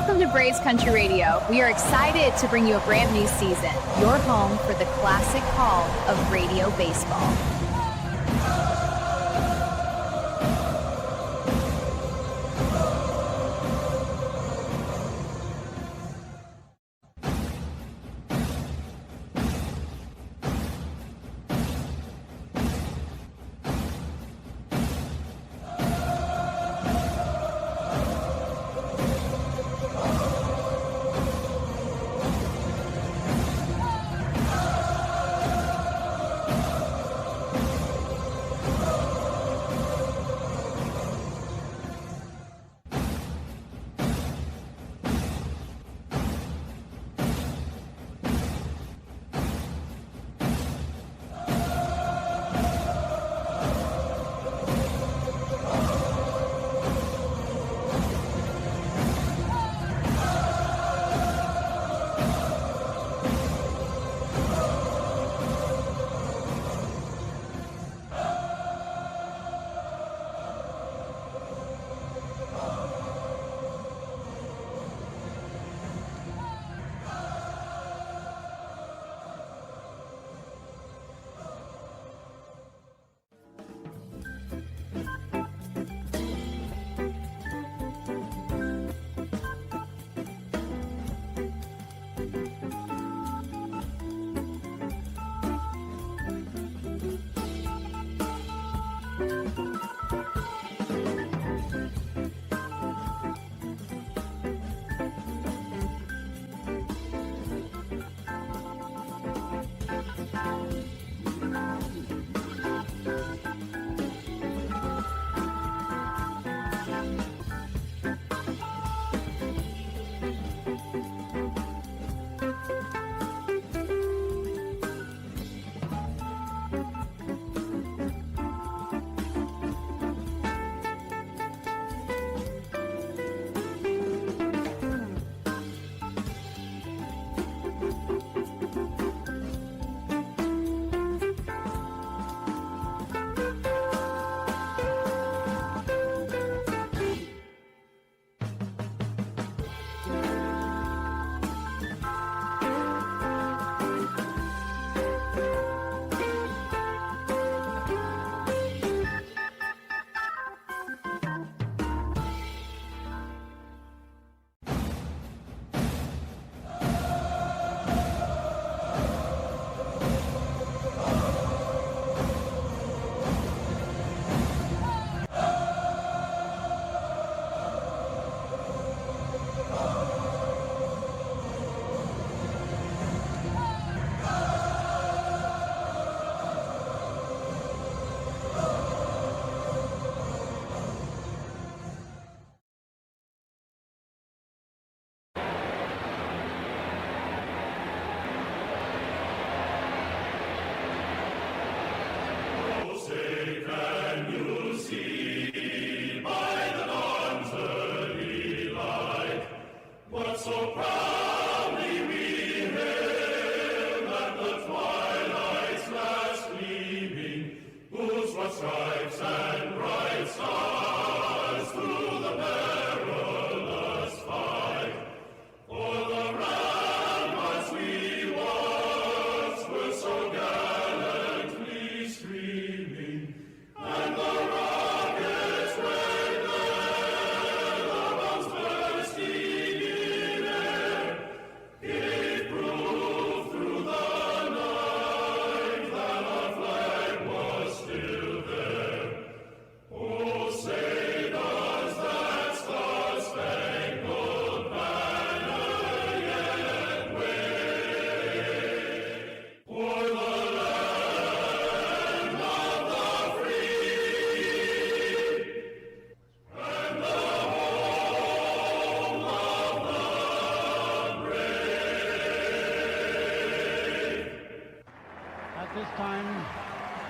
Welcome to Braves Country Radio. We are excited to bring you a brand new season, your home for the classic call of radio baseball.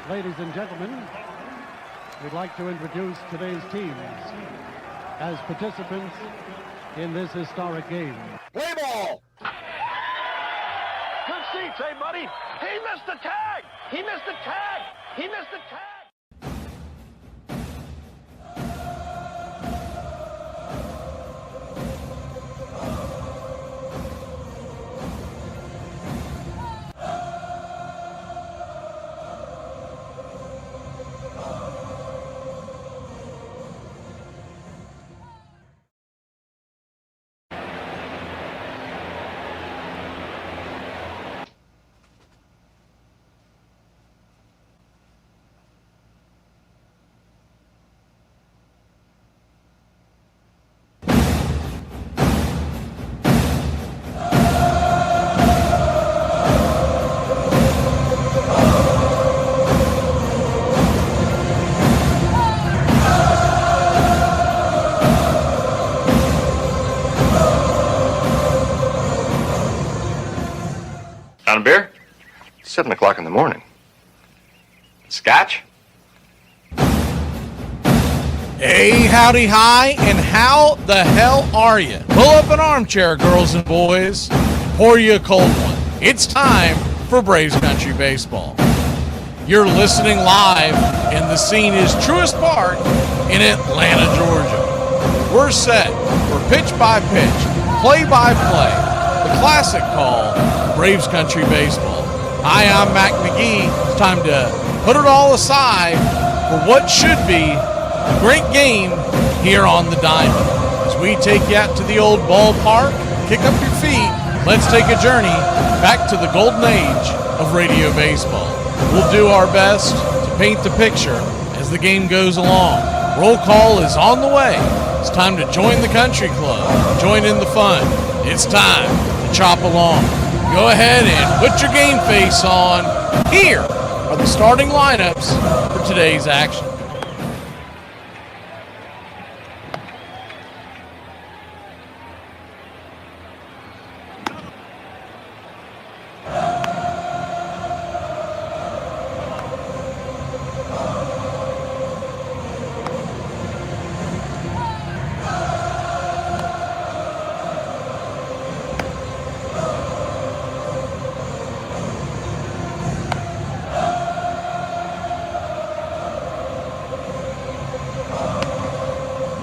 Ladies and gentlemen, we'd like to introduce today's teams as participants in this historic game. Play ball! Good seats, hey, buddy. He missed the tag! He missed the tag! He missed the tag! 7 o'clock in the morning. Scotch? Hey, howdy, hi, and how the hell are you? Pull up an armchair, girls and boys. Pour you a cold one. It's time for Braves Country Baseball. You're listening live, and the scene is Truist Park in Atlanta, Georgia. We're set for pitch-by-pitch, play-by-play, the classic call, Braves Country Baseball. Hi, I'm Mac McGee. It's time to put it all aside for what should be a great game here on the Diamond. As we take you out to the old ballpark, kick up your feet, let's take a journey back to the golden age of radio baseball. We'll do our best to paint the picture as the game goes along. Roll call is on the way. It's time to join the country club, join in the fun. It's time to chop along. Go ahead and put your game face on. Here are the starting lineups for today's action.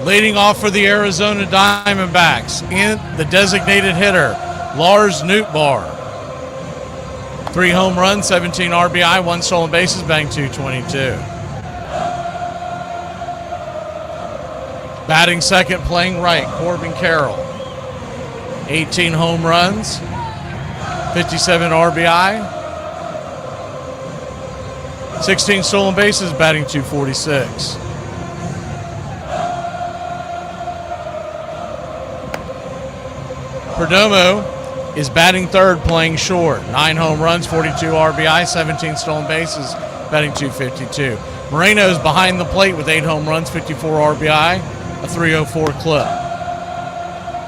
Leading off for the Arizona Diamondbacks in the designated hitter, Lars Nootbaar. 3 home runs, 17 RBI, 1 stolen bases, batting .222. Batting second, playing right, Corbin Carroll. 18 home runs, 57 RBI, 16 stolen bases, batting .246. Perdomo is batting third, playing short. 9 home runs, 42 RBI, 17 stolen bases, batting .252. Moreno's behind the plate with 8 home runs, 54 RBI, a .304 clip.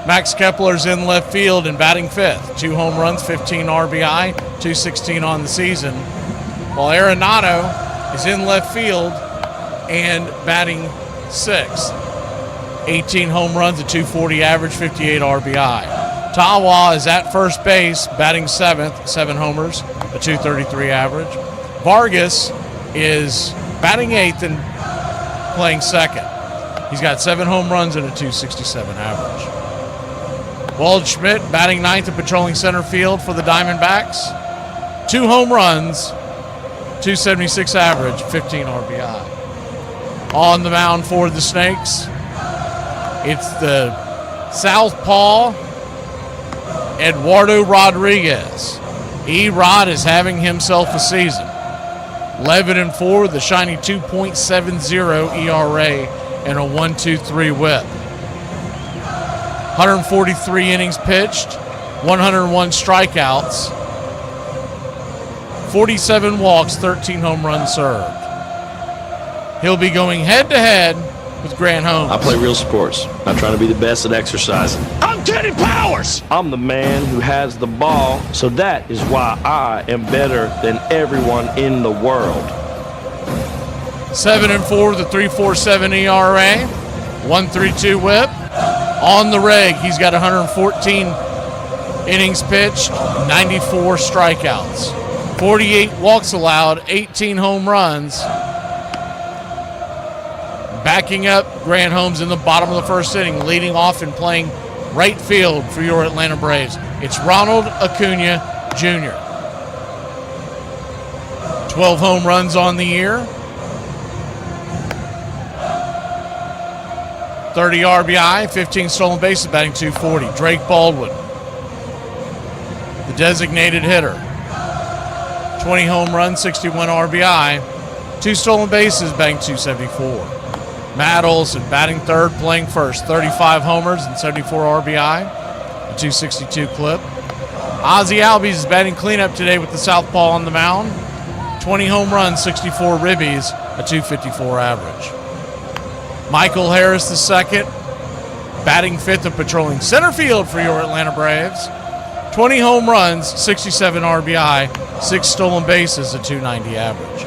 Max Kepler's in left field and batting fifth. 2 home runs, 15 RBI, .216 on the season. While Arenado is in left field and batting sixth. 18 home runs, a .240 average, 58 RBI. Tawa is at first base, batting seventh, 7 homers, a .233 average. Vargas is batting eighth and playing second. He's got 7 home runs and a .267 average. Waldschmidt batting ninth and patrolling center field for the Diamondbacks. 2 home runs, .276 average, 15 RBI. On the mound for the Snakes, it's the southpaw, Eduardo Rodriguez. E-Rod is having himself a season. 11-4, the shiny 2.70 ERA and a 1.23 whip. 143 innings pitched, 101 strikeouts, 47 walks, 13 home runs served. He'll be going head-to-head with Grant Holmes. I play real sports, not trying to be the best at exercising. I'm Teddy Powers! I'm the man who has the ball, so that is why I am better than everyone in the world. 7-4, the 3.47 ERA, 1.32 whip. On the reg, he's got 114 innings pitched, 94 strikeouts, 48 walks allowed, 18 home runs. Backing up Grant Holmes in the bottom of the first inning, leading off and playing right field for your Atlanta Braves. It's Ronald Acuna Jr. 12 home runs on the year. 30 RBI, 15 stolen bases, batting .240. Drake Baldwin, the designated hitter. 20 home runs, 61 RBI, 2 stolen bases, batting .274. Matt Olson batting third, playing first. 35 homers and 74 RBI, a .262 clip. Ozzie Albies is batting cleanup today with the southpaw on the mound. 20 home runs, 64 ribbies, a .254 average. Michael Harris II, batting fifth and patrolling center field for your Atlanta Braves. 20 home runs, 67 RBI, 6 stolen bases, a .290 average.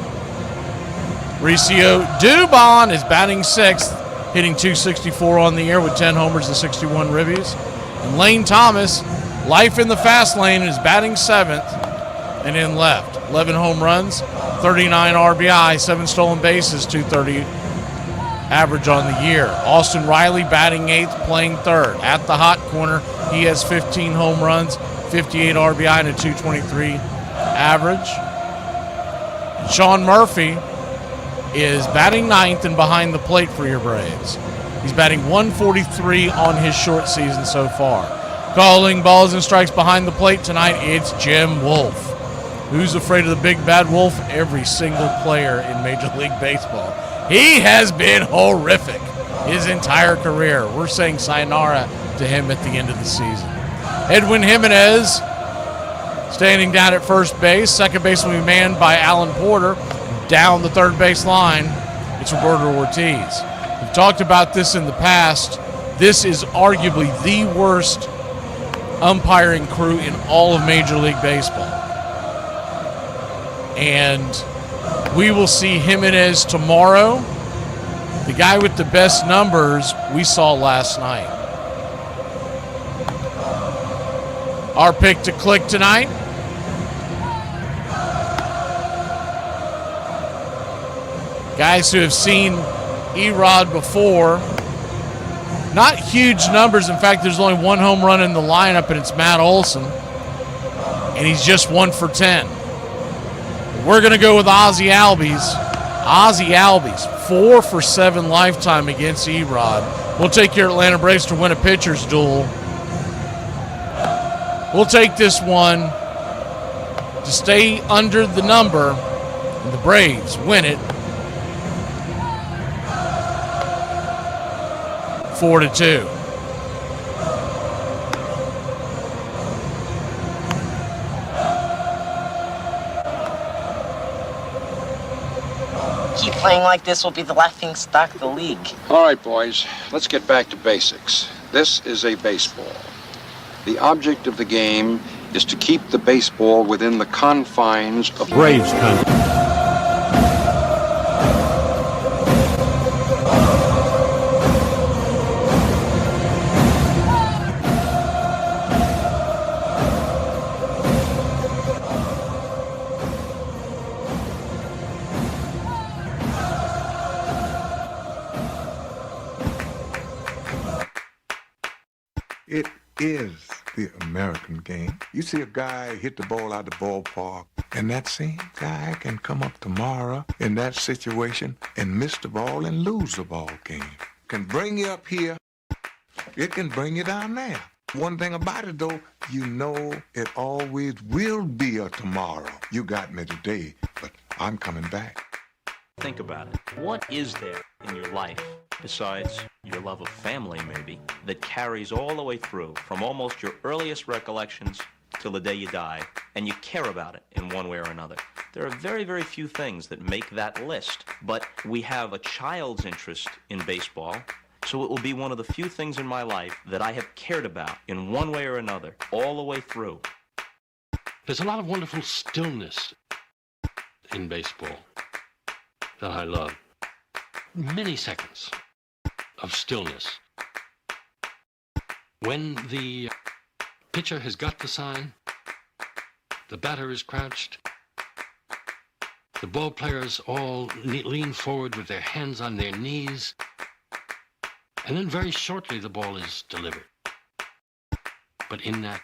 Mauricio Dubon is batting 6th, hitting .264 on the year with 10 homers and 61 ribbies. And Lane Thomas, life in the fast lane, is batting 7th and in left. 11 home runs, 39 RBI, 7 stolen bases, .230 average on the year. Austin Riley batting 8th, playing 3rd. At the hot corner, he has 15 home runs, 58 RBI, and a .223 average. Sean Murphy is batting 9th and behind the plate for your Braves. He's batting .143 on his short season so far. Calling balls and strikes behind the plate tonight, it's Jim Wolf. Who's afraid of the big bad wolf? Every single player in Major League Baseball. He has been horrific his entire career. We're saying sayonara to him at the end of the season. Edwin Jimenez standing down at first base. Second base will be manned by Alan Porter. Down the third base line, it's Roberto Ortiz. We've talked about this in the past. This is arguably the worst umpiring crew in all of Major League Baseball. And we will see Jimenez tomorrow. The guy with the best numbers we saw last night. Our pick to click tonight. Guys who have seen Erod before. Not huge numbers. In fact, there's only one home run in the lineup, and it's Matt Olson. And he's just 1 for 10. We're going to go with Ozzie Albies. Ozzie Albies, 4 for 7 lifetime against Erod. We'll take your Atlanta Braves to win a pitcher's duel. We'll take this one to stay under the number, and the Braves win it 4-2. Keep playing like this, will be the laughing stock of the league. All right, boys, let's get back to basics. This is a baseball. The object of the game is to keep the baseball within the confines of Braves country. It is the American game. You see a guy hit the ball out the ballpark, and that same guy can come up tomorrow in that situation and miss the ball and lose the ball game. Can bring you up here, it can bring you down there. One thing about it, though, you know it always will be a tomorrow. You got me today, but I'm coming back. Think about it. What is there in your life, besides your love of family maybe, that carries all the way through from almost your earliest recollections till the day you die, and you care about it in one way or another? There are very, very few things that make that list, but we have a child's interest in baseball, so it will be one of the few things in my life that I have cared about in one way or another all the way through. There's a lot of wonderful stillness in baseball that I love. Many seconds of stillness. When the pitcher has got the sign, the batter is crouched, the ball players all lean forward with their hands on their knees, and then very shortly the ball is delivered. But in that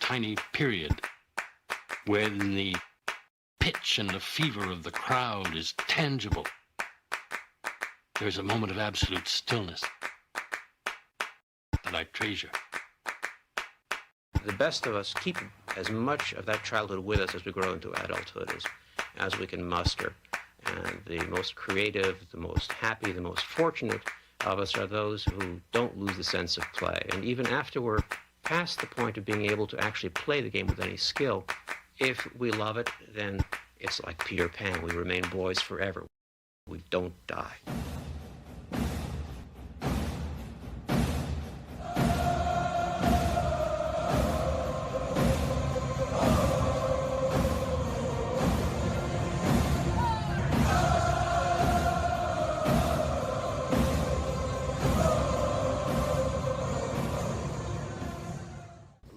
tiny period when the pitch and the fever of the crowd is tangible, there's a moment of absolute stillness that I treasure. The best of us keep as much of that childhood with us as we grow into adulthood as we can muster. And the most creative, the most happy, the most fortunate of us are those who don't lose the sense of play. And even after we're past the point of being able to actually play the game with any skill, if we love it, then it's like Peter Pan. We remain boys forever. We don't die.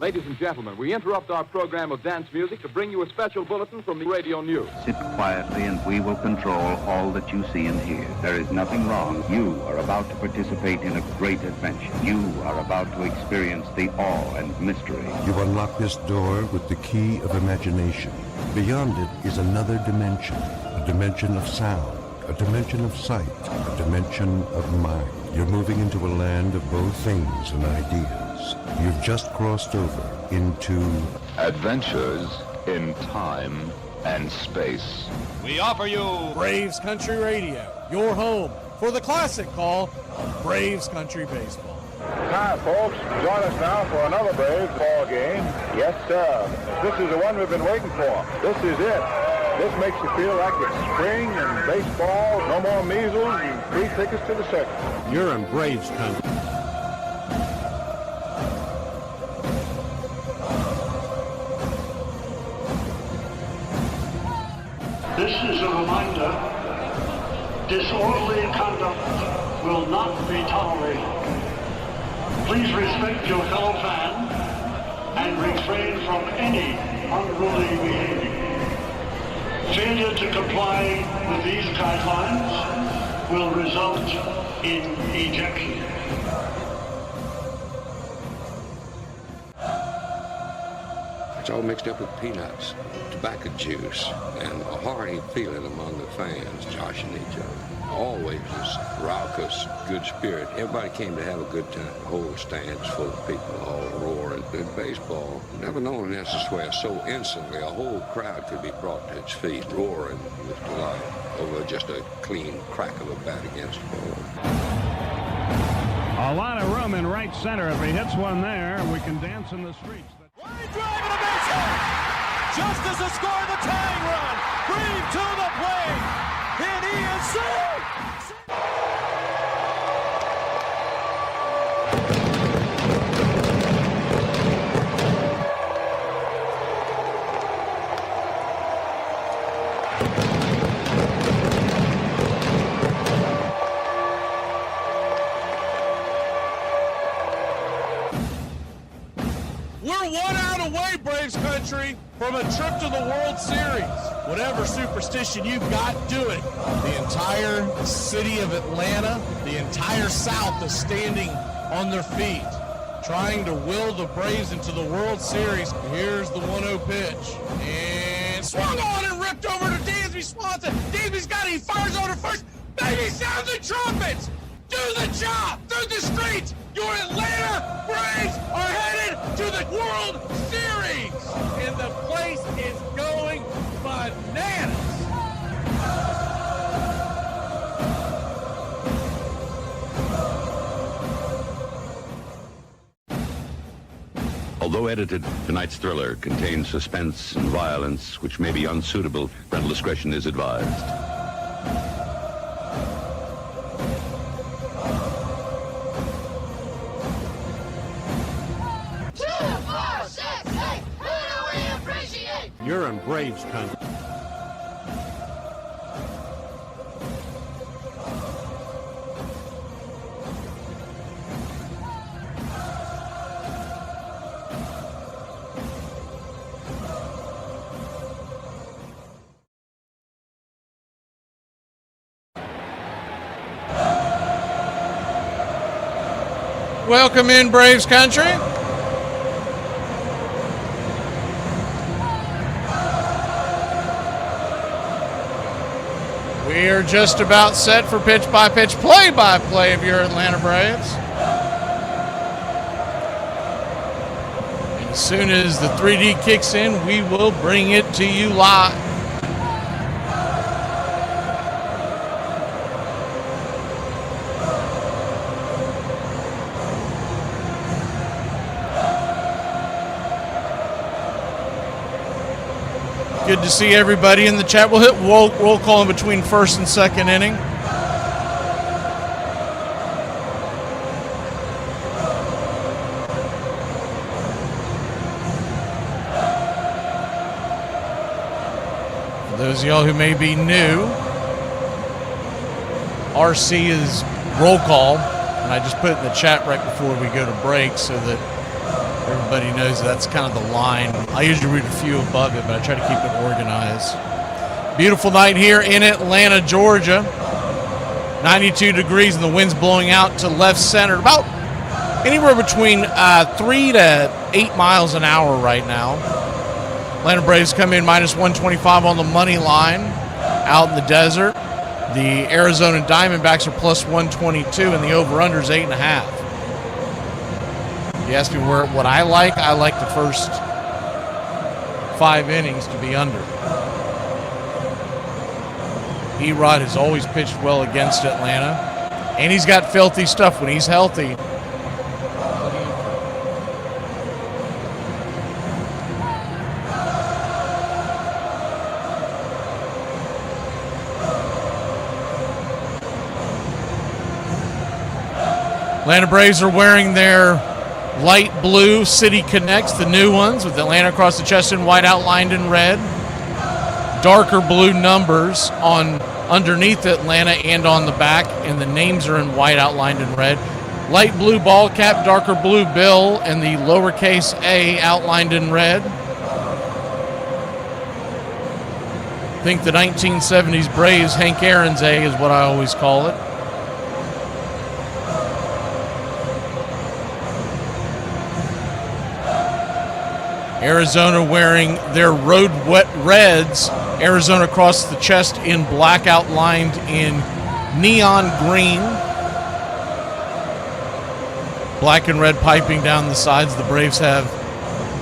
Ladies and gentlemen, we interrupt our program of dance music to bring you a special bulletin from the radio news. Sit quietly and we will control all that you see and hear. There is nothing wrong. You are about to participate in a great adventure. You are about to experience the awe and mystery. You unlock this door with the key of imagination. Beyond it is another dimension, a dimension of sound, a dimension of sight, a dimension of mind. You're moving into a land of both things and ideas. You've just crossed over into Adventures in Time and Space. We offer you Braves Country Radio, your home for the classic call of Braves Country Baseball. Hi, folks. Join us now for another Braves ball game. Yes, sir. This is the one we've been waiting for. This is it. This makes you feel like it's spring and baseball, no more measles, and free tickets to the circus. You're in Braves country. This is a reminder, disorderly conduct will not be tolerated. Please respect your fellow fan and refrain from any unruly behavior. Failure to comply with these guidelines will result in ejection. It's all mixed up with peanuts, tobacco juice, and a hearty feeling among the fans joshing each other. Always this raucous, good spirit. Everybody came to have a good time. The whole stands full of people all roaring. In baseball, never known an instance where so instantly a whole crowd could be brought to its feet, roaring with delight over just a clean crack of a bat against the ball. A lot of room in right center. If he hits one there, we can dance in the streets. Line drive and a base hit. Justice has scored the tying run. Breathe to the plate. And he is saved. We're 1 out away, Braves country, from a trip to the World Series. Whatever superstition you've got, do it. The entire city of Atlanta, the entire South is standing on their feet, trying to will the Braves into the World Series. Here's the 1-0 pitch. And swung on and ripped over to Dansby Swanson. Dansby's got it. He fires over first. Baby sound the trumpets. Do the job through the streets. Your Atlanta Braves are headed to the World Series. And the place is going bananas. Although edited, tonight's thriller contains suspense and violence which may be unsuitable. Parental discretion is advised. 2, 4, 6, 8. Who do we appreciate? You're in Braves country. Welcome in, Braves country. We are just about set for pitch-by-pitch, play-by-play of your Atlanta Braves. And as soon as the 3D kicks in, we will bring it to you live. Good to see everybody in the chat. We'll hit roll call in between first and second inning. For those of y'all who may be new, RC is roll call, and I just put it in the chat right before we go to break so that Everybody knows that's kind of the line. I usually read a few above it, but I try to keep it organized. Beautiful night here in Atlanta, Georgia. 92 degrees and the wind's blowing out to left center. About anywhere between 3 to 8 miles an hour right now. Atlanta Braves come in minus 125 on the money line out in the desert. The Arizona Diamondbacks are plus 122 and the over-under is 8.5. You ask me what I like the first 5 innings to be under. Erod has always pitched well against Atlanta, and he's got filthy stuff when he's healthy. Atlanta Braves are wearing their light blue City Connects, the new ones, with Atlanta across the chest in white outlined in red. Darker blue numbers on underneath Atlanta and on the back, and the names are in white outlined in red. Light blue ball cap, darker blue bill, and the lowercase a outlined in red. I think the 1970s Braves Hank Aaron's A is what I always call it. Arizona wearing their road wet reds. Arizona across the chest in black outlined in neon green. Black and red piping down the sides. The Braves have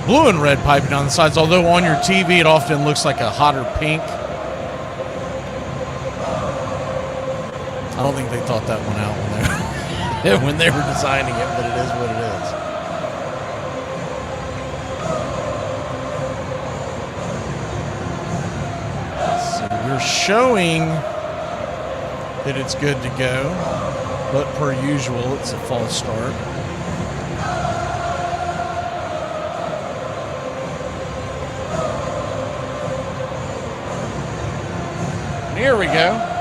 blue and red piping down the sides, although on your TV it often looks like a hotter pink. I don't think they thought that one out when they were designing it, but it is what it is. We're showing that it's good to go, but per usual, it's a false start. And here we go.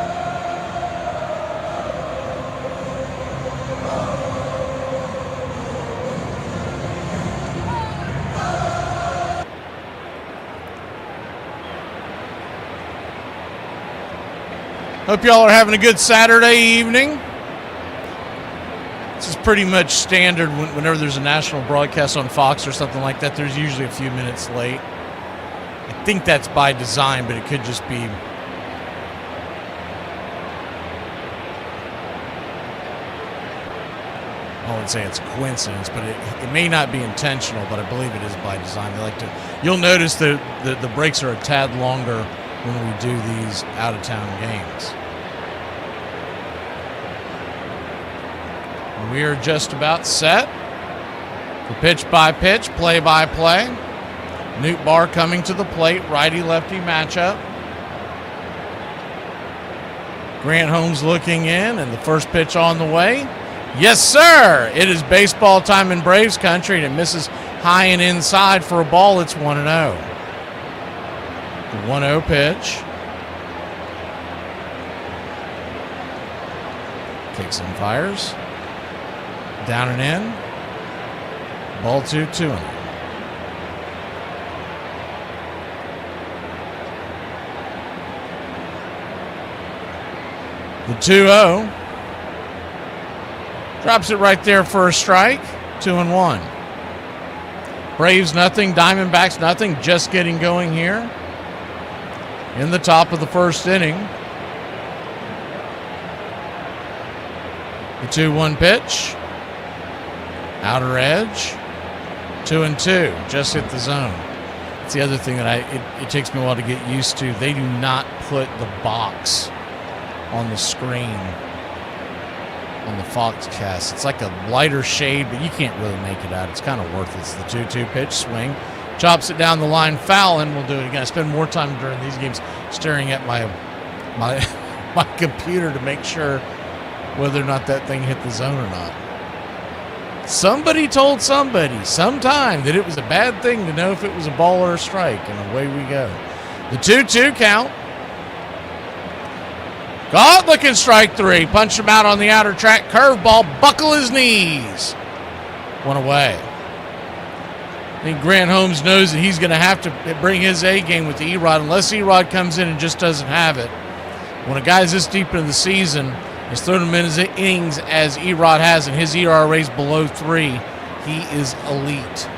Hope y'all are having a good Saturday evening. This is pretty much standard whenever there's a national broadcast on Fox or something like that. There's usually a few minutes late. I think that's by design, but it could just be... I wouldn't say it's a coincidence, but it may not be intentional, but I believe it is by design. They like to. You'll notice that the breaks are a tad longer when we do these out-of-town games. We are just about set for pitch-by-pitch, play-by-play. Newt Barr coming to the plate, righty-lefty matchup. Grant Holmes looking in, and the first pitch on the way. Yes, sir! It is baseball time in Braves country, and it misses high and inside for a ball. It's 1-0. The 1-0 pitch. Kicks and fires. Down and in. Ball 2-2. The 2-0. Drops it right there for a strike. 2-1. Braves nothing. Diamondbacks nothing. Just getting going here in the top of the first inning. The 2-1 pitch. Outer edge. 2-2. Just hit the zone. It's the other thing that it takes me a while to get used to. They do not put the box on the screen on the Foxcast. It's like a lighter shade, but you can't really make it out. It's kind of worthless. The 2-2 pitch, swing. Chops it down the line, foul, and we'll do it again. I spend more time during these games staring at my computer to make sure whether or not that thing hit the zone or not. Somebody told somebody sometime that it was a bad thing to know if it was a ball or a strike, and away we go. The 2-2 count. Caught looking strike three. Punch him out on the outer track. Curveball. Buckle his knees. One away. I think Grant Holmes knows that he's going to have to bring his A game with the Erod, unless Erod comes in and just doesn't have it. When a guy's this deep into the season, has thrown him in his innings as Erod has, and his ERA is below 3, he is elite.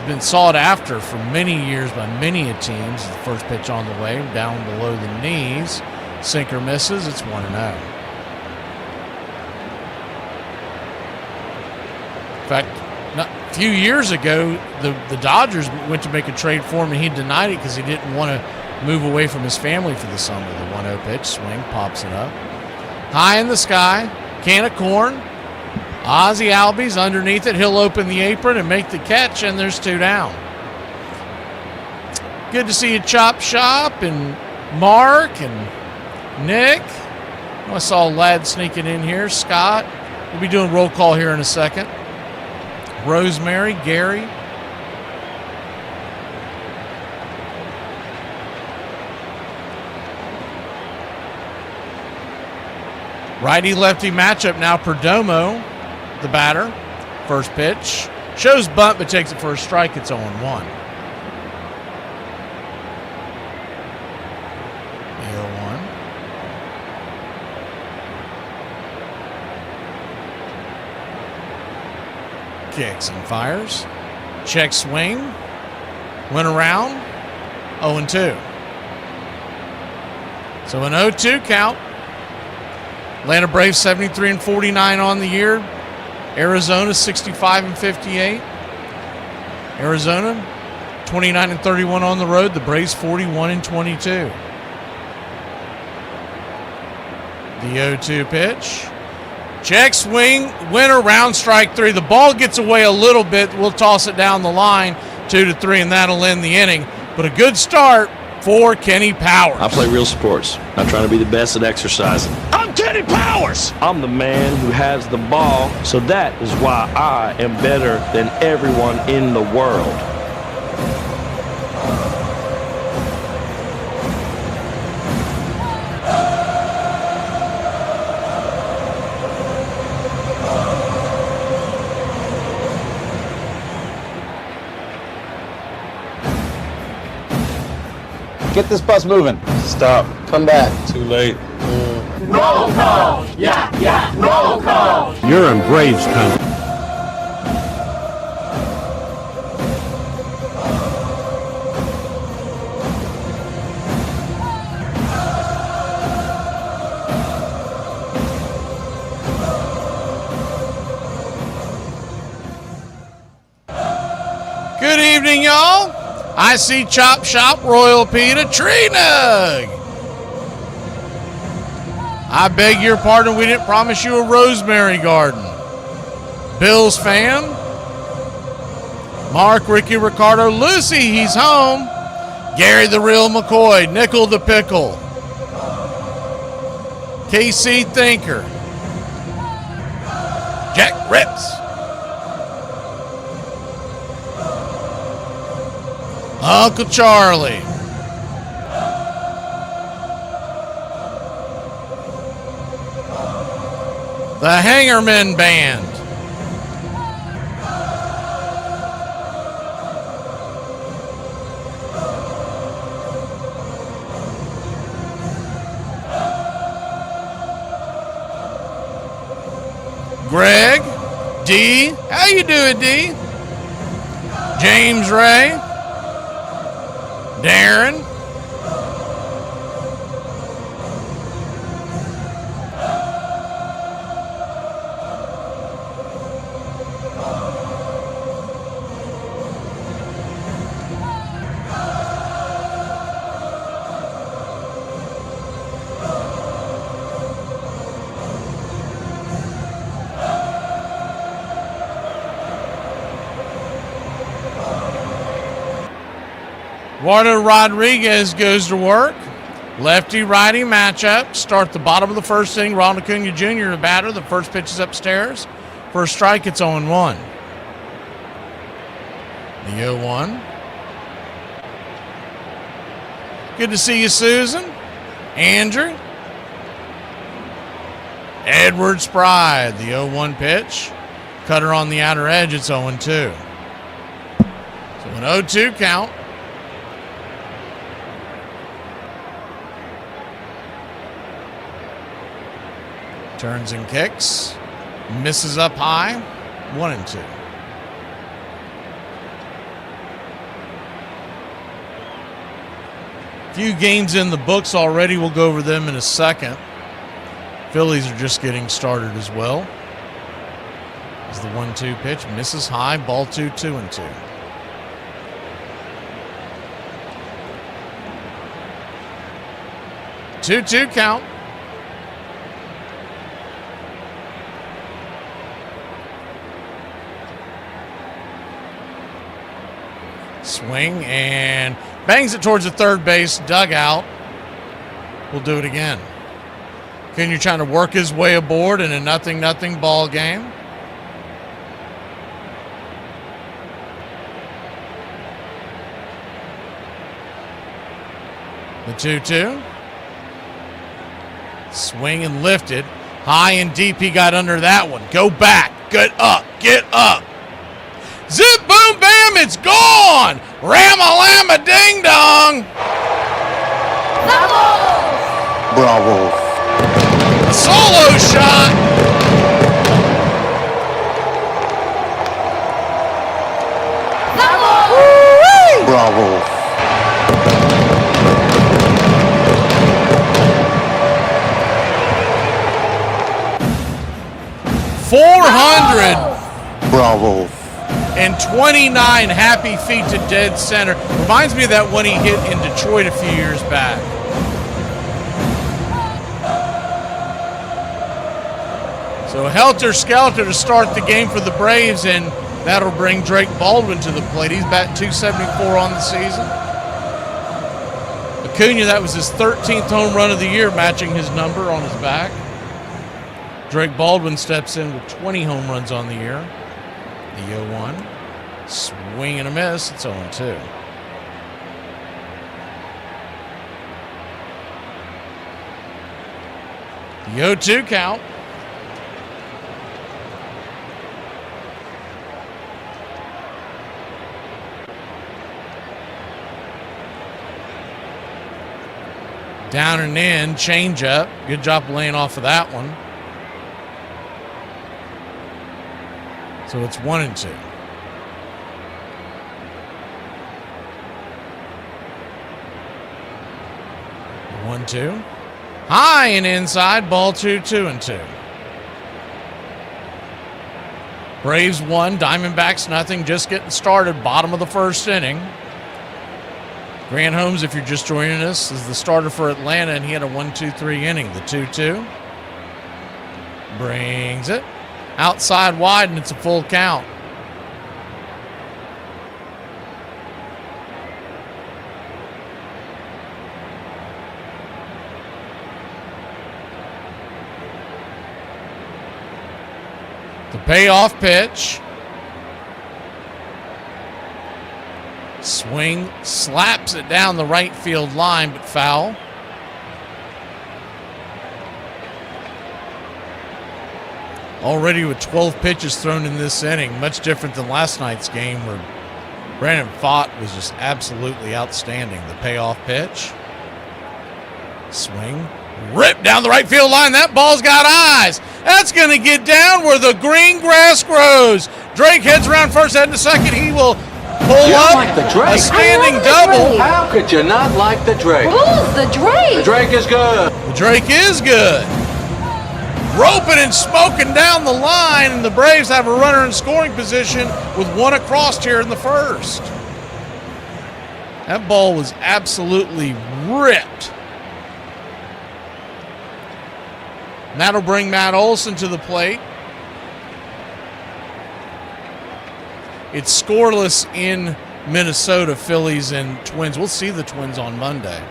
Been sought after for many years by many teams. The first pitch on the way, down below the knees. Sinker misses. It's 1-0. In fact, a few years ago, the Dodgers went to make a trade for him, and he denied it because he didn't want to move away from his family for the summer. The 1-0 pitch, swing, pops it up. High in the sky, can of corn. Ozzie Albies underneath it. He'll open the apron and make the catch, and there's 2 down. Good to see you, Chop Shop, and Mark, and Nick. I saw a lad sneaking in here. Scott. We'll be doing roll call here in a second. Rosemary, Gary. Righty-lefty matchup now. Perdomo, the batter. First pitch. Shows bunt, but takes it for a strike. It's 0-1. The 0-1. Kicks and fires. Check swing. Went around. 0-2. So an 0-2 count. Atlanta Braves 73-49 on the year. Arizona 65-58. Arizona 29-31 on the road. The Braves 41-22. The 0-2 pitch. Check swing, went around, strike 3. The ball gets away a little bit. We'll toss it down the line, 2-3, and that'll end the inning. But a good start for Kenny Powers. I play real sports, not trying to be the best at exercising. I'm Kenny Powers! I'm the man who has the ball, so that is why I am better than everyone in the world. Get this bus moving. Stop. Come back. Too late. Roll call! Yeah, roll call! You're in Braves country. Good evening, y'all. I see Chop Shop, Royal Pita, Tree Nug. I beg your pardon, we didn't promise you a rosemary garden. Bills fan. Mark, Ricky, Ricardo, Lucy, he's home. Gary the Real McCoy, Nickel the Pickle. KC Thinker. Jack Rips. Uncle Charlie. The Hangerman Band. Greg, D, how you doing, D? James Ray. Darren. Eduardo Rodriguez goes to work. Lefty-righty matchup. Start the bottom of the first inning. Ronald Acuna Jr., the batter. The first pitch is upstairs. First strike, it's 0-1. The 0-1. Good to see you, Susan. Andrew. Edward Spry, the 0-1 pitch. Cutter on the outer edge, it's 0-2. So an 0-2 count. Turns and kicks. Misses up high. 1-2. Few games in the books already. We'll go over them in a second. Phillies are just getting started as well. As the 1-2 pitch misses high, ball 2, 2-2. Two count. Swing and bangs it towards the third base dugout. We'll do it again. Acuna trying to work his way aboard in a 0-0 ball game. The 2-2. Swing and lifted. High and deep, he got under that one. Go back. Get up. Get up. Zip, boom, bam, it's gone. Ram-a-lam-a, ding-dong. Bravo. Solo shot. Bravo. Bravo. And 29 happy feet to dead center. Reminds me of that one he hit in Detroit a few years back. So helter-skelter to start the game for the Braves, and that'll bring Drake Baldwin to the plate. He's batting .274 on the season. Acuna, that was his 13th home run of the year, matching his number on his back. Drake Baldwin steps in with 20 home runs on the year. The 0-1. Swing and a miss. It's 0-2. The 0-2 count. Down and in, change up. Good job laying off of that one. So it's 1-2. The 1-2. High and inside, ball 2, 2-2. Braves 1, Diamondbacks nothing, just getting started, bottom of the first inning. Grant Holmes, if you're just joining us, is the starter for Atlanta, and he had a 1-2-3 inning. The 2-2. Brings it. Outside wide, and it's a full count. The payoff pitch. Swing, slaps it down the right field line, but foul. Already with 12 pitches thrown in this inning, much different than last night's game where Brandon Pfaadt was just absolutely outstanding. The payoff pitch. Swing. Rip down the right field line. That ball's got eyes. That's going to get down where the green grass grows. Drake heads around first, heading to second. He will pull up like the Drake. a standing double. How could you not like the Drake? Who's the Drake? The Drake is good. The Drake is good. Roping and smoking down the line, and the Braves have a runner in scoring position with one across here in the first. That ball was absolutely ripped. And that'll bring Matt Olson to the plate. It's scoreless in Minnesota, Phillies and Twins. We'll see the Twins on Monday.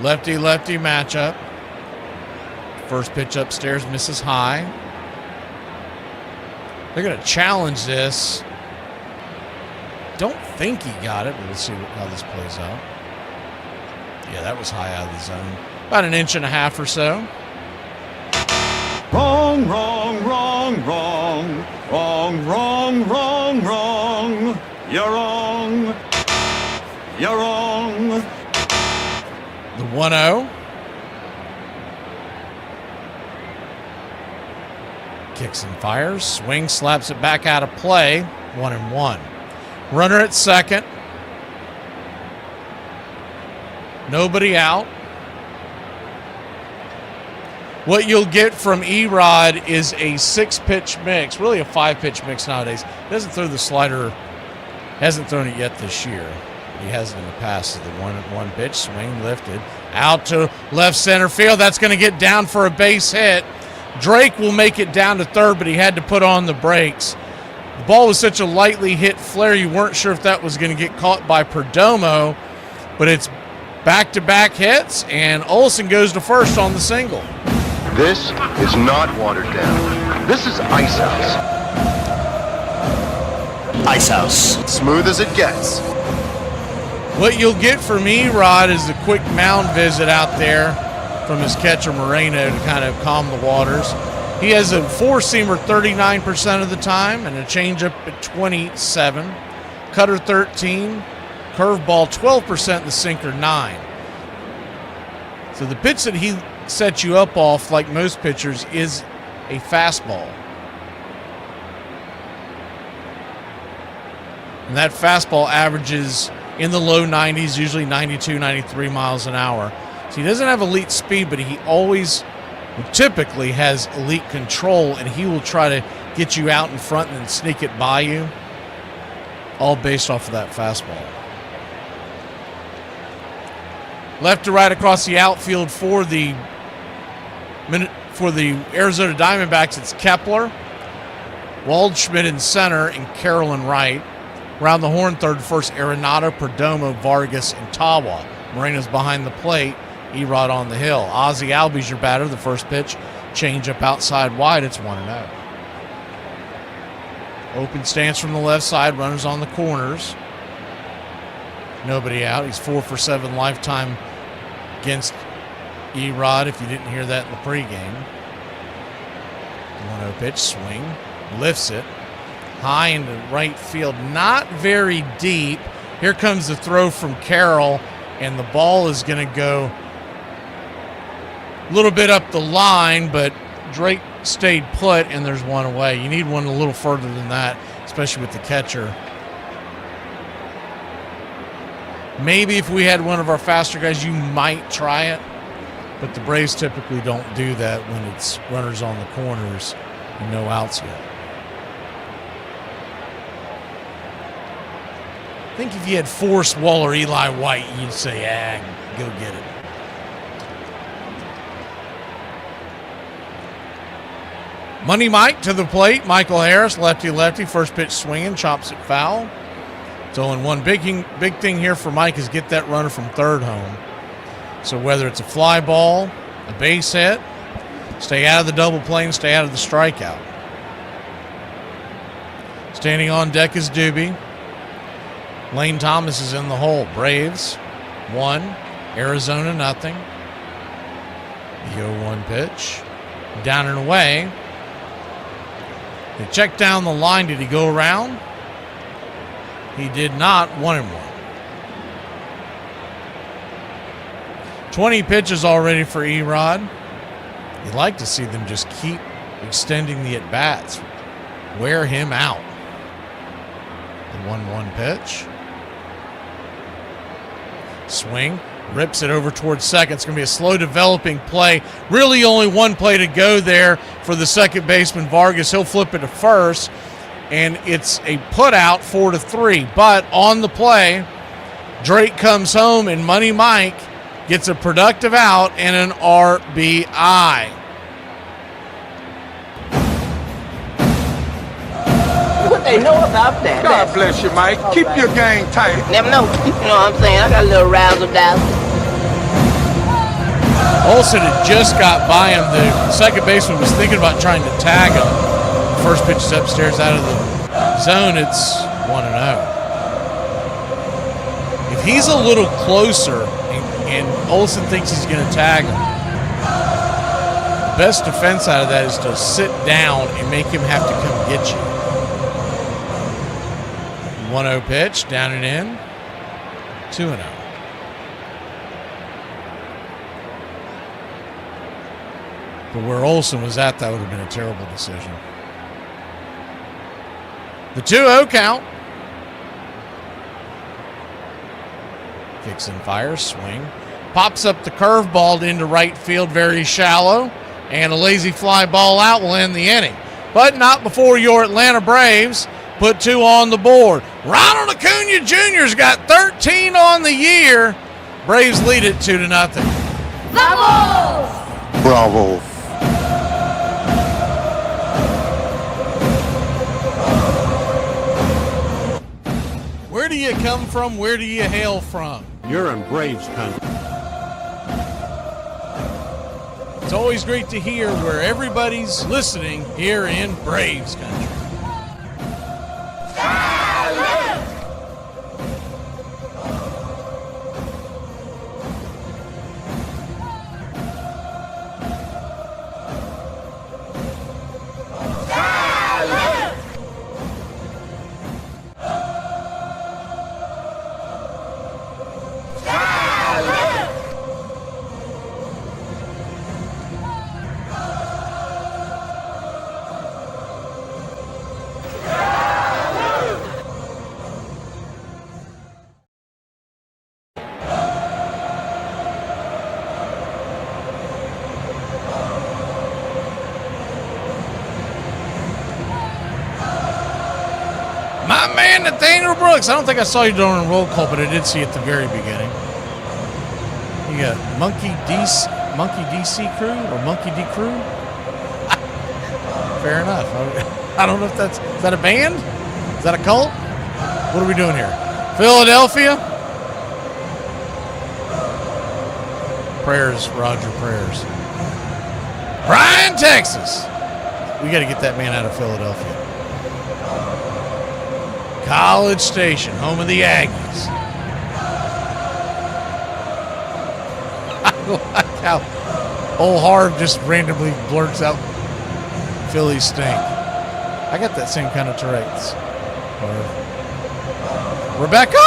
Lefty-lefty matchup. First pitch upstairs misses high. They're going to challenge this. Don't think he got it, but we'll see how this plays out. Yeah, that was high out of the zone. About an inch and a half or so. Wrong, wrong, wrong, wrong. Wrong, wrong, wrong, wrong. You're wrong. You're wrong. The 1-0. Kicks and fires. Swing, slaps it back out of play. 1-1. Runner at second. Nobody out. What you'll get from Erod is a 6-pitch mix, really a 5-pitch mix nowadays. He doesn't throw the slider, hasn't thrown it yet this year. He has it in the past. The 1-1 pitch, swing lifted, out to left center field. That's going to get down for a base hit. Drake will make it down to third, but he had to put on the brakes. The ball was such a lightly hit flare, you weren't sure if that was going to get caught by Perdomo, but it's back-to-back hits, and Olsen goes to first on the single. This is not watered down. This is Ice House. Ice House. Smooth as it gets. What you'll get from Erod is a quick mound visit out there from his catcher Moreno to kind of calm the waters. He has a four-seamer 39% of the time and a changeup at 27%, cutter 13%, curveball 12%, the sinker 9%. So the pitch that he sets you up off, like most pitchers, is a fastball. And that fastball averages in the low 90s, usually 92, 93 miles an hour. So he doesn't have elite speed, but he always typically has elite control, and he will try to get you out in front and then sneak it by you, all based off of that fastball. Left to right across the outfield for the Arizona Diamondbacks, it's Kepler, Waldschmidt in center, and Carroll in right. Around the horn, third, first, Arenado, Perdomo, Vargas, and Tawa. Moreno's behind the plate. Erod on the hill. Ozzie Albies your batter. The first pitch, change up outside wide. It's 1-0. Open stance from the left side. Runners on the corners. Nobody out. He's 4 for 7 lifetime against Erod, if you didn't hear that in the pregame. 1-0 pitch, swing, lifts it. High into right field, not very deep. Here comes the throw from Carroll, and the ball is going to go a little bit up the line, but Drake stayed put, and there's one away. You need one a little further than that, especially with the catcher. Maybe if we had one of our faster guys, you might try it, but the Braves typically don't do that when it's runners on the corners and no outs yet. I think if you had Forrest Wall or Eli White, you'd say, go get it. Money Mike to the plate. Michael Harris, lefty-lefty. First pitch swinging, chops it foul. So one big thing here for Mike is get that runner from third home. So whether it's a fly ball, a base hit, stay out of the double play and stay out of the strikeout. Standing on deck is Doobie. Lane Thomas is in the hole. Braves 1, Arizona 0. The 0-1 pitch. Down and away. They check down the line. Did he go around? He did not. 1-1. 20 pitches already for Erod. You'd like to see them just keep extending the at-bats. Wear him out. The 1-1 pitch. Swing, rips it over towards second. It's going to be a slow developing play. Really only one play to go there for the second baseman, Vargas. He'll flip it to first, and it's a put out 4-3. But on the play, Drake comes home, and Money Mike gets a productive out and an RBI. What they know about that? God bless you, Mike. Keep your game tight. Never know. You know what I'm saying? I got a little razzle-dazzle. Olsen had just got by him. The second baseman was thinking about trying to tag him. The first pitch is upstairs out of the zone. It's 1-0. If he's a little closer and Olsen thinks he's going to tag him, best defense out of that is to sit down and make him have to come get you. 1-0 pitch, down and in. 2-0. But where Olsen was at, that would have been a terrible decision. The 2-0 count. Kicks and fires, swing. Pops up the curveball into right field, very shallow. And a lazy fly ball out will end the inning. But not before your Atlanta Braves put 2 on the board. Ronald Acuna Jr.'s got 13 on the year. Braves lead it 2-0. Bravo. Where do you come from? Where do you hail from? You're in Braves country. It's always great to hear where everybody's listening here in Braves country. My man, Nathaniel Brooks. I don't think I saw you during roll call, but I did see you at the very beginning. You got Monkey DC Crew or Monkey D Crew? Fair enough. I don't know if is that a band? Is that a cult? What are we doing here? Philadelphia? Prayers, Roger, prayers. Bryan, Texas. We got to get that man out of Philadelphia. College Station, home of the Aggies. I like how old Harv just randomly blurts out Philly stink. I got that same kind of Tourette's. Rebecca!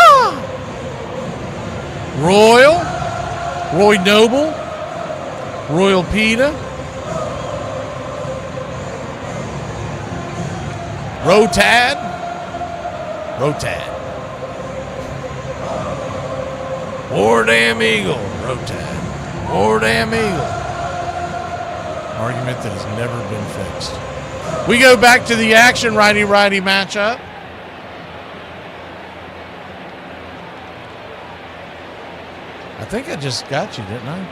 Roy Noble, Royal Pita, Rotad. War damn Eagle. Rotad. War damn Eagle. Argument that has never been fixed. We go back to the action righty-righty matchup. I think I just got you, didn't I?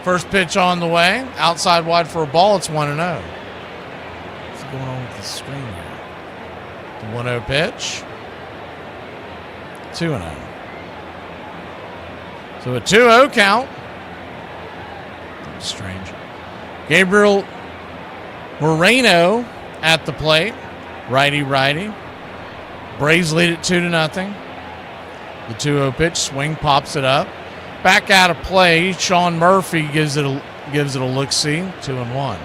First pitch on the way. Outside wide for a ball. It's 1-0. What's going on with the screen here? The 1-0 pitch. 2-0. So a 2-0 count. That's strange. Gabriel Moreno at the plate. Righty-righty. Braves lead it 2-0. The 2-0 pitch. Swing pops it up. Back out of play. Sean Murphy gives it a look-see. 2-1.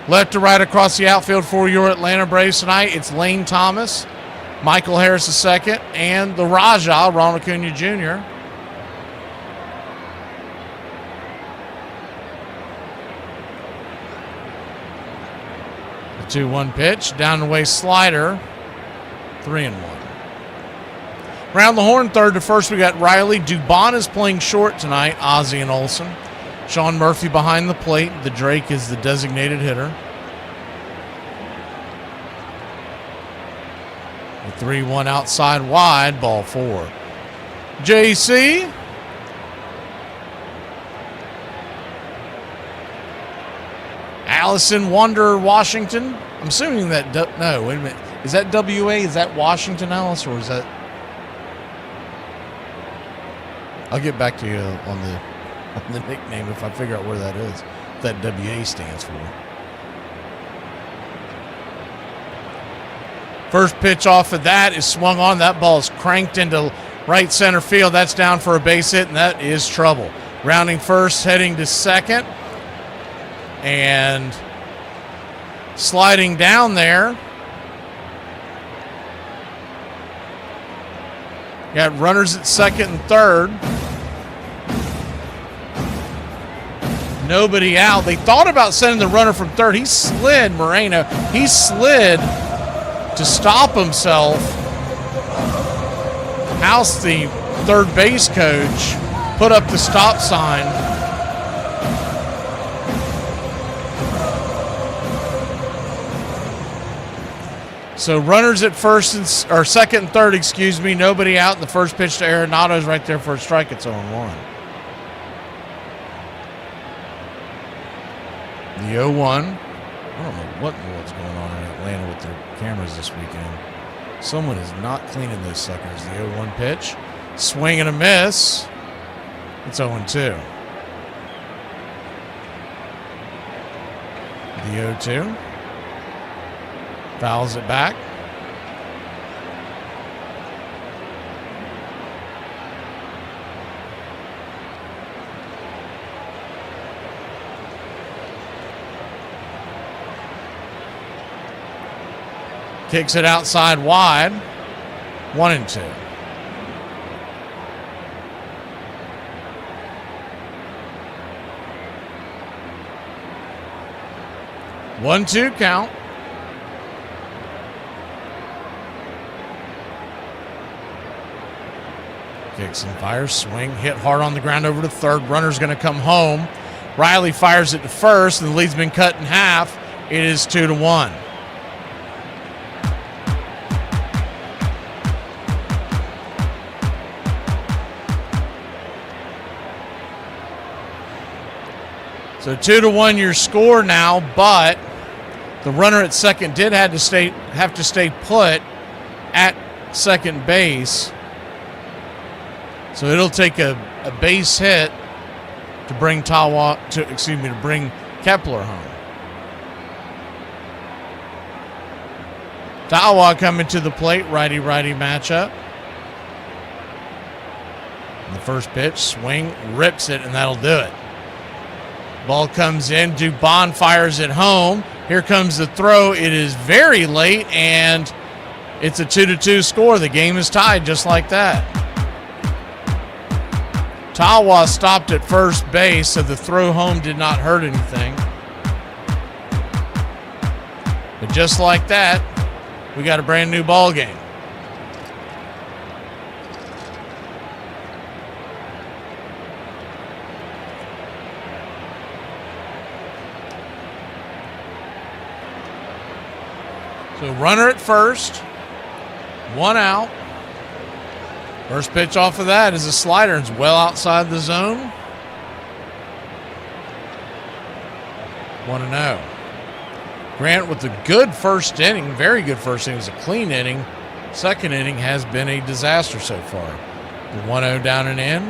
Left to right across the outfield for your Atlanta Braves tonight. It's Lane Thomas, Michael Harris II, and the Raja, Ronald Acuna Jr. The 2-1 pitch, down the way slider, 3-1. Round the horn, third to first, we got Riley. Dubon is playing short tonight, Ozzie and Olsen. Sean Murphy behind the plate. The Drake is the designated hitter. The 3-1 outside wide, ball 4. JC. Allison Wonder Washington. I'm assuming that, no, wait a minute. Is that WA? Is that Washington, Alice, or is that? I'll get back to you on the nickname if I figure out where that is. What that WA stands for. First pitch off of that is swung on. That ball is cranked into right center field. That's down for a base hit, and that is trouble. Rounding first, heading to second, and sliding down there. Got runners at second and third. Nobody out. They thought about sending the runner from third. He slid, Moreno. He slid to stop himself. House, the third base coach, put up the stop sign. So runners at second and third, nobody out. The first pitch to Arenado's right there for a strike. It's 0-1. The 0-1. I don't know what's going on in Atlanta with their cameras this weekend. Someone is not cleaning those suckers. The 0-1 pitch. Swing and a miss. It's 0-2. The 0-2. Fouls it back. Kicks it outside wide. 1-2. One-two count. Kicks and fires. Swing. Hit hard on the ground over to third. Runner's going to come home. Riley fires it to first, and the lead's been cut in half. It is 2-1. So 2-1 your score now, but the runner at second did have to stay put at second base. So it'll take a base hit to bring to bring Kepler home. Tawa coming to the plate, righty-righty matchup. And the first pitch, swing, rips it, and that'll do it. Ball comes in. Dubon fires it home. Here comes the throw. It is very late, and it's a 2-2 score. The game is tied just like that. Tawa stopped at first base, so the throw home did not hurt anything. But just like that, we got a brand new ball game. So runner at first, one out. First pitch off of that is a slider. It's well outside the zone. 1-0. Grant with a good first inning, very good first inning. It was a clean inning. Second inning has been a disaster so far. The 1-0 down and in.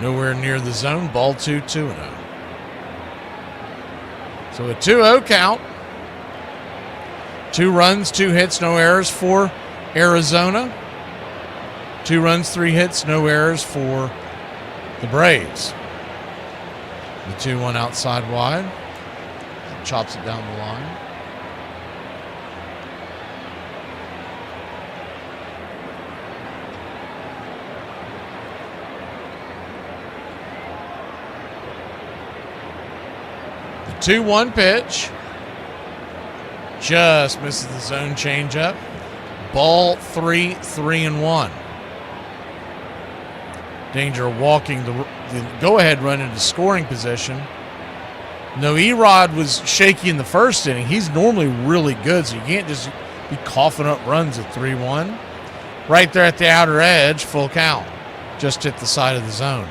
Nowhere near the zone. Ball 2-0. So a 2-0 count. 2 runs, 2 hits, no errors for Arizona. 2 runs, 3 hits, no errors for the Braves. The 2-1 outside wide. Chops it down the line. The 2-1 pitch. Just misses the zone changeup. Ball 3-1. Danger of walking the go-ahead run into scoring position. No, Erod was shaky in the first inning. He's normally really good, so you can't just be coughing up runs at 3-1. Right there at the outer edge, full count. Just hit the side of the zone.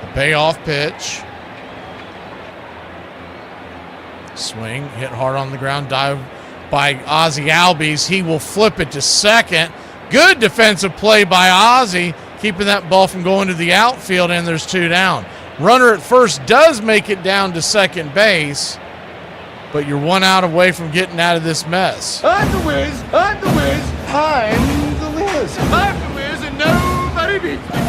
The payoff pitch. Swing, hit hard on the ground, dive by Ozzie Albies. He will flip it to second. Good defensive play by Ozzie, keeping that ball from going to the outfield, and there's 2 down. Runner at first does make it down to second base, but you're 1 out away from getting out of this mess. I'm the Wiz. I'm the Wiz. I'm the Wiz. I'm the Wiz, and nobody beats me.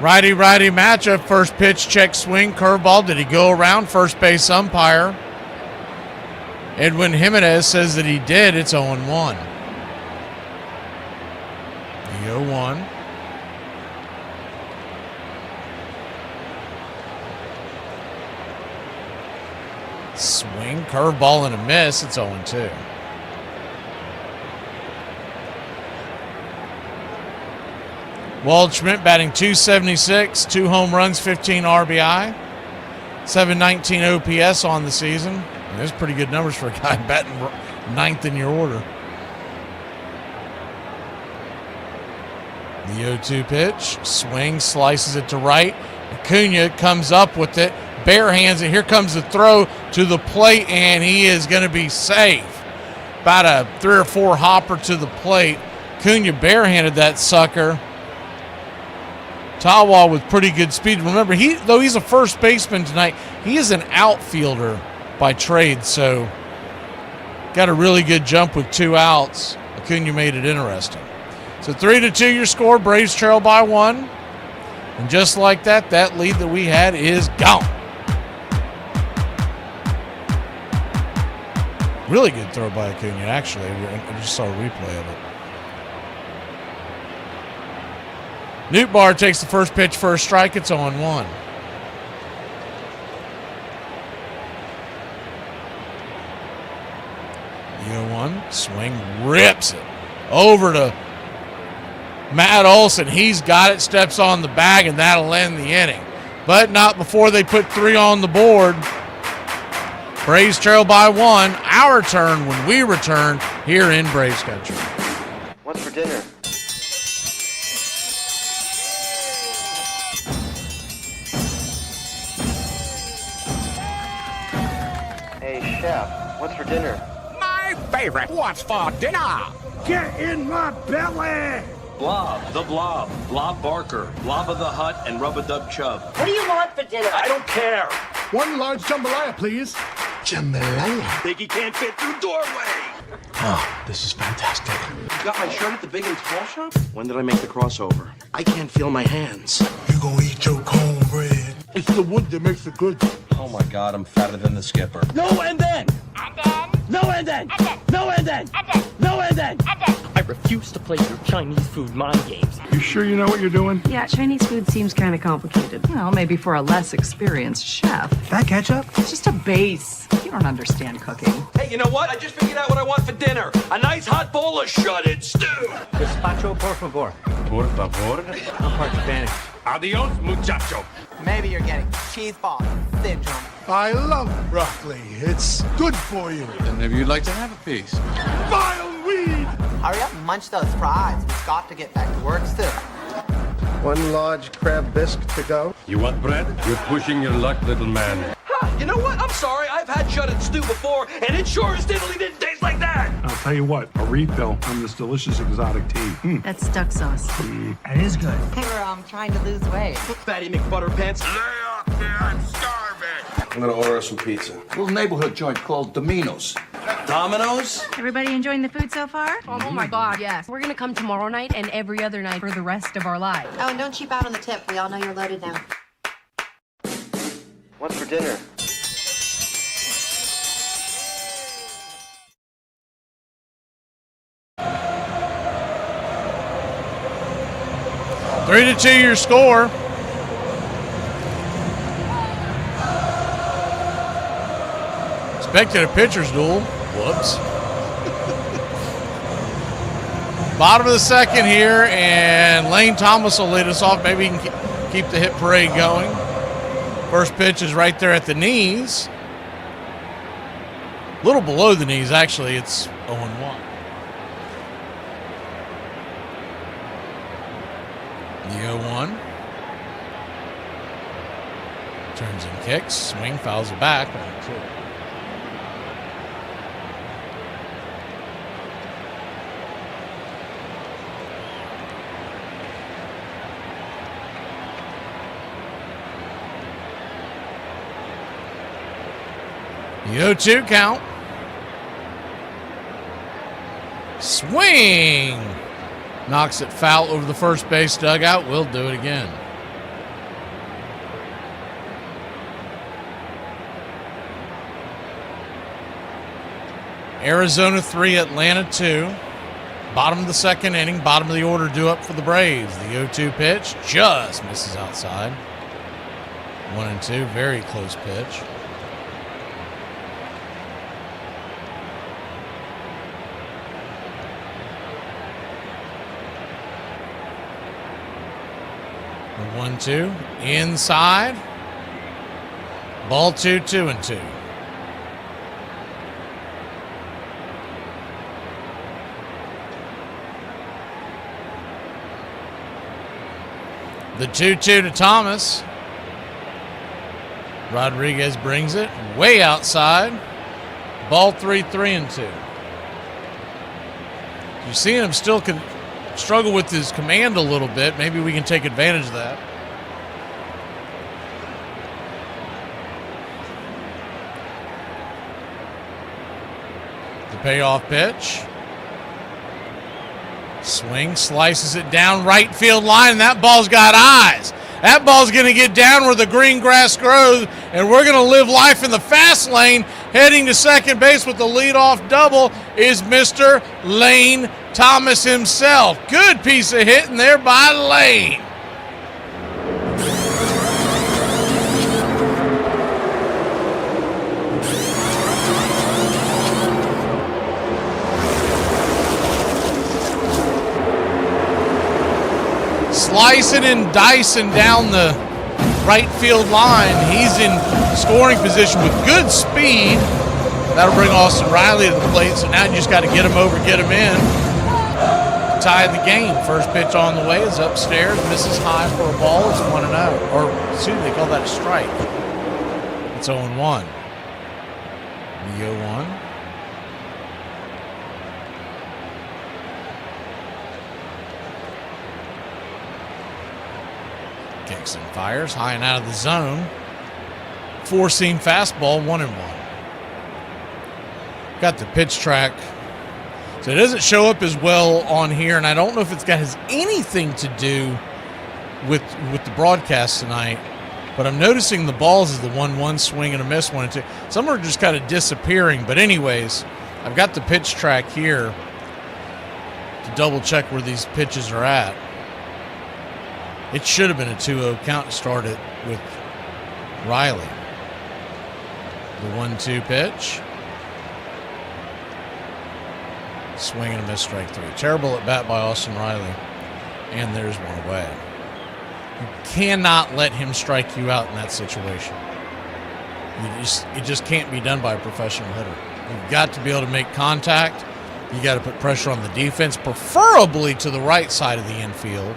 Righty-righty matchup. First pitch, check swing, curveball. Did he go around? First base umpire Edwin Jimenez says that he did. It's 0-1. The 0-1. Swing, curveball, and a miss. It's 0-2. Waldschmidt batting .276, 2 home runs, 15 RBI, 719 OPS on the season. And those are pretty good numbers for a guy batting 9th in your order. The 0-2 pitch, swing, slices it to right. Acuna comes up with it, barehands it. Here comes the throw to the plate, and he is going to be safe. About a 3 or 4 hopper to the plate. Acuna barehanded that sucker. Tawa with pretty good speed. Remember, though he's a first baseman tonight, he is an outfielder by trade, so got a really good jump with 2 outs. Acuna made it interesting. So 3-2 your score. Braves trail by 1. And just like that, that lead that we had is gone. Really good throw by Acuna, actually. I just saw a replay of it. Nootbaar takes the first pitch for a strike. It's 0-1. The 0-1 swing, rips it over to Matt Olson. He's got it, steps on the bag, and that'll end the inning. But not before they put 3 on the board. Braves trail by 1. Our turn when we return here in Braves Country. What's for dinner? Hey, Chef, what's for dinner? My favorite. What's for dinner? Get in my belly. Blob, the Blob, Blob Barker, Blob of the Hut, and Rub-a-Dub Chub. What do you want for dinner? I don't care. 1 large jambalaya, please. Jambalaya? Think he can't fit through doorway. Oh, this is fantastic. You got my shirt at the big and tall shop? When did I make the crossover? I can't feel my hands. You gonna eat your cornbread? It's the wood that makes it good. Oh my God, I'm fatter than the skipper. No and then. No and then. No and then. No and then. I refuse to play your Chinese food mind games. You sure you know what you're doing? Yeah, Chinese food seems kind of complicated. Well, maybe for a less experienced chef. That ketchup? It's just a base. You don't understand cooking. Hey, you know what? I just figured out what I want for dinner. A nice hot bowl of shredded stew. Gazpacho, por favor. Por favor. I'm part Spanish. Adios, muchacho. Maybe you're getting cheese ball syndrome. I love broccoli. It's good for you. Then maybe you'd like to have a piece. Vile weed! Hurry up and munch those fries. We've got to get back to work soon. 1 large crab bisque to go. You want bread? You're pushing your luck, little man. You know what? I'm sorry. I've had shredded stew before, and it sure as diddly didn't taste like that. I'll tell you what, a refill on this delicious exotic tea. That's duck sauce. That is good. We're trying to lose weight. Fatty McButterpants. Lay up there, I'm starving. I'm gonna order us some pizza. A little neighborhood joint called Domino's. Domino's? Everybody enjoying the food so far? Oh my God, yes. We're gonna come tomorrow night and every other night for the rest of our lives. Oh, and don't cheap out on the tip. We all know you're loaded now. What's for dinner? Three to 2 your score. Expected a pitcher's duel. Whoops. Bottom of the second here, and Lane Thomas will lead us off. Maybe he can keep the hit parade going. First pitch is right there at the knees. A little below the knees, actually. It's 0-1. The 0-1. Turns and kicks. Swing, fouls it back. 1-2. The 0-2 count. Swing! Knocks it foul over the first base dugout. We'll do it again. Arizona 3, Atlanta 2. Bottom of the second inning, bottom of the order due up for the Braves. The 0-2 pitch just misses outside. 1-2, very close pitch. The 1-2 inside. Ball 2, 2-2. The 2-2 to Thomas. Rodriguez brings it way outside. Ball 3, 3-2. You're seeing him still struggle with his command a little bit. Maybe we can take advantage of that. The payoff pitch. Swing, slices it down right field line, and that ball's got eyes. That ball's going to get down where the green grass grows, and we're going to live life in the fast lane. Heading to second base with the leadoff double is Mr. Lane Thomas himself. Good piece of hitting there by Lane. Slicing and dicing down the right field line. He's in scoring position with good speed. That'll bring Austin Riley to the plate. So now you just got to get him over, get him in. Tie the game. First pitch on the way is upstairs. Misses high for a ball. It's 1-0. Or, excuse me, they call that a strike. It's 0-1. The 0-1. Kicks and fires high and out of the zone. Four-seam fastball, 1-1. Got the pitch track. So it doesn't show up as well on here, and I don't know if has anything to do with the broadcast tonight, but I'm noticing the balls is the 1-1 swing and a miss, 1-2. Some are just kind of disappearing, but anyways, I've got the pitch track here to double check where these pitches are at. It should have been a 2-0 count to start it with Riley. The 1-2 pitch. Swing and a miss, strike 3. Terrible at bat by Austin Riley. And there's one away. You cannot let him strike you out in that situation. It just can't be done by a professional hitter. You've got to be able to make contact. You got to put pressure on the defense, preferably to the right side of the infield.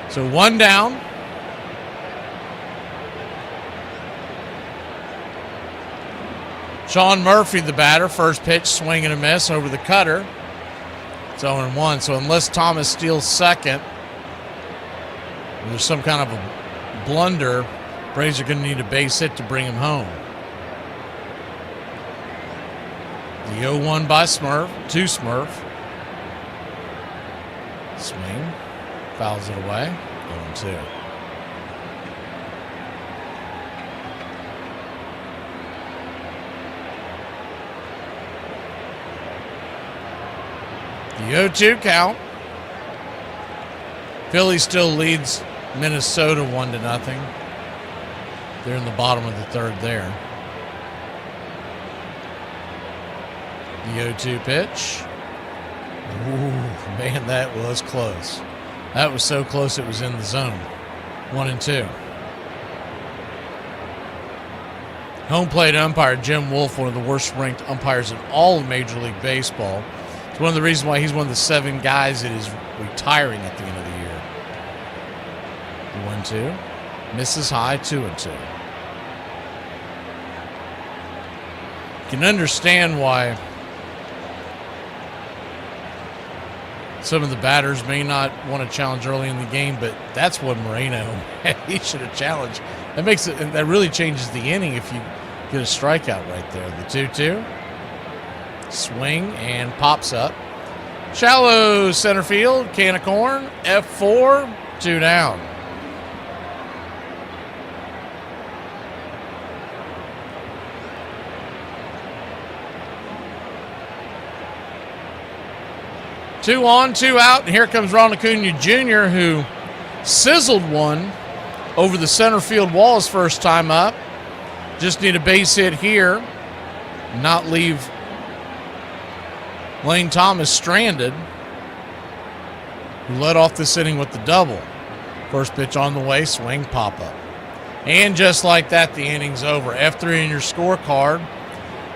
So 1 down. Sean Murphy, the batter, first pitch, swing and a miss over the cutter. It's 0-1. So unless Thomas steals second, there's some kind of a blunder, Braves are going to need a base hit to bring him home. The 0-1 by Smurf, to Smurf. Swing. Fouls it away. 0-2. The 0-2 count. Philly still leads Minnesota 1-0. They're in the bottom of the third there. The 0-2 pitch. Ooh, man, that was close. That was so close it was in the zone. 1-2. Home plate umpire Jim Wolf, one of the worst ranked umpires in all of Major League Baseball. It's one of the reasons why he's one of the 7 guys that is retiring at the end of the year. 1-2. Misses high, 2-2. You can understand why some of the batters may not want to challenge early in the game, but that's what Moreno, he should have challenged. That makes it, that really changes the inning if you get a strikeout right there. The 2-2. Swing and pops up. Shallow center field, can of corn, F4, 2 down. Two on, 2 out, and here comes Ron Acuna Jr., who sizzled one over the center field wall his first time up. Just need a base hit here, not leave Lane Thomas stranded, who led off this inning with the double. First pitch on the way, swing, pop up. And just like that, the inning's over. F3 in your scorecard.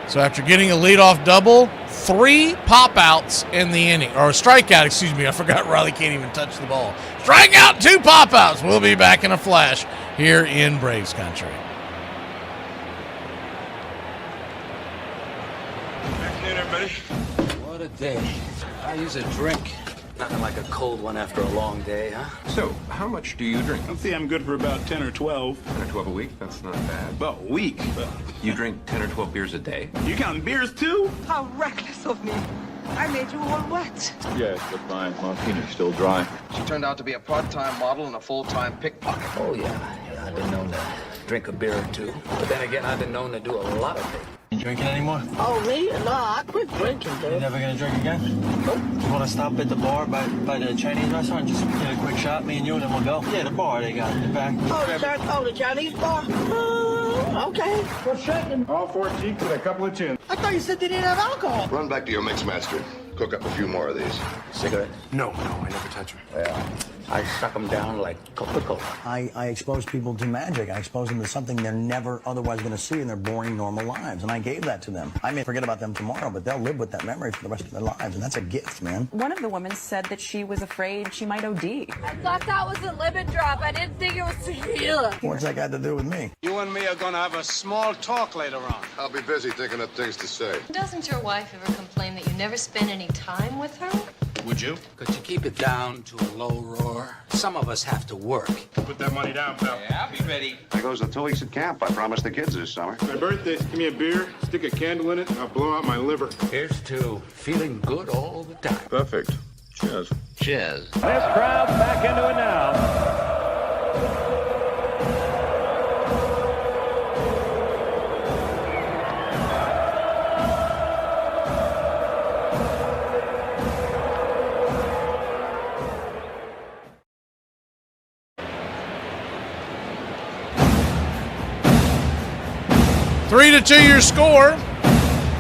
So after getting a leadoff double, 3 pop-outs in the inning. Or a strikeout, excuse me. I forgot Riley can't even touch the ball. Strikeout, 2 pop-outs. We'll be back in a flash here in Braves country. Afternoon, everybody. What a day. I use a drink. Nothing like a cold one after a long day, huh? So, how much do you drink? I think I'm good for about 10 or 12. 10 or 12 a week? That's not bad. About a week. You drink 10 or 12 beers a day? You counting beers too? How reckless of me. I made you all wet. Yes, but my martini's still dry. She turned out to be a part-time model and a full-time pickpocket. Oh, yeah. I've been known to drink a beer or two. But then again, I've been known to do a lot of things. You drinking anymore? Oh, me? No, I quit drinking, dude. You never gonna drink again? Nope. You wanna stop at the bar by the Chinese restaurant? Just get a quick shot, me and you, and then we'll go. Yeah, the bar they got in the back. Oh, the Chinese bar? Okay. What's shaking? All 4 cheeks and a couple of chins. I thought you said they didn't have alcohol. Run back to your mix master. Cook up a few more of these. Cigarette? No, I never touch them. Yeah. I suck them down like Coca-Cola. I expose people to magic. I expose them to something they're never otherwise going to see in their boring, normal lives. And I gave that to them. I may forget about them tomorrow, but they'll live with that memory for the rest of their lives. And that's a gift, man. One of the women said that she was afraid she might OD. I thought that was a lemon drop. I didn't think it was tequila. What's that got to do with me? You and me are gonna have a small talk later on. I'll be busy thinking of things to say. Doesn't your wife ever complain that you never spend any time with her? Would you? Could you keep it down to a low roar? Some of us have to work. Put that money down, pal. Yeah, I'll be ready. There goes the 2 weeks at camp. I promised the kids this summer. My birthday, give me a beer, stick a candle in it, and I'll blow out my liver. Here's to feeling good all the time. Perfect. Cheers. Cheers. This crowd back into it now. Three to 2 your score.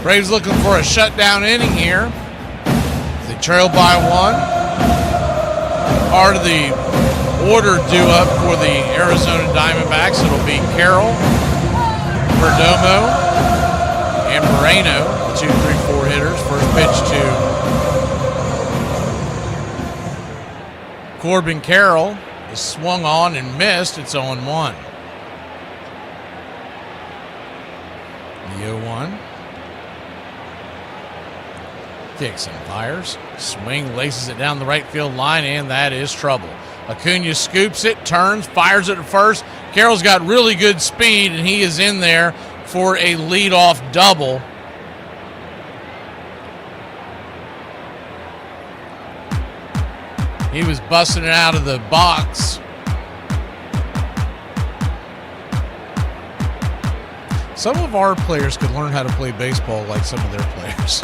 Braves looking for a shutdown inning here. They trail by 1. Part of the order due up for the Arizona Diamondbacks. It'll be Carroll, Perdomo, and Moreno, the 2, 3, 4 hitters. First pitch to Corbin Carroll is swung on and missed. It's 0-1. The 0-1. Kicks and fires. Swing, laces it down the right field line, and that is trouble. Acuna scoops it, turns, fires it at first. Carroll's got really good speed, and he is in there for a leadoff double. He was busting it out of the box. Some of our players could learn how to play baseball like some of their players.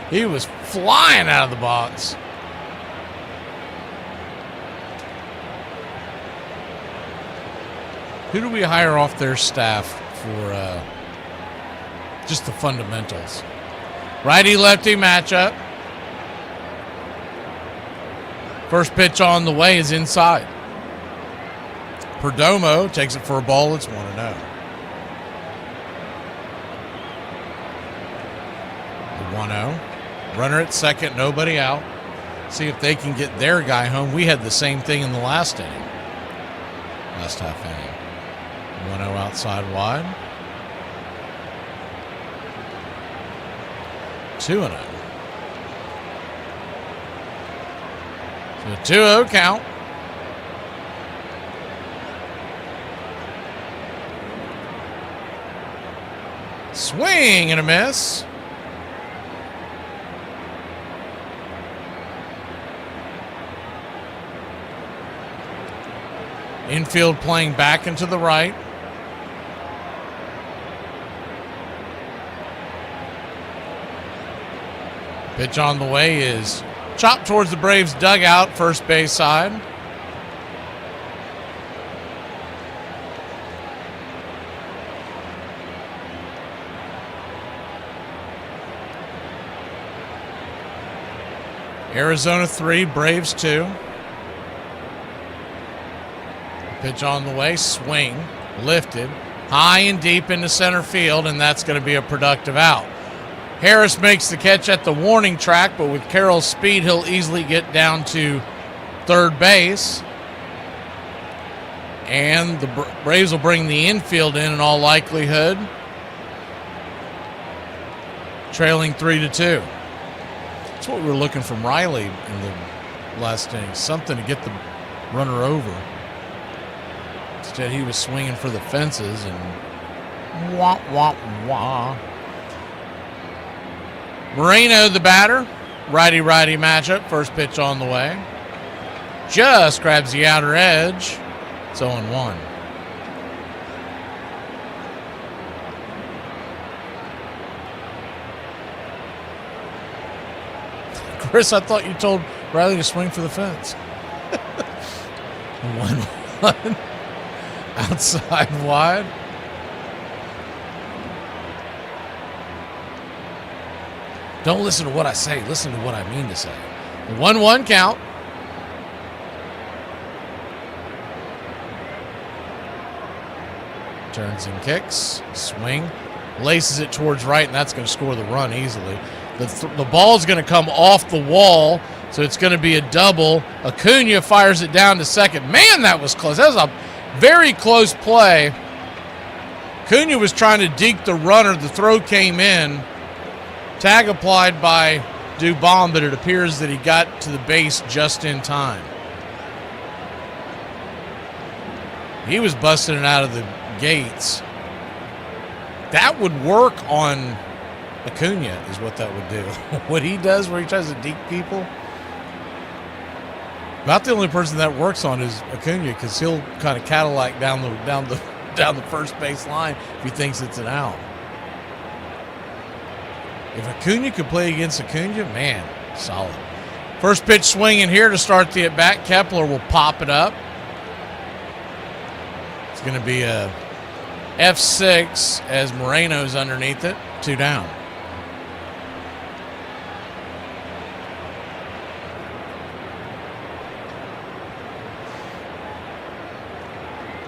He was flying out of the box. Who do we hire off their staff for just the fundamentals? Righty-lefty matchup. First pitch on the way is inside. Perdomo takes it for a ball. It's 1-0. The 1-0. Runner at second, nobody out. See if they can get their guy home. We had the same thing in the last inning. last half inning. 1-0 outside wide. 2-0. So 2-0 count. Swing and a miss. Infield playing back into the right. Pitch on the way is chopped towards the Braves dugout, first base side. Arizona 3, Braves 2. Pitch on the way, swing, lifted, high and deep into center field, and that's going to be a productive out. Harris makes the catch at the warning track, but with Carroll's speed, he'll easily get down to third base. And the Braves will bring the infield in all likelihood, trailing 3-2. That's what we were looking from Riley in the last inning, something to get the runner over. Instead, he was swinging for the fences and wah, wah, wah. Moreno, the batter. Righty-righty matchup. First pitch on the way. Just grabs the outer edge. It's 0-1. Chris, I thought you told Riley to swing for the fence. 1-1. Outside wide. Don't listen to what I say. Listen to what I mean to say. 1-1 count. Turns and kicks. Swing. Laces it towards right, and that's going to score the run easily. The ball's going to come off the wall, so it's going to be a double. Acuna fires it down to second. Man, that was close. That was a very close play. Acuna was trying to deke the runner. The throw came in. Tag applied by Dubon, but it appears that he got to the base just in time. He was busting it out of the gates. That would work on Acuna, is what that would do. What he does where he tries to deke people, about the only person that works on is Acuna, because he'll kind of Cadillac down the first base line if he thinks it's an out. If Acuna could play against Acuna, man, solid. First pitch swinging here to start the at-bat. Kepler will pop it up. It's going to be a F6 as Moreno's underneath it. 2 down.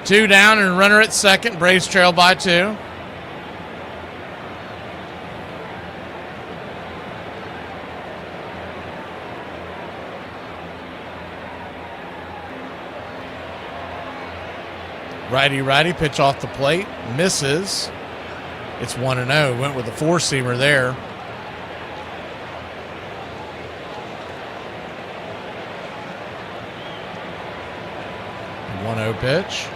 Two down and runner at second. Braves trail by 2. Righty-righty, pitch off the plate. Misses. It's 1-0. Went with a four-seamer there. One 1-0 pitch.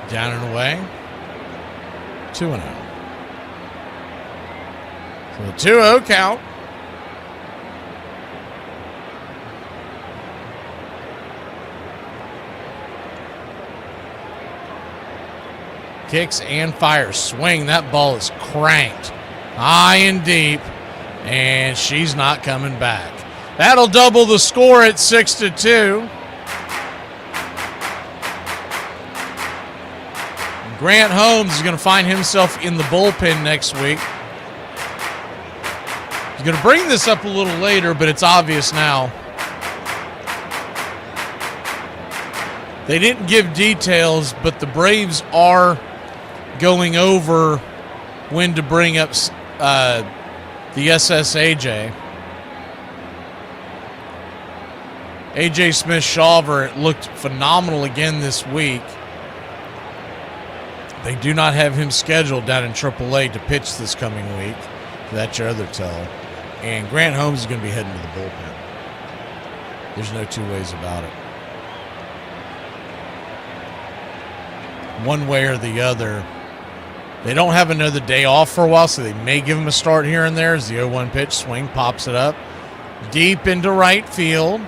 Down and away. 2-0. So the 2-0 count. Kicks and fires. Swing. That ball is cranked high and deep, and she's not coming back. That'll double the score at 6-2. Grant Holmes is going to find himself in the bullpen next week. He's going to bring this up a little later, but it's obvious now. They didn't give details, but the Braves are going over when to bring up the SSAJ. A.J. Smith-Shawver looked phenomenal again this week. They do not have him scheduled down in AAA to pitch this coming week. That's your other tell. And Grant Holmes is going to be heading to the bullpen. There's no two ways about it. One way or the other. They don't have another day off for a while, so they may give him a start here and there as the 0-1 pitch swing pops it up deep into right field.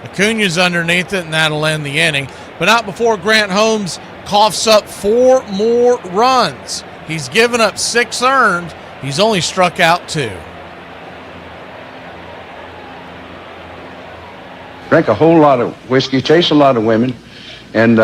Acuna's underneath it, and that'll end the inning. But not before Grant Holmes coughs up 4 more runs. He's given up 6 earned. He's only struck out 2. Drink a whole lot of whiskey, chase a lot of women, and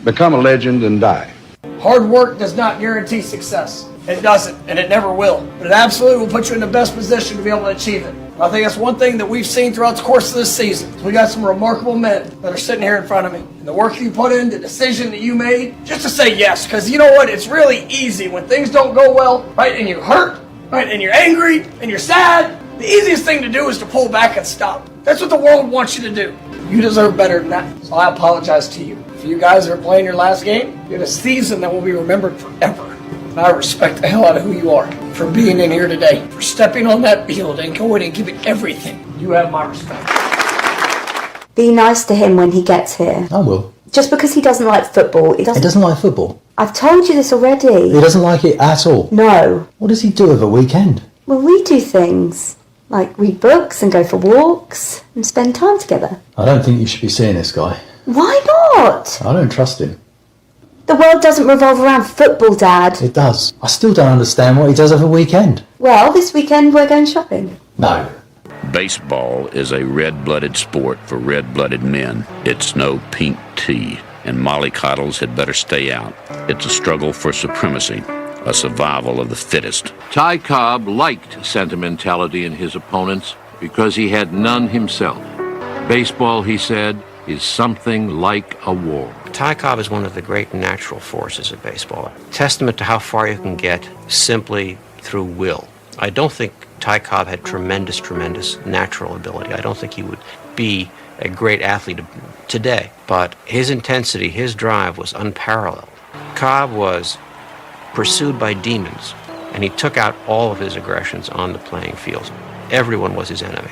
become a legend and die. Hard work does not guarantee success. It doesn't, and it never will. But it absolutely will put you in the best position to be able to achieve it. I think that's one thing that we've seen throughout the course of this season. We got some remarkable men that are sitting here in front of me. And the work you put in, the decision that you made, just to say yes. Because you know what? It's really easy when things don't go well, right? And you hurt, right? And you're angry, and you're sad. The easiest thing to do is to pull back and stop. That's what the world wants you to do. You deserve better than that. So I apologize to you. If you guys are playing your last game, you had a season that will be remembered forever. And I respect the hell out of who you are for being in here today, for stepping on that field and going and giving everything. You have my respect. Be nice to him when he gets here. I will. Just because he doesn't like football. He doesn't like football? I've told you this already. He doesn't like it at all? No. What does he do over a weekend? Well, we do things. Like read books and go for walks and spend time together. I don't think you should be seeing this guy. Why not? I don't trust him. The world doesn't revolve around football, Dad. It does. I still don't understand what he does over a weekend. Well, this weekend we're going shopping. No. Baseball is a red-blooded sport for red-blooded men. It's no pink tea, and mollycoddles had better stay out. It's a struggle for supremacy, a survival of the fittest. Ty Cobb liked sentimentality in his opponents because he had none himself. Baseball, he said, is something like a war. Ty Cobb is one of the great natural forces of baseball. Testament to how far you can get simply through will. I don't think Ty Cobb had tremendous natural ability. I don't think he would be a great athlete today. But his intensity, his drive was unparalleled. Cobb was pursued by demons, and he took out all of his aggressions on the playing field. Everyone was his enemy.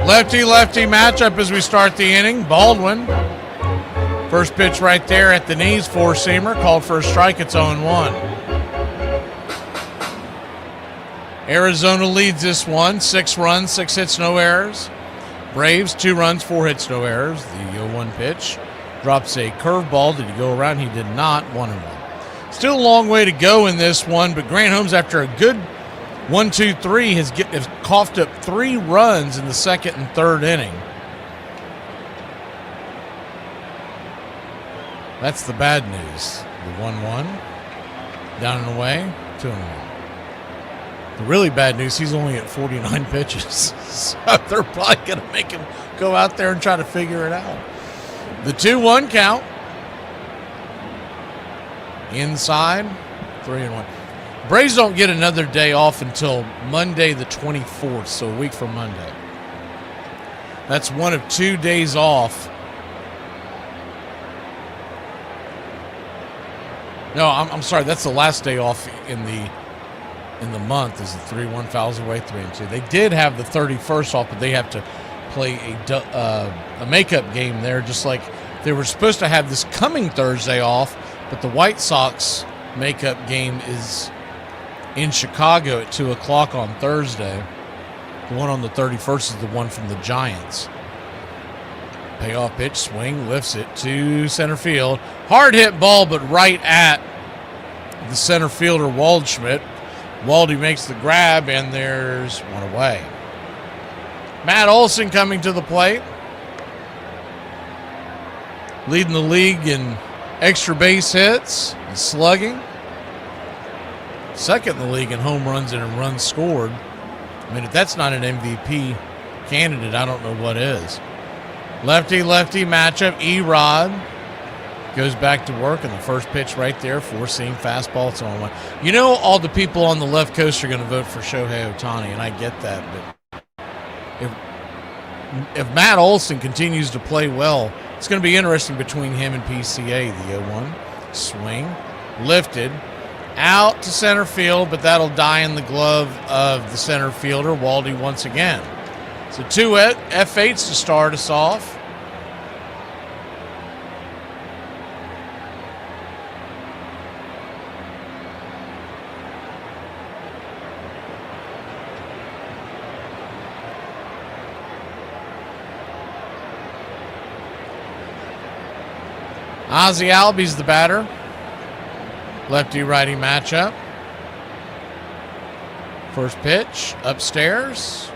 Lefty-lefty matchup as we start the inning. Baldwin, first pitch right there at the knees, four-seamer, called for a strike. It's 0-1. Arizona leads this one, 6 runs, 6 hits, no errors. Braves, 2 runs, 4 hits, no errors. The 0-1 pitch drops a curveball. Did he go around? He did not. 1-1. Still a long way to go in this one, but Grant Holmes, after a good 1-2-3, has coughed up 3 runs in the second and third inning. That's the bad news. The 1-1, down and away, 2-1. The really bad news, he's only at 49 pitches. So they're probably going to make him go out there and try to figure it out. The 2-1 count. Inside, 3-1. Braves don't get another day off until Monday the 24th, so a week from Monday. That's one of 2 days off. No, I'm sorry. That's the last day off in the month. Is the 3-1 fouls away, 3-2. They did have the 31st off, but they have to play a makeup game there, just like they were supposed to have this coming Thursday off, but the White Sox makeup game is in Chicago at 2 o'clock on Thursday. The one on the 31st is the one from the Giants. Payoff pitch, swing, lifts it to center field. Hard hit ball, but right at the center fielder, Waldschmidt. Waldy makes the grab, and there's one away. Matt Olson coming to the plate. Leading the league in extra base hits and slugging. second in the league in home runs and in runs scored. I mean, if that's not an MVP candidate, I don't know what is. Lefty-lefty matchup. E-Rod goes back to work, and the first pitch right there, four-seam fastball. It's on one. You know, all the people on the left coast are going to vote for Shohei Ohtani, and I get that. But if Matt Olson continues to play well, it's going to be interesting between him and PCA. The 0-1 swing, lifted, out to center field, but that'll die in the glove of the center fielder, Waldy, once again. So 2 F8s to start us off. Ozzie Albies the batter. Lefty-righty matchup. First pitch, upstairs.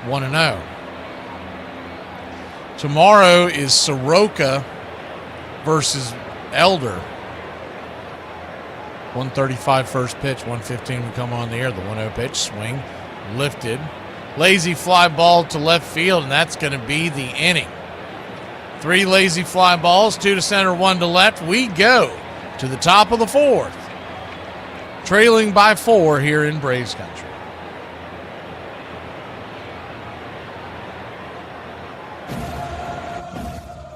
1-0. Tomorrow is Soroka versus Elder. 1:35 first pitch, 1:15 we come on the air. The 1-0 pitch, swing, lifted. Lazy fly ball to left field, and that's going to be the inning. 3 lazy fly balls, 2 to center, 1 to left. We go to the top of the 4th. Trailing by 4 here in Braves country.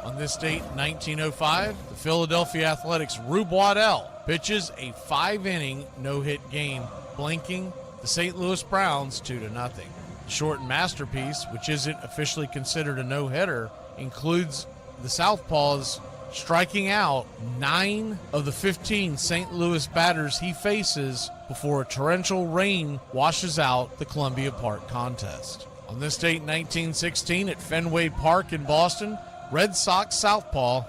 On this date, 1905, the Philadelphia Athletics' Rube Waddell pitches a 5-inning no-hit game, blanking the St. Louis Browns 2-0. The shortened masterpiece, which isn't officially considered a no-hitter, includes the Southpaws striking out 9 of the 15 St. Louis batters he faces before a torrential rain washes out the Columbia Park contest. On this date, 1916, at Fenway Park in Boston, Red Sox Southpaw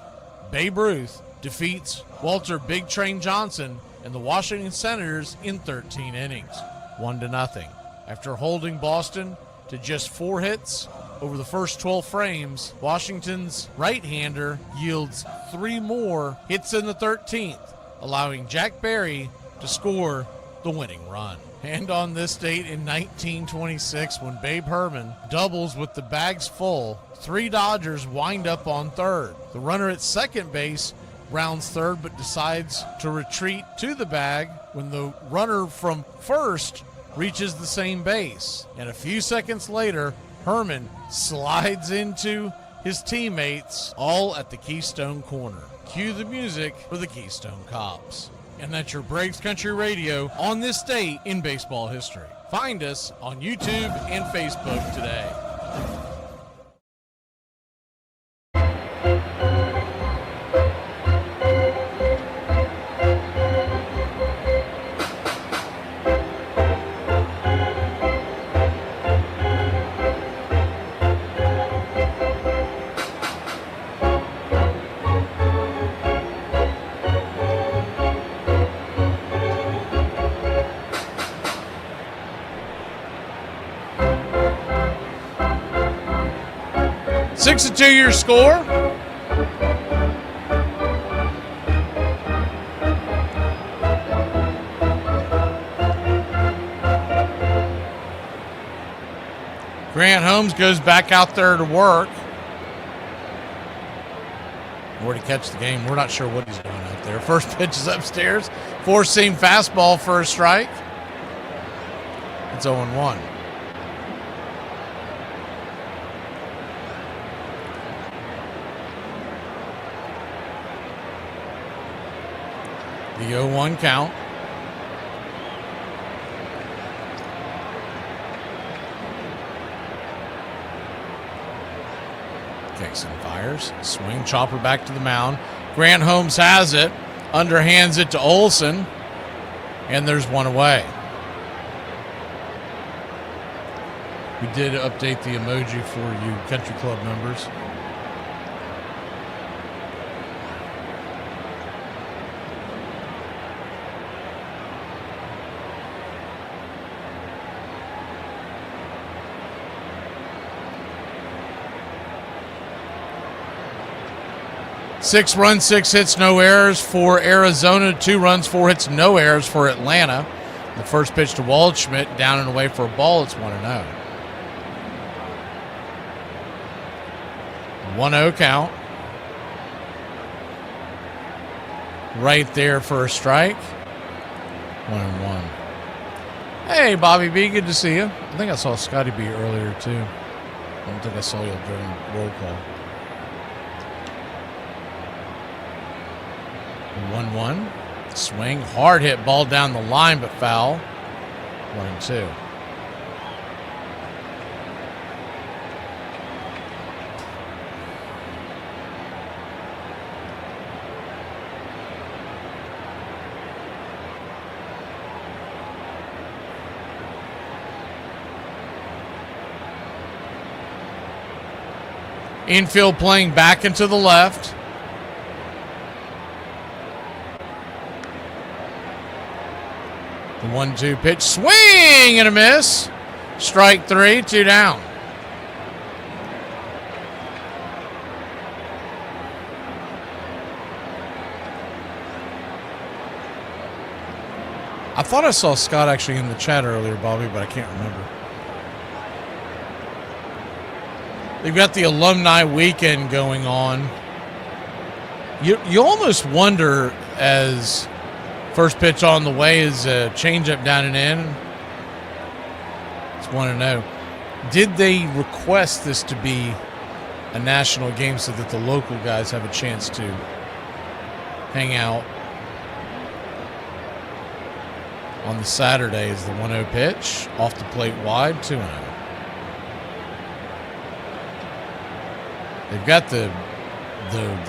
Babe Ruth defeats Walter Big Train Johnson and the Washington Senators in 13 innings, 1-0. After holding Boston to just 4 hits over the first 12 frames, Washington's right-hander yields 3 more hits in the 13th, allowing Jack Barry to score the winning run. And on this date in 1926, when Babe Herman doubles with the bags full, 3 Dodgers wind up on third. The runner at second base rounds third but decides to retreat to the bag when the runner from first reaches the same base. And a few seconds later, Herman slides into his teammates, all at the Keystone Corner. Cue the music for the Keystone Cops. And that's your Braves Country Radio on this date in baseball history. Find us on YouTube and Facebook today. Six to 2 your score. Grant Holmes goes back out there to work. Where to catch the game, we're not sure what he's doing out there. First pitch is upstairs. 4-seam fastball for a strike. It's 0-1. The 0-1 count. Jackson fires. Swing, chopper back to the mound. Grant Holmes has it. Underhands it to Olson. And there's one away. We did update the emoji for you country club members. 6 runs, 6 hits, no errors for Arizona. 2 runs, 4 hits, no errors for Atlanta. The first pitch to Waldschmidt, down and away for a ball. It's 1-0. 1-0 count. Right there for a strike. 1-1. Hey, Bobby B, good to see you. I think I saw Scotty B earlier, too. I don't think I saw you during roll call. 1-1. Swing. Hard hit ball down the line, but foul. 1-2. Infield playing back into the left. The 1-2 pitch. Swing and a miss. Strike 3, 2 down. I thought I saw Scott actually in the chat earlier, Bobby, but I can't remember. They've got the alumni weekend going on. You almost wonder, as first pitch on the way is a changeup down and in. It's 1-0. Did they request this to be a national game so that the local guys have a chance to hang out? On the Saturday is the 1-0 pitch. Off the plate wide, 2-0. They've got the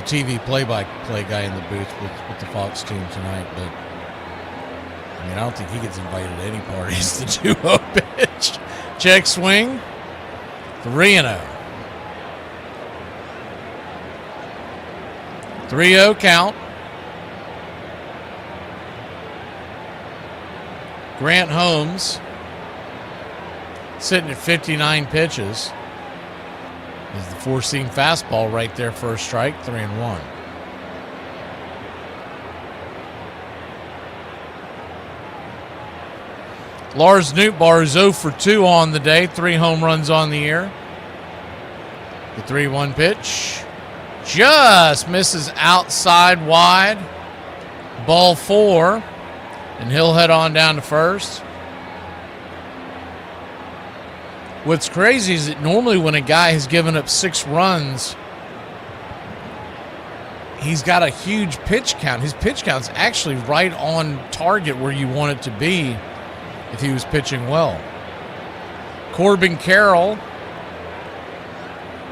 TV play-by-play guy in the booth with the Fox team tonight, but I mean, I don't think he gets invited to any parties. The 2-0 pitch. Check swing. 3-0. 3-0 count. Grant Holmes sitting at 59 pitches. Is the 4-seam fastball right there for a strike, 3-1. Lars Nootbaar is 0 for 2 on the day, 3 home runs on the year. The 3-1 pitch just misses outside wide. Ball 4, and he'll head on down to first. What's crazy is that normally when a guy has given up 6 runs, he's got a huge pitch count. His pitch count's actually right on target where you want it to be if he was pitching well. Corbin Carroll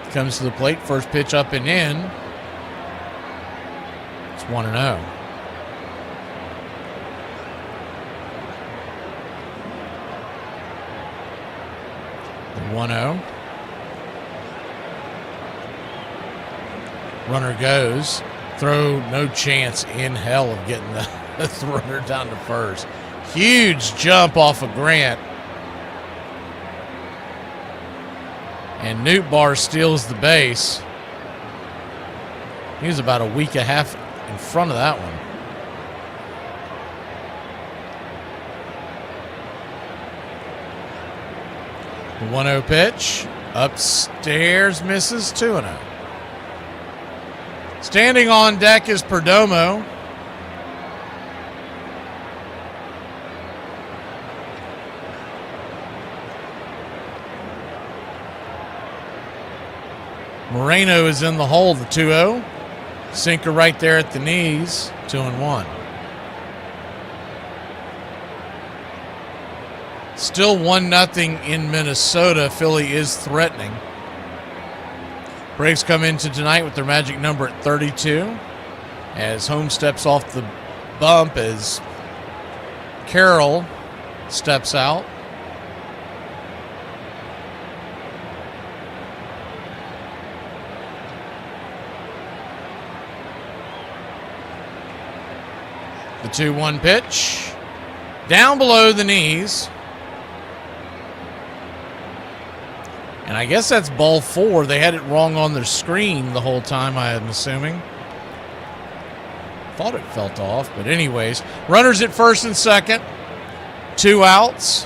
comes to the plate. First pitch up and in. It's 1-0. The 1-0. Runner goes. Throw, no chance in hell of getting the runner down to first. Huge jump off of Grant. And Nootbaar steals the base. He was about a week and a half in front of that one. The 1-0 pitch. Upstairs misses, 2-0. Standing on deck is Perdomo. Moreno is in the hole, the 2-0. Sinker right there at the knees, 2-1. Still 1-0 in Minnesota. Philly is threatening. Braves come into tonight with their magic number at 32. As Holmes steps off the bump as Carroll steps out. The 2-1 pitch. Down below the knees. And I guess that's ball 4. They had it wrong on their screen the whole time, I am assuming. Thought it felt off, but anyways. Runners at first and second. 2 outs.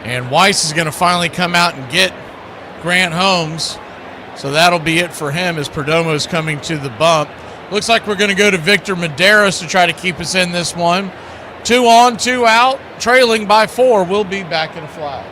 And Weiss is going to finally come out and get Grant Holmes. So that'll be it for him as Perdomo is coming to the bump. Looks like we're going to go to Victor Medeiros to try to keep us in this one. 2 on, 2 out, trailing by 4. We'll be back in a flash.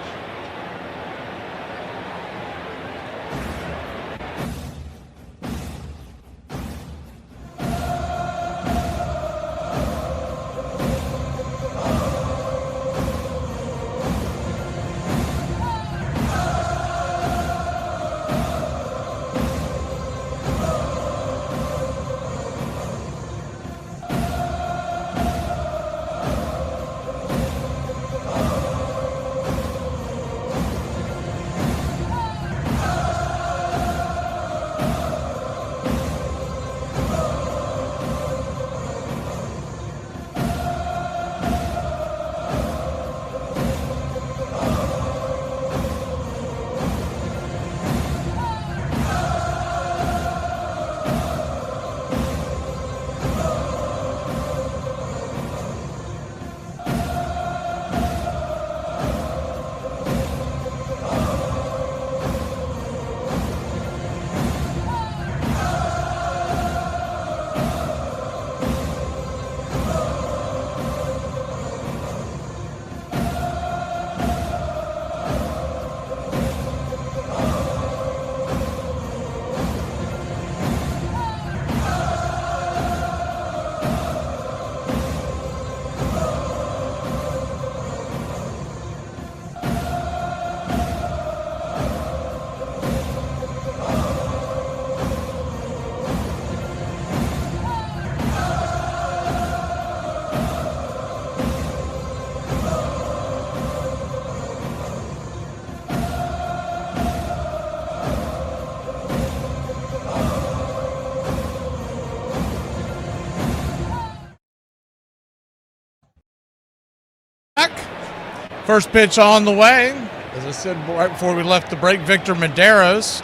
First pitch on the way. As I said right before we left the break, Victor Medeiros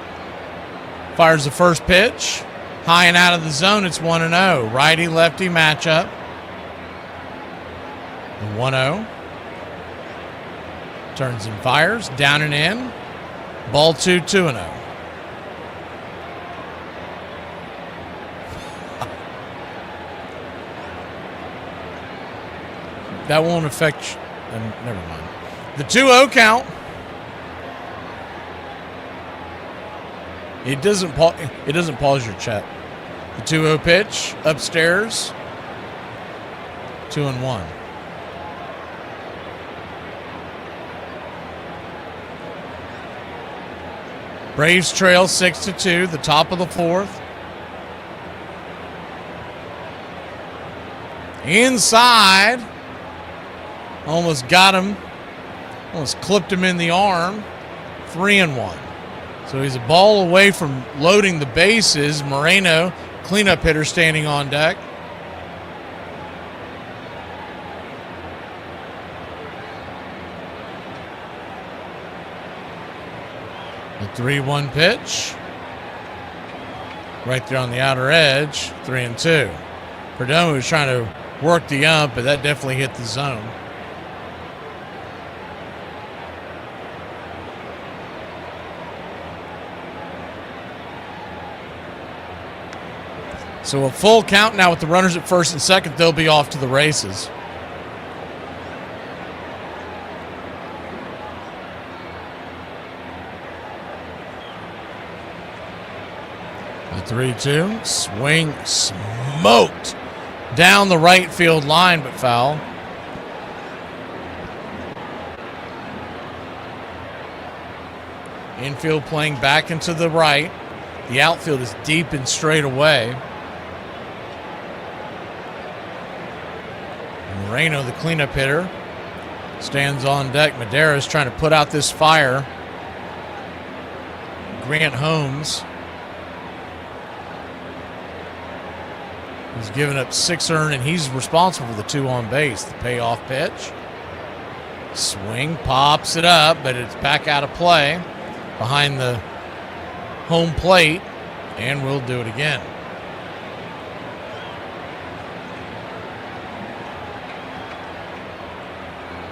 fires the first pitch. High and out of the zone, it's 1-0. Righty-lefty matchup. 1-0. Turns and fires. Down and in. Ball 2, 2-0. That won't affect... never mind. The 2-0 count. It doesn't pause your chat. The 2-0 pitch upstairs. 2-1. Braves trail 6-2, the top of the 4th. Inside. Almost got him. Almost clipped him in the arm. 3-1. So he's a ball away from loading the bases. Moreno, cleanup hitter, standing on deck. The 3-1 pitch. Right there on the outer edge. 3-2. Perdomo was trying to work the ump, but that definitely hit the zone. So a full count now with the runners at first and second. They'll be off to the races. The 3-2. Swing smoked down the right field line, but foul. Infield playing back into the right. The outfield is deep and straight away. Moreno, the cleanup hitter, stands on deck. Medeiros trying to put out this fire. Grant Holmes He's given up 6 earned, and he's responsible for the 2 on base. The payoff pitch. Swing, pops it up, but it's back out of play behind the home plate, and we'll do it again.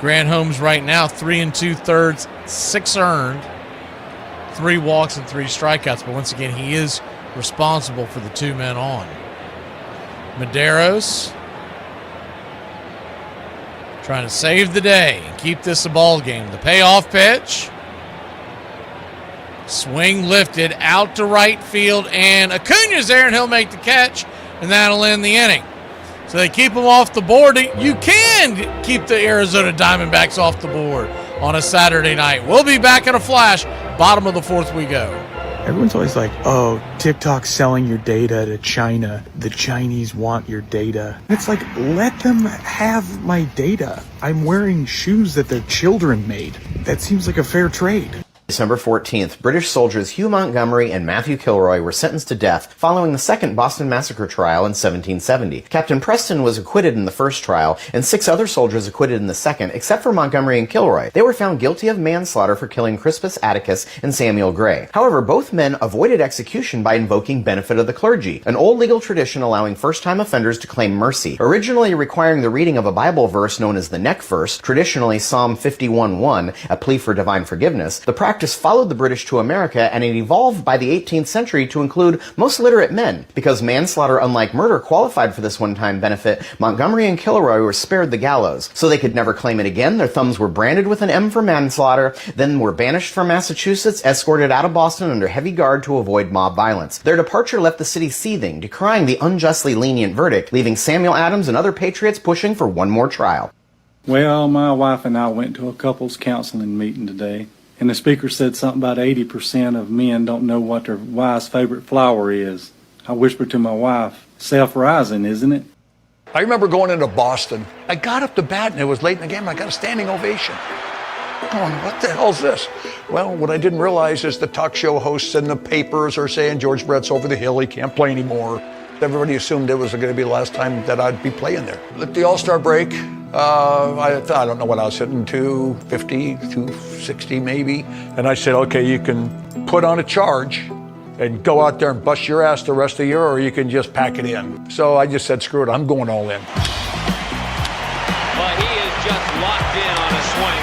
Grant Holmes right now, 3 2/3, 6 earned, 3 walks and 3 strikeouts. But once again, he is responsible for the 2 men on. Medeiros trying to save the day and keep this a ball game. The payoff pitch. Swing lifted out to right field, and Acuna's there, and he'll make the catch, and that'll end the inning. So they keep them off the board. You can keep the Arizona Diamondbacks off the board on a Saturday night. We'll be back in a flash. Bottom of the 4th we go. Everyone's always like, oh, TikTok's selling your data to China. The Chinese want your data. It's like, let them have my data. I'm wearing shoes that their children made. That seems like a fair trade. December 14th, British soldiers Hugh Montgomery and Matthew Kilroy were sentenced to death following the second Boston Massacre trial in 1770. Captain Preston was acquitted in the first trial, and 6 other soldiers acquitted in the second, except for Montgomery and Kilroy. They were found guilty of manslaughter for killing Crispus Atticus and Samuel Gray. However, both men avoided execution by invoking benefit of the clergy, an old legal tradition allowing first-time offenders to claim mercy. Originally requiring the reading of a Bible verse known as the neck verse, traditionally Psalm 51:1, a plea for divine forgiveness, the practice followed the British to America, and it evolved by the 18th century to include most literate men. Because manslaughter, unlike murder, qualified for this one-time benefit, Montgomery and Kilroy were spared the gallows. So they could never claim it again, their thumbs were branded with an M for manslaughter, then were banished from Massachusetts, escorted out of Boston under heavy guard to avoid mob violence. Their departure left the city seething, decrying the unjustly lenient verdict, leaving Samuel Adams and other patriots pushing for one more trial. Well, my wife and I went to a couples counseling meeting today. And the speaker said something about 80% of men don't know what their wife's favorite flower is. I whispered to my wife, self-rising, isn't it? I remember going into Boston. I got up to bat, and it was late in the game, and I got a standing ovation. Going, what the hell's this? Well, what I didn't realize is the talk show hosts and the papers are saying George Brett's over the hill, he can't play anymore. Everybody assumed it was going to be the last time that I'd be playing there. At the All-Star break, I don't know what I was hitting, 250, 260 maybe. And I said, okay, you can put on a charge and go out there and bust your ass the rest of the year, or you can just pack it in. So I just said, screw it, I'm going all in. But he is just locked in on a swing.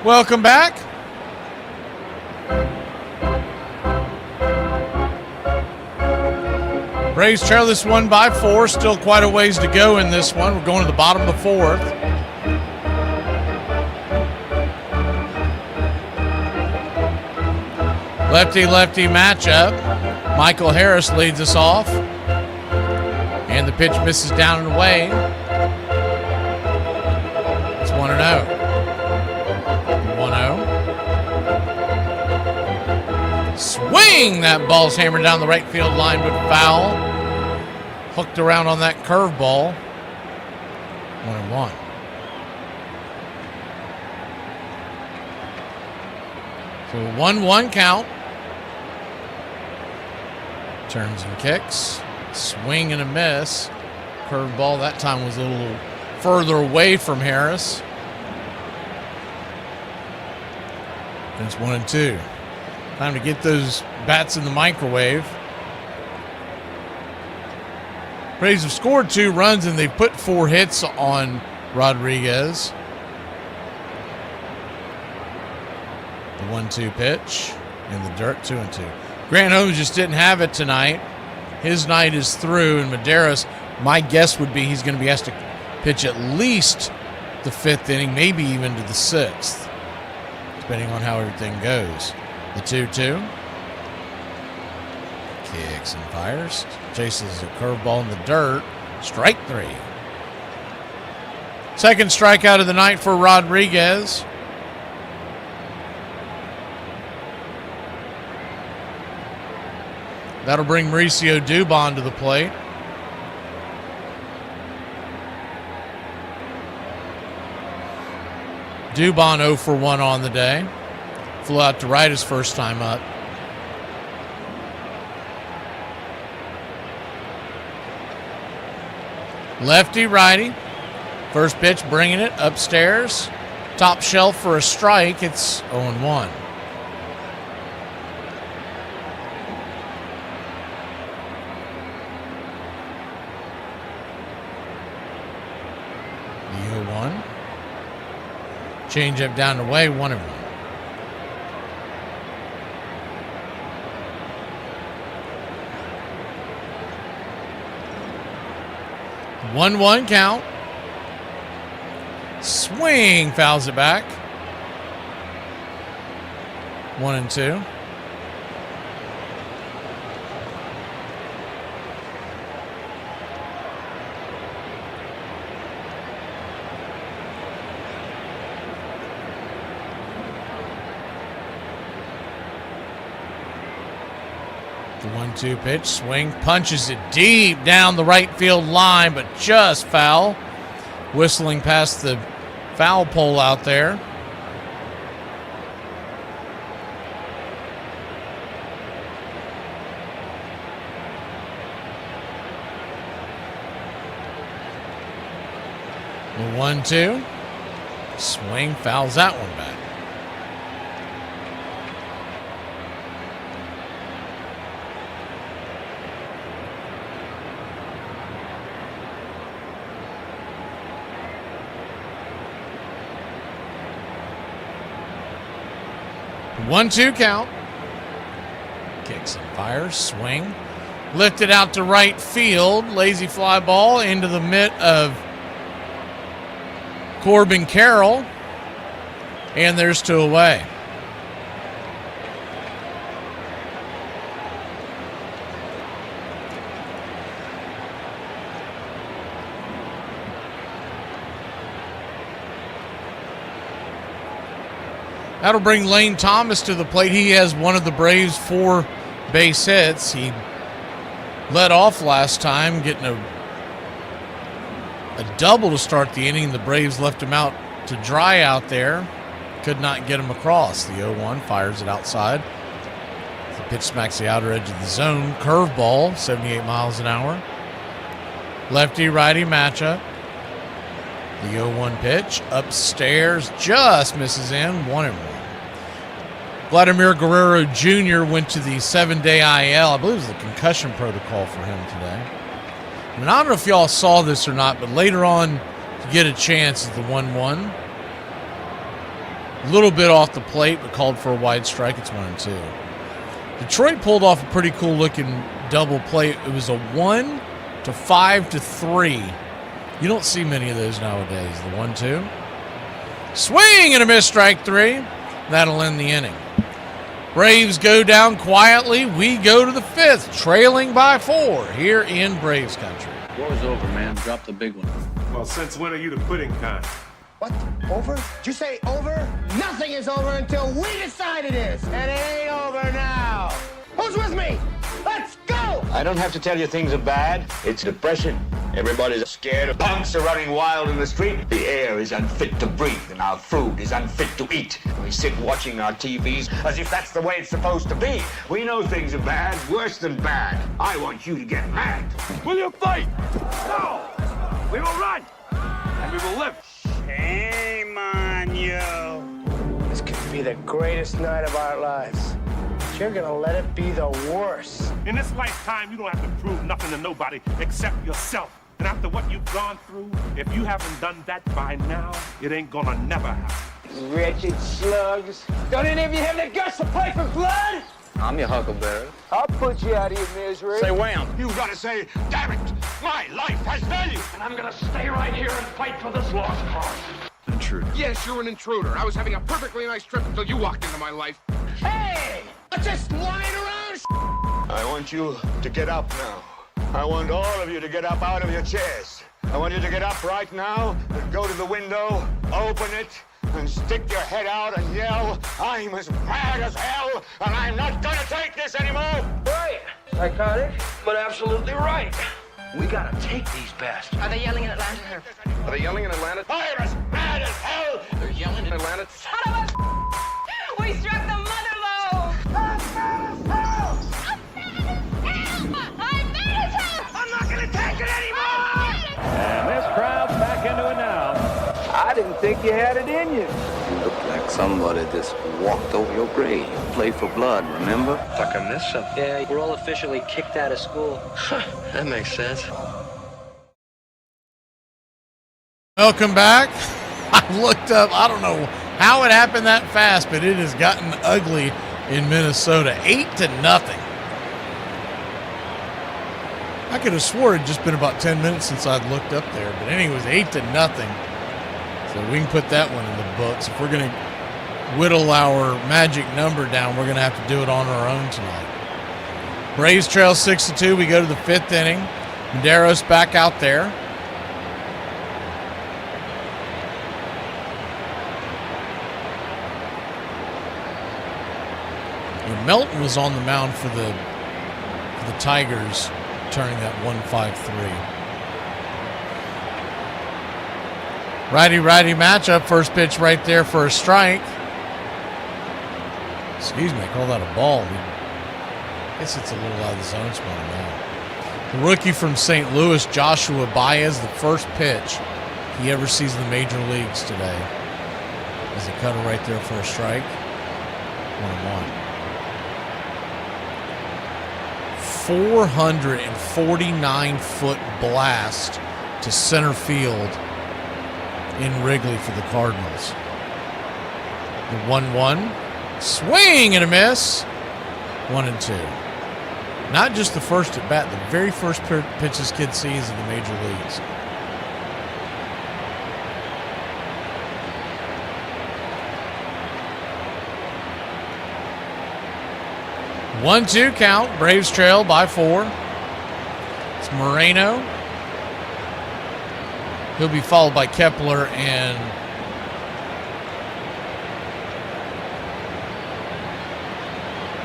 Welcome back. Braves trail this one by 4. Still quite a ways to go in this one. We're going to the bottom of the 4th. Lefty-lefty matchup. Michael Harris leads us off. And the pitch misses down and away. It's 1-0. 1-0. Swing! That ball's hammered down the right field line, but foul. Hooked around on that curveball. 1-1. So 1-1 count. Turns and kicks. Swing and a miss. Curveball that time was a little further away from Harris. And it's 1-2. Time to get those bats in the microwave. Braves have scored 2 runs and they've put 4 hits on Rodriguez. The 1-2 pitch in the dirt, 2-2. Grant Holmes just didn't have it tonight. His night is through, and Medeiros, my guess would be he's going to be asked to pitch at least the 5th inning, maybe even to the 6th, depending on how everything goes. The 2-2. Kicks and fires. Chases a curveball in the dirt. Strike 3. Second strikeout of the night for Rodriguez. That'll bring Mauricio Dubon to the plate. Dubon 0 for 1 on the day. Flew out to right his first time up. Lefty, righty. First pitch, bringing it upstairs. Top shelf for a strike. It's 0-1. The 0-1. Changeup down the way, 1-1. One count. Swing, fouls it back. 1-2. The 1-2 pitch, swing, punches it deep down the right field line, but just foul. Whistling past the foul pole out there. The 1-2. Swing, fouls that one back. The 1-2 count. Kicks and fires, swing. Lifted out to right field. Lazy fly ball into the mitt of Corbin Carroll. And there's 2 away. That'll bring Lane Thomas to the plate. He has one of the Braves' 4 base hits. He led off last time, getting a double to start the inning. The Braves left him out to dry out there. Could not get him across. The 0-1 fires it outside. The pitch smacks the outer edge of the zone. Curveball, 78 miles an hour. Lefty-righty matchup. The 0-1 pitch upstairs just misses in. 1-1. Vladimir Guerrero Jr. went to the 7-day IL. I believe it was the concussion protocol for him today. I mean, I don't know if y'all saw this or not, but later on, to get a chance at the 1-1. A little bit off the plate, but called for a wide strike. It's 1-2. Detroit pulled off a pretty cool looking double play. It was a 1 to 5 to 3. You don't see many of those nowadays. The 1-2. Swing and a miss, strike 3. That'll end the inning. Braves go down quietly. We go to the 5th, trailing by 4 here in Braves country. War's over, man. Drop the big one. Well, since when are you the pudding kind? What? Over? Did you say over? Nothing is over until we decide it is. And it ain't over now. Who's with me? Let's go! I don't have to tell you things are bad. It's depression. Everybody's scared. Punks are running wild in the street. The air is unfit to breathe, and our food is unfit to eat. We sit watching our TVs as if that's the way it's supposed to be. We know things are bad, worse than bad. I want you to get mad. Will you fight? No! We will run! And we will live. Shame on you. This could be the greatest night of our lives. But you're gonna let it be the worst. In this lifetime, you don't have to prove nothing to nobody except yourself. And after what you've gone through, if you haven't done that by now, it ain't gonna never happen. Wretched slugs. Don't any of you have the guts to play for blood? I'm your huckleberry. I'll put you out of your misery. Say wham. You gotta say, damn it, my life has value. And I'm gonna stay right here and fight for this lost cause. Intruder. Yes, you're an intruder. I was having a perfectly nice trip until you walked into my life. Hey! Just lying around. I want you to get up now. I want all of you to get up out of your chairs. I want you to get up right now and go to the window, open it, and stick your head out and yell, I'm as mad as hell, and I'm not gonna take this anymore! Right. Psychotic, but absolutely right. We gotta take these bastards. Are they yelling in Atlanta? Are they yelling in Atlanta? I'm as mad as hell! They're yelling in Atlanta? We struck the mother load! I'm not gonna take it anymore! And this crowd's back into it now. I didn't think you had it in you. You look like somebody just walked over your grave. Play for blood, remember? Like I missed something. Yeah, we're all officially kicked out of school. That makes sense. Welcome back. I looked up, I don't know how it happened that fast, but it has gotten ugly in Minnesota. 8-0. I could have swore it'd just been about 10 minutes since I'd looked up there, but anyway, it was 8-0. So we can put that one in the books. If we're going to whittle our magic number down, we're going to have to do it on our own tonight. Braves trail 6-2. We go to the 5th inning. Maderos back out there. And Melton was on the mound for the Tigers, turning that 1-5-3. Righty-righty matchup. First pitch right there for a strike. Excuse me, I call that a ball. I guess it's a little out of the zone spot now. The rookie from St. Louis, Joshua Baez, the first pitch he ever sees in the major leagues today. Is a cutter right there for a strike. 1-1. 449-foot blast to center field in Wrigley for the Cardinals. The 1-1. Swing and a miss. 1-2. Not just the first at bat, the very first pitch this kid sees in the major leagues. One-two count. Braves trail by 4. It's Moreno. He'll be followed by Kepler and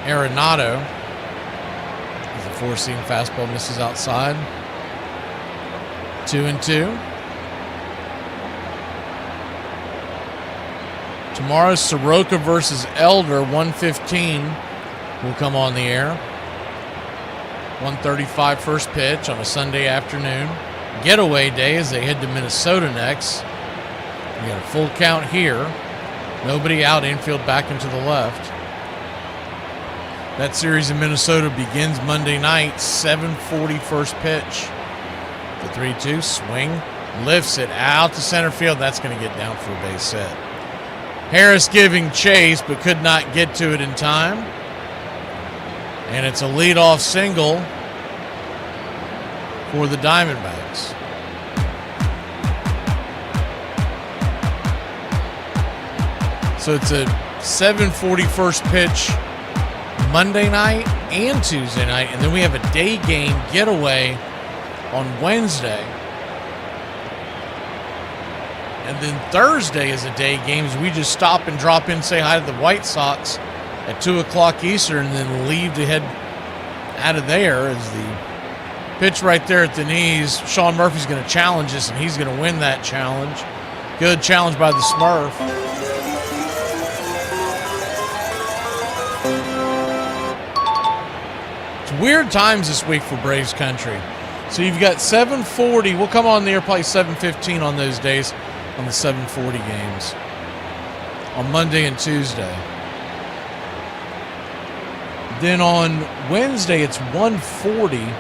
Arenado. As the 4-seam fastball misses outside. 2-2. Tomorrow, Soroka versus Elder. 1:15 will come on the air. 1:35 first pitch on a Sunday afternoon. Getaway day as they head to Minnesota next. We got a full count here. Nobody out, infield back and to the left. That series in Minnesota begins Monday night, 7:40 first pitch. The 3-2 swing, lifts it out to center field. That's going to get down for a base hit. Harris giving chase, but could not get to it in time. And it's a leadoff single for the Diamondbacks. So it's a 7:40 first pitch Monday night and Tuesday night, and then we have a day game getaway on Wednesday. And then Thursday is a day game as we just stop and drop in, say hi to the White Sox at 2 o'clock Eastern, and then leave to head out of there as the pitch right there at the knees. Sean Murphy's going to challenge us, and he's going to win that challenge. Good challenge by the Smurf. It's weird times this week for Braves country. So you've got 7:40. We'll come on the air probably 7:15 on those days on the 7:40 games on Monday and Tuesday. Then on Wednesday, it's 1:40,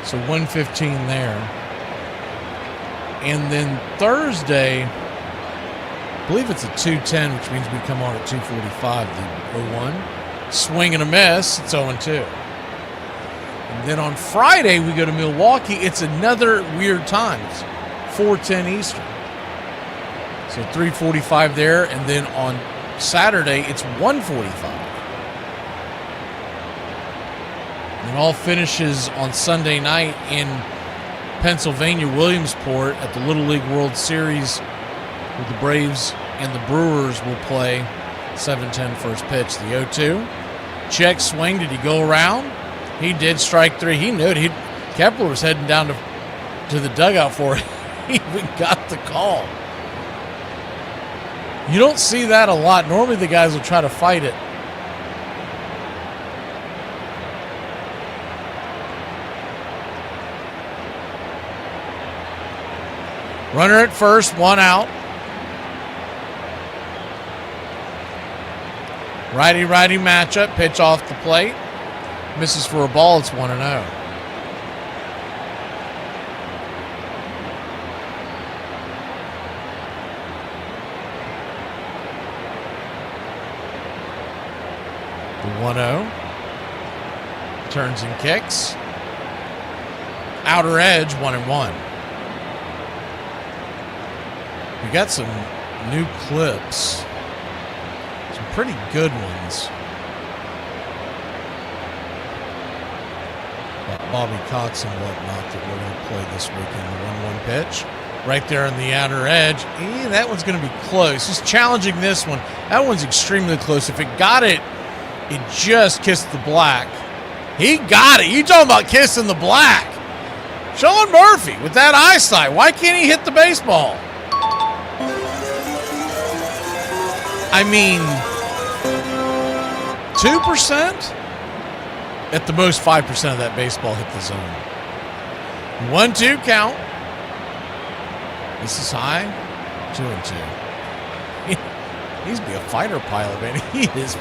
so 1:15 there. And then Thursday, I believe it's a 2:10, which means we come on at 2:45, the 0-1. Swing and a miss, it's 0-2. And then on Friday, we go to Milwaukee. It's another weird time. It's 4:10 Eastern. So 3:45 there, and then on Saturday, it's 1:45. It all finishes on Sunday night in Pennsylvania, Williamsport, at the Little League World Series, where the Braves and the Brewers will play. 7:10 first pitch. The 0-2. Check swing. Did he go around? He did. Strike 3. He knew it. Kepler was heading down to the dugout for it. He even got the call. You don't see that a lot. Normally the guys will try to fight it. Runner at first, 1 out. Righty-righty matchup, pitch off the plate. Misses for a ball, it's 1-0. The 1-0. Turns and kicks. Outer edge, 1-1. We got some new clips. Some pretty good ones. About Bobby Cox and whatnot that we're going to play this weekend. The 1-1 pitch. Right there on the outer edge. That one's going to be close. He's challenging this one. That one's extremely close. If it got it, it just kissed the black. He got it. You talking about kissing the black. Sean Murphy with that eyesight. Why can't he hit the baseball? I mean, 2%? At the most, 5% of that baseball hit the zone. 1-2 count. This is high. 2-2. He's be a fighter pilot, man. He is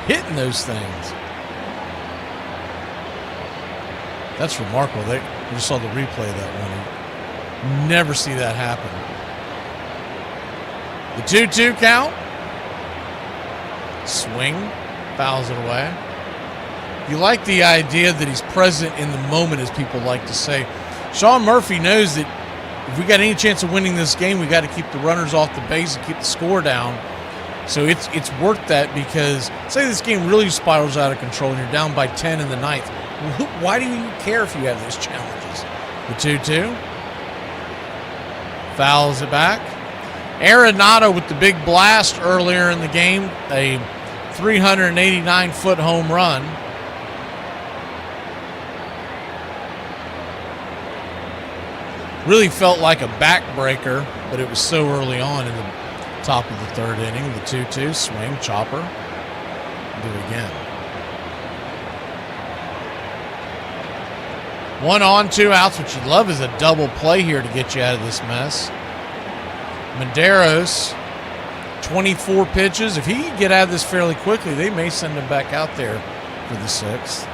hitting those things. That's remarkable. We just saw the replay of that one. You never see that happen. The 2-2 count. Swing. Fouls it away. You like the idea that he's present in the moment, as people like to say. Sean Murphy knows that if we got any chance of winning this game, we got to keep the runners off the base and keep the score down. So it's worth that, because say this game really spirals out of control and you're down by 10 in the ninth. Why do you care if you have those challenges? The 2-2. Fouls it back. Arenado with the big blast earlier in the game. A 389-foot home run. Really felt like a backbreaker, but it was so early on in the top of the third inning. The 2-2 swing, chopper. Do it again. 1 on, 2 outs. What you'd love is a double play here to get you out of this mess. Medeiros, 24 pitches. If he can get out of this fairly quickly, they may send him back out there for the 6th.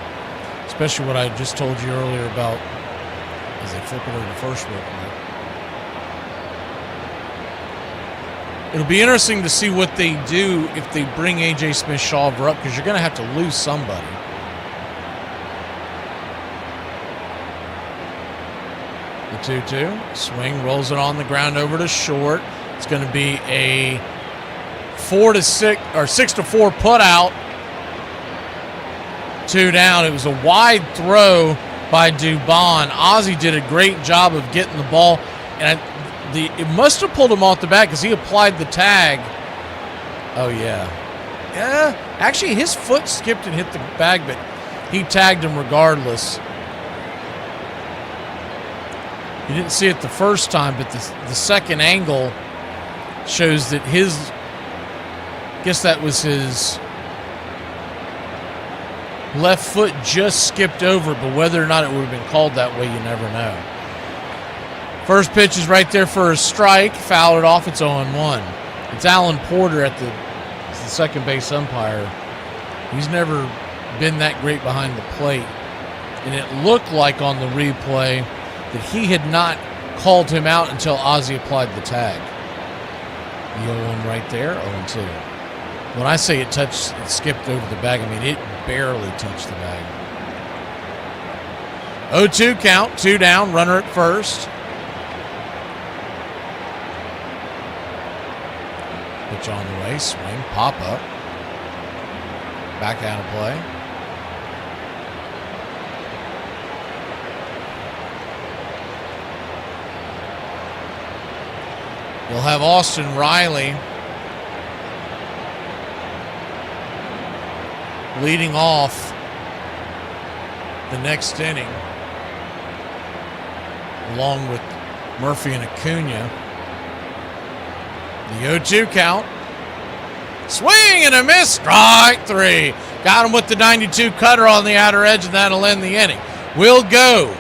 Especially what I just told you earlier about as they flip it over to first real quick. It'll be interesting to see what they do if they bring A.J. Smith-Shawver up, because you're going to have to lose somebody. The 2-2. Swing, rolls it on the ground over to short. It's going to be a 4-6 or 6-4 put out. 2 down. It was a wide throw by Dubon. Ozzie did a great job of getting the ball, and it must have pulled him off the bat because he applied the tag. Oh, yeah. Yeah, actually, his foot skipped and hit the bag, but he tagged him regardless. You didn't see it the first time, but the second angle shows that I guess that was his left foot just skipped over, but whether or not it would have been called that way, you never know. First pitch is right there for a strike. Fouled it off. It's 0-1. It's Alan Porter as the second base umpire. He's never been that great behind the plate. And it looked like on the replay that he had not called him out until Ozzie applied the tag. The 0-1 right there, 0-2. When I say it skipped over the bag, I mean it barely touched the bag. 0-2 count, 2 down, runner at first. Pitch on the way, swing, pop up. Back out of play. You'll have Austin Riley leading off the next inning, along with Murphy and Acuna. The 0-2 count. Swing and a miss. Strike 3. Got him with the 92 cutter on the outer edge, and that'll end the inning. We'll go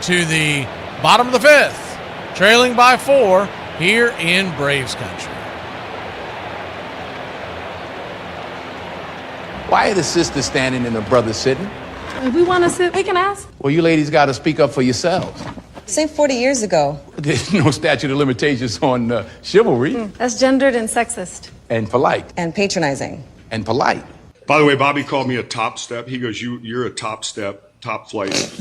to the bottom of the 5th, trailing by 4 here in Braves country. Why are the sisters standing and the brothers sitting? If we want to sit, we can ask. Well, you ladies got to speak up for yourselves. Say 40 years ago. There's no statute of limitations on chivalry. That's gendered and sexist. And polite. And patronizing. And polite. By the way, Bobby called me a top step. He goes, you're a top step, top flight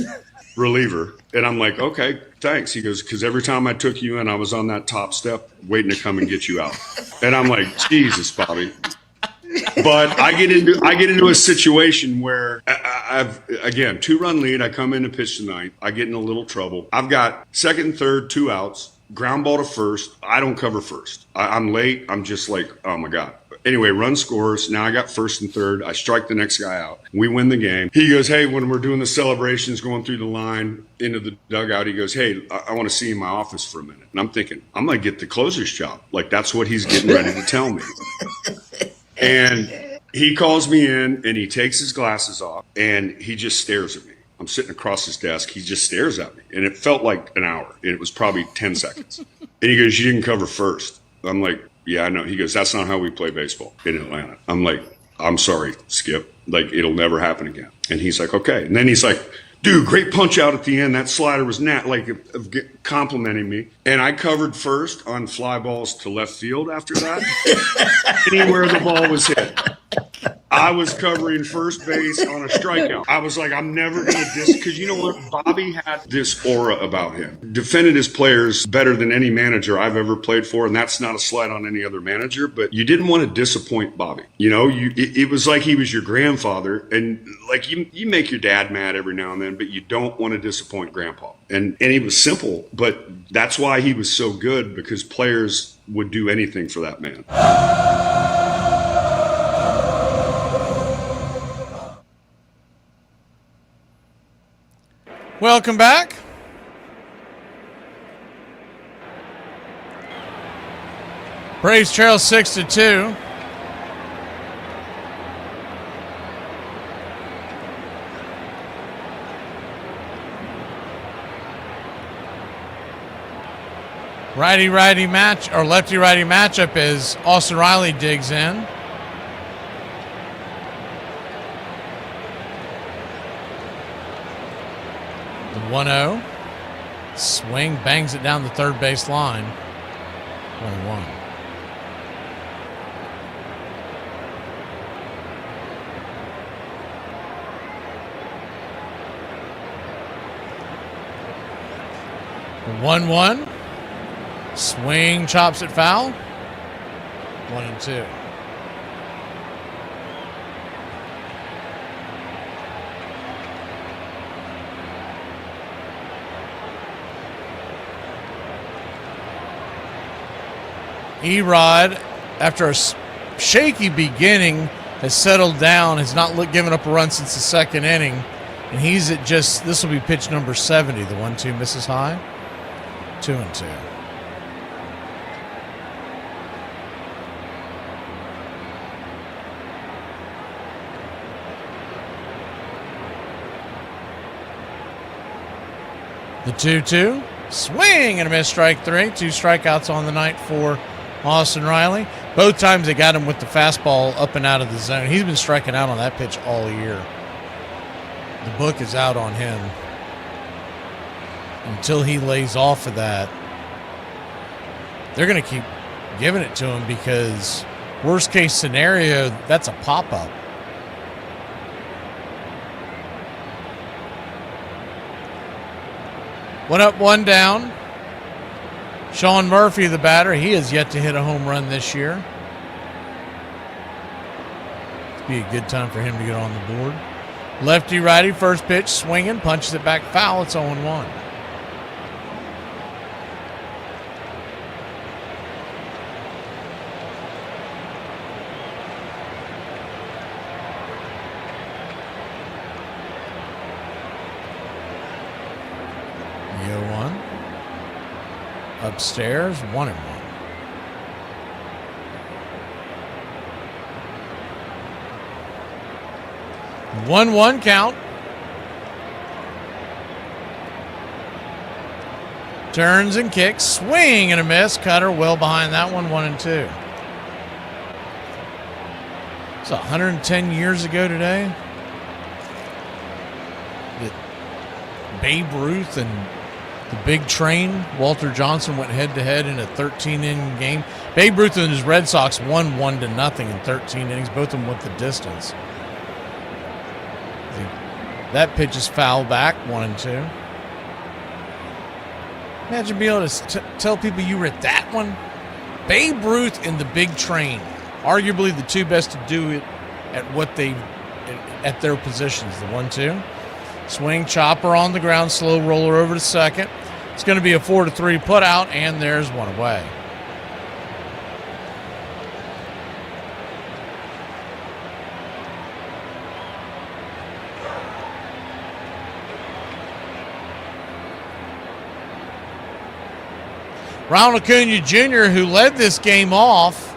reliever. And I'm like, okay, thanks. He goes, because every time I took you in, I was on that top step waiting to come and get you out. And I'm like, Jesus, Bobby. But I get into a situation where I've, again, 2-run lead. I come in to pitch tonight. I get in a little trouble. I've got second and third, 2 outs, ground ball to first. I don't cover first. I'm late. I'm just like, oh my God. Anyway, run scores. Now I got first and third. I strike the next guy out. We win the game. He goes, hey, when we're doing the celebrations, going through the line into the dugout, he goes, hey, I want to see you in my office for a minute. And I'm thinking, I'm going to get the closer's job. Like, that's what he's getting ready to tell me. And he calls me in and he takes his glasses off and he just stares at me. I'm sitting across his desk. He just stares at me. And it felt like an hour. And it was probably 10 seconds. And he goes, you didn't cover first. I'm like, yeah, I know. He goes, that's not how we play baseball in Atlanta. I'm like, I'm sorry, Skip. Like, it'll never happen again. And he's like, okay. And then he's like, dude, great punch out at the end. That slider was complimenting me. And I covered first on fly balls to left field after that. Anywhere the ball was hit. I was covering first base on a strikeout. I was like, I'm never going to because you know what? Bobby had this aura about him. Defended his players better than any manager I've ever played for, and that's not a slight on any other manager, but you didn't want to disappoint Bobby. You know, it was like he was your grandfather, and like you make your dad mad every now and then, but you don't want to disappoint Grandpa. And he was simple, but that's why he was so good, because players would do anything for that man. Welcome back. Braves trail 6-2. Righty-righty match, or lefty-righty matchup as Austin Riley digs in. The 1-0. Swing, bangs it down the third base line. 1-1. The 1-1. Swing, chops it foul. 1-2. Erod, after a shaky beginning, has settled down, has not given up a run since the second inning, and he's at just, this will be pitch number 70. The 1-2 misses high. 2-2. The 2-2. Swing and a miss, strike 3. 2 strikeouts on the night for Austin Riley. Both times they got him with the fastball up and out of the zone. He's been striking out on that pitch all year. The book is out on him until he lays off of that. They're going to keep giving it to him because worst case scenario, that's a pop-up. One up, one down. Sean Murphy, the batter, he has yet to hit a home run this year. It'd be a good time for him to get on the board. Lefty-righty, first pitch, swinging, punches it back foul. It's 0-1. Upstairs, 1-1. 1-1 count. Turns and kicks. Swing and a miss. Cutter well behind that one. 1-2. It's 110 years ago today that Babe Ruth and the Big Train, Walter Johnson, went head-to-head in a 13-inning game. Babe Ruth and his Red Sox won 1-0 in 13 innings. Both of them went the distance. That pitch is foul back, 1-2. Imagine being able to tell people you were at that one. Babe Ruth and the Big Train, arguably the two best to do it at their positions. The 1-2. Swing, chopper on the ground, slow roller over to second. It's going to be a 4-3 put out, and there's one away. Ronald Acuna Jr., who led this game off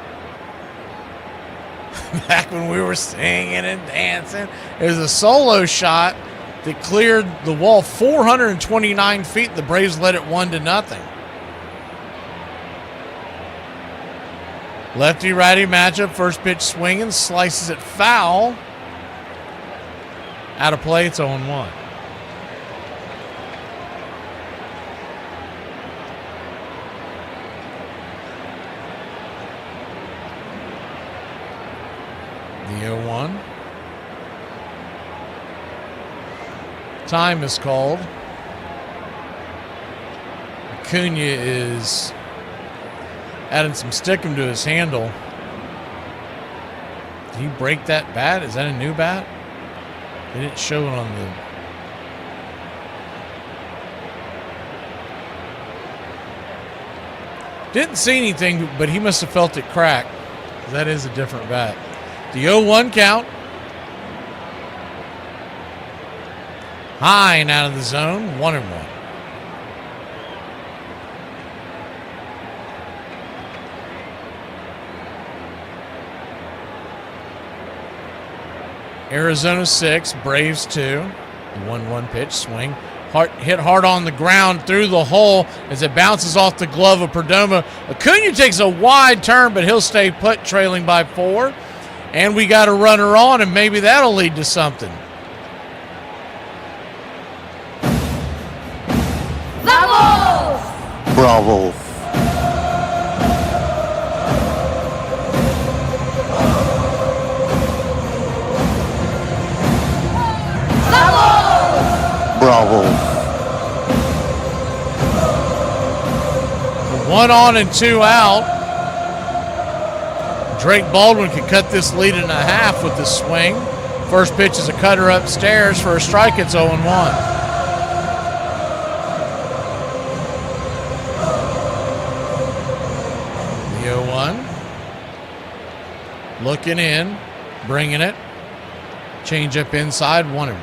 back when we were singing and dancing. It was a solo shot that cleared the wall 429 feet. The Braves led it 1-0. Lefty-righty matchup. First pitch swinging, slices it foul. Out of play, it's 0-1. The 0-1. Time is called. Acuna is adding some stickum to his handle. Did he break that bat? Is that a new bat? They didn't show it on the... Didn't see anything, but he must have felt it crack. That is a different bat. The 0-1 count. High and out of the zone, 1-1. Arizona 6, Braves 2. The 1-1 pitch, swing. Hit hard on the ground through the hole as it bounces off the glove of Perdomo. Acuna takes a wide turn, but he'll stay put, trailing by 4. And we got a runner on, and maybe that'll lead to something. Bravo. Bravo. 1 on and 2 out. Drake Baldwin could cut this lead in half with the swing. First pitch is a cutter upstairs for a strike. It's 0-1. Looking in, bringing it. Change up inside, 1-1.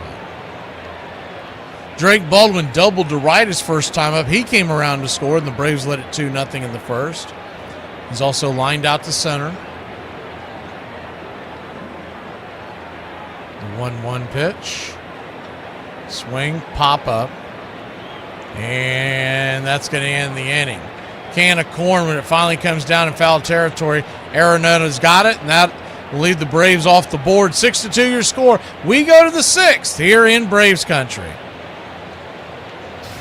Drake Baldwin doubled to right his first time up. He came around to score, and the Braves led it 2-0 in the first. He's also lined out to center. The 1-1 pitch. Swing, pop up. And that's going to end the inning. Can of corn when it finally comes down in foul territory. Arenado's got it, and that will lead the Braves off the board. 6-2 your score. We go to the 6th here in Braves country.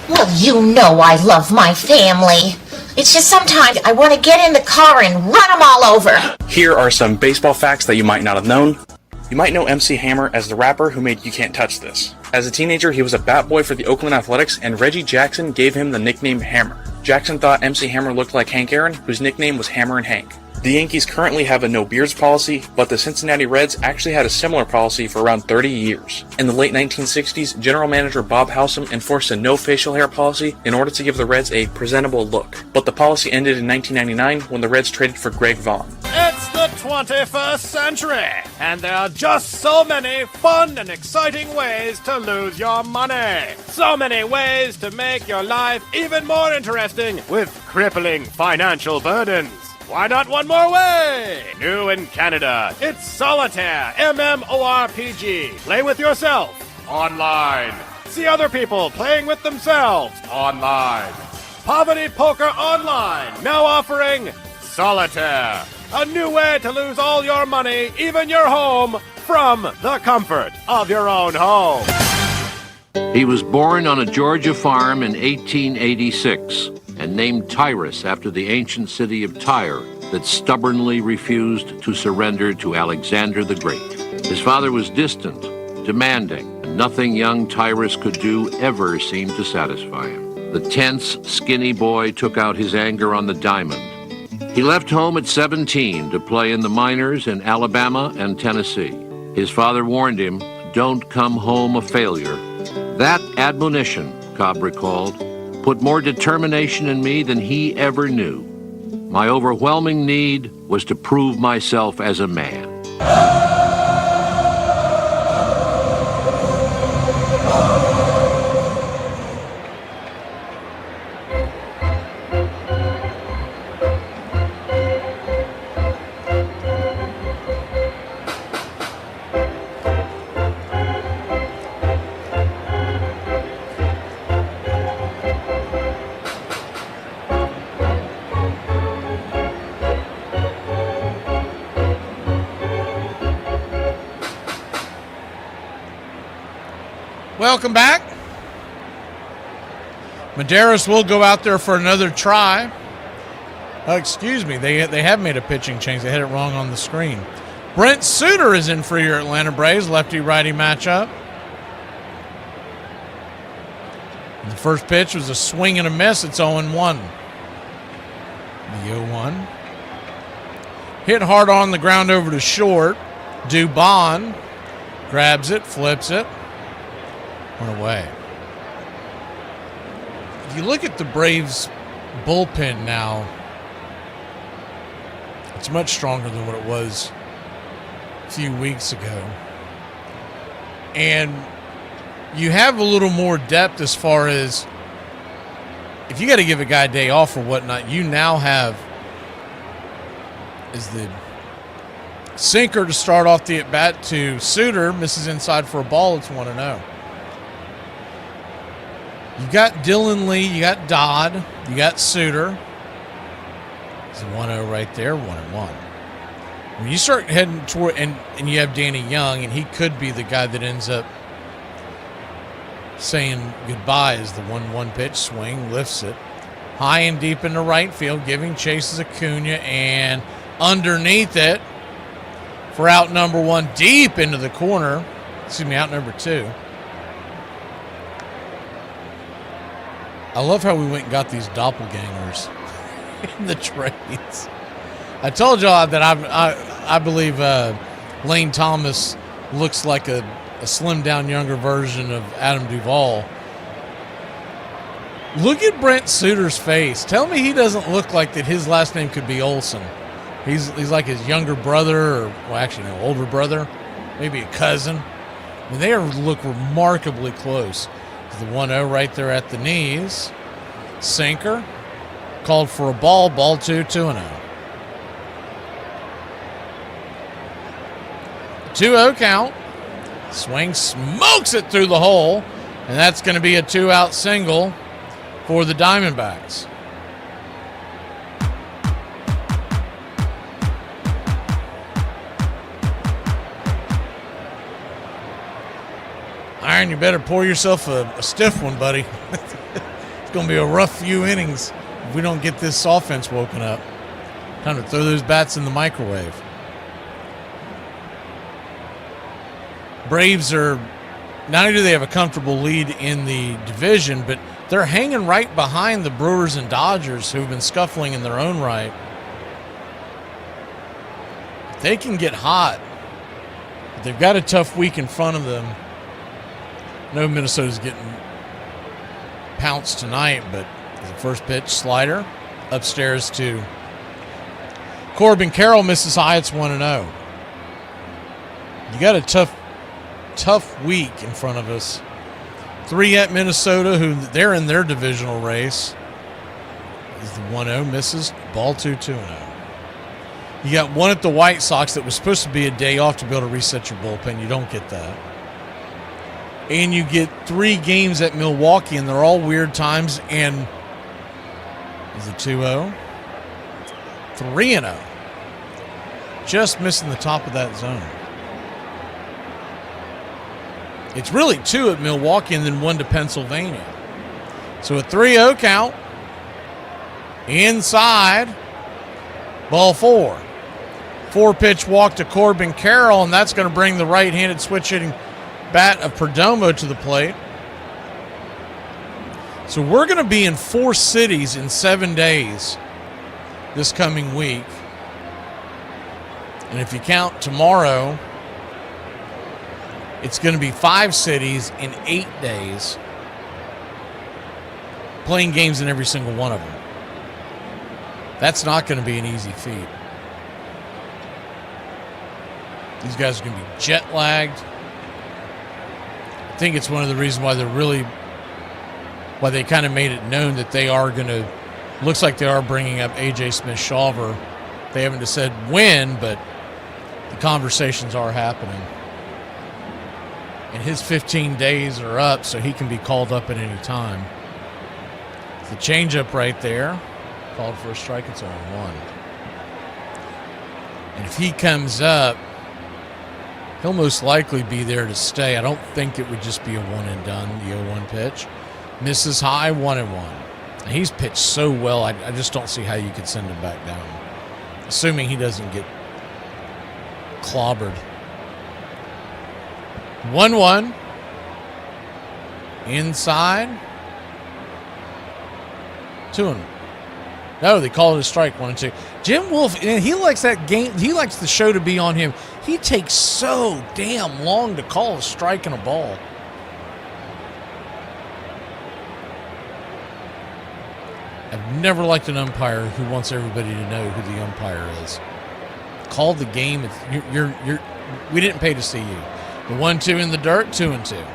Well, you know I love my family. It's just sometimes I want to get in the car and run them all over. Here are some baseball facts that you might not have known. You might know MC Hammer as the rapper who made You Can't Touch This. As a teenager, he was a bat boy for the Oakland Athletics, and Reggie Jackson gave him the nickname Hammer. Jackson thought MC Hammer looked like Hank Aaron, whose nickname was Hammer and Hank. The Yankees currently have a no beards policy, but the Cincinnati Reds actually had a similar policy for around 30 years. In the late 1960s, General Manager Bob Howsam enforced a no facial hair policy in order to give the Reds a presentable look. But the policy ended in 1999 when the Reds traded for Greg Vaughn. It's the 21st century, and there are just so many fun and exciting ways to lose your money. So many ways to make your life even more interesting with crippling financial burdens. Why not one more way? New in Canada, it's Solitaire, MMORPG. Play with yourself, online. See other people playing with themselves, online. Poverty Poker Online, now offering Solitaire. A new way to lose all your money, even your home, from the comfort of your own home. He was born on a Georgia farm in 1886 and named Tyrus after the ancient city of Tyre that stubbornly refused to surrender to Alexander the Great. His father was distant, demanding, and nothing young Tyrus could do ever seemed to satisfy him. The tense, skinny boy took out his anger on the diamond. He left home at 17 to play in the minors in Alabama and Tennessee. His father warned him, "Don't come home a failure." That admonition, Cobb recalled, put more determination in me than he ever knew. My overwhelming need was to prove myself as a man. Welcome back. Medeiros will go out there for another try. Oh, excuse me. They have made a pitching change. They had it wrong on the screen. Brent Suter is in for your Atlanta Braves lefty-righty matchup. And the first pitch was a swing and a miss. It's 0-1. The 0-1. Hit hard on the ground over to short. Dubon grabs it, flips it. Went away. If you look at the Braves bullpen now, it's much stronger than what it was a few weeks ago. And you have a little more depth as far as if you got to give a guy a day off or whatnot, you now have is the sinker to start off the at-bat to Suter, misses inside for a ball. It's 1-0. You got Dylan Lee, you got Dodd, you got Suter. It's a 1-0 right there, 1-1. When you start heading toward, and you have Danny Young, and he could be the guy that ends up saying goodbye as the 1-1 pitch swing, lifts it. High and deep into right field, giving chases Acuna, and underneath it for out number one, deep into the corner. Excuse me, out number two. I love how we went and got these doppelgangers in the trades. I told y'all that I believe Lane Thomas looks like a slimmed down younger version of Adam Duvall. Look at Brent Suter's face. Tell me he doesn't look like that his last name could be Olsen. He's like his younger brother, or well, actually no, older brother, maybe a cousin. I mean, they look remarkably close. The 1-0 right there at the knees. Sinker. Called for a ball. Ball 2, 2-0. 2-0 count. Swing smokes it through the hole. And that's going to be a 2-out single for the Diamondbacks. Iron, you better pour yourself a stiff one, buddy. It's going to be a rough few innings if we don't get this offense woken up. Time to throw those bats in the microwave. Braves are, not only do they have a comfortable lead in the division, but they're hanging right behind the Brewers and Dodgers, who've been scuffling in their own right. If they can get hot, they've got a tough week in front of them. No, Minnesota's getting pounced tonight, but the first pitch, slider, upstairs to Corbin Carroll, misses high, it's 1-0. You got a tough week in front of us. 3 at Minnesota, who they're in their divisional race. Is the 1-0, misses, ball 2, 2-0. You got one at the White Sox that was supposed to be a day off to be able to reset your bullpen. You don't get that. And you get 3 games at Milwaukee, and they're all weird times. And is it 2-0? 3-0. Just missing the top of that zone. It's really 2 at Milwaukee and then 1 to Pennsylvania. So a 3-0 count. Inside. Ball 4. 4-pitch walk to Corbin Carroll, and that's going to bring the right-handed switch-hitting bat of Perdomo to the plate. So we're going to be in 4 cities in 7 days this coming week. And if you count tomorrow, it's going to be 5 cities in 8 days, playing games in every single one of them. That's not going to be an easy feat. These guys are going to be jet lagged. I think it's one of the reasons why why they kind of made it known that they are going to, looks like they are bringing up A.J. Smith-Shawver. They haven't said when, but the conversations are happening. And his 15 days are up, so he can be called up at any time. The changeup right there, called for a strike, it's on 1. And if he comes up, he'll most likely be there to stay. I don't think it would just be a one and done, the 0-1 pitch. Misses high, 1-1. And he's pitched so well, I just don't see how you could send him back down. Assuming he doesn't get clobbered. 1-1. Inside. 2-1. No, they call it a strike, 1-2. Jim Wolf, he likes that game. He likes the show to be on him. He takes so damn long to call a strike and a ball. I've never liked an umpire who wants everybody to know who the umpire is. Call the game. We didn't pay to see you. The 1-2 in the dirt, 2-2.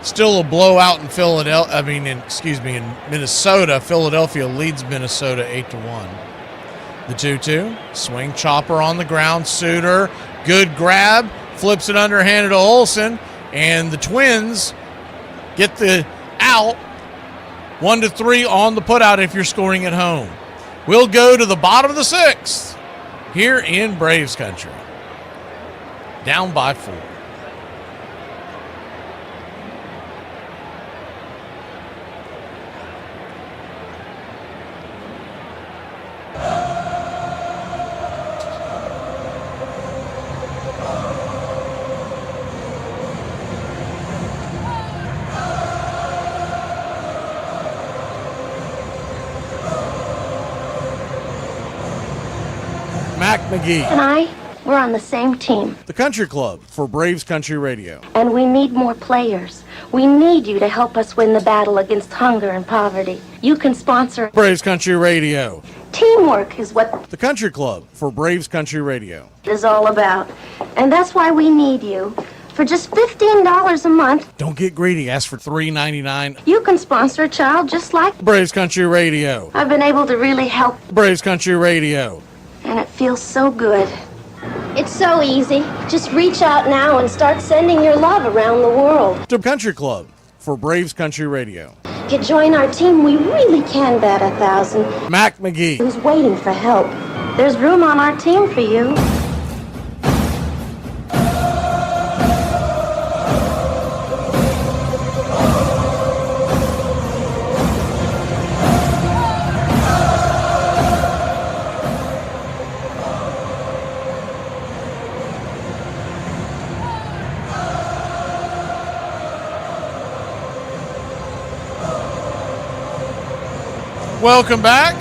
Still a blowout in Philadelphia. In Minnesota. Philadelphia leads Minnesota 8-1. The 2-2. Swing chopper on the ground. Suter. Good grab. Flips it underhanded to Olsen. And the Twins get the out. 1-3 on the putout if you're scoring at home. We'll go to the bottom of the 6th here in Braves country. Down by 4. McGee and I, we're on the same team. The Country Club for Braves Country Radio. And we need more players. We need you to help us win the battle against hunger and poverty. You can sponsor Braves Country Radio. Teamwork is what the Country Club for Braves Country Radio is all about. And that's why we need you. For just $15 a month. Don't get greedy. Ask for $3.99. You can sponsor a child just like Braves Country Radio. I've been able to really help Braves Country Radio. And it feels so good. It's so easy. Just reach out now and start sending your love around the world. The Country Club for Braves Country Radio. Join our team. We really can bat 1,000. Mac McGee. Who's waiting for help. There's room on our team for you. Welcome back.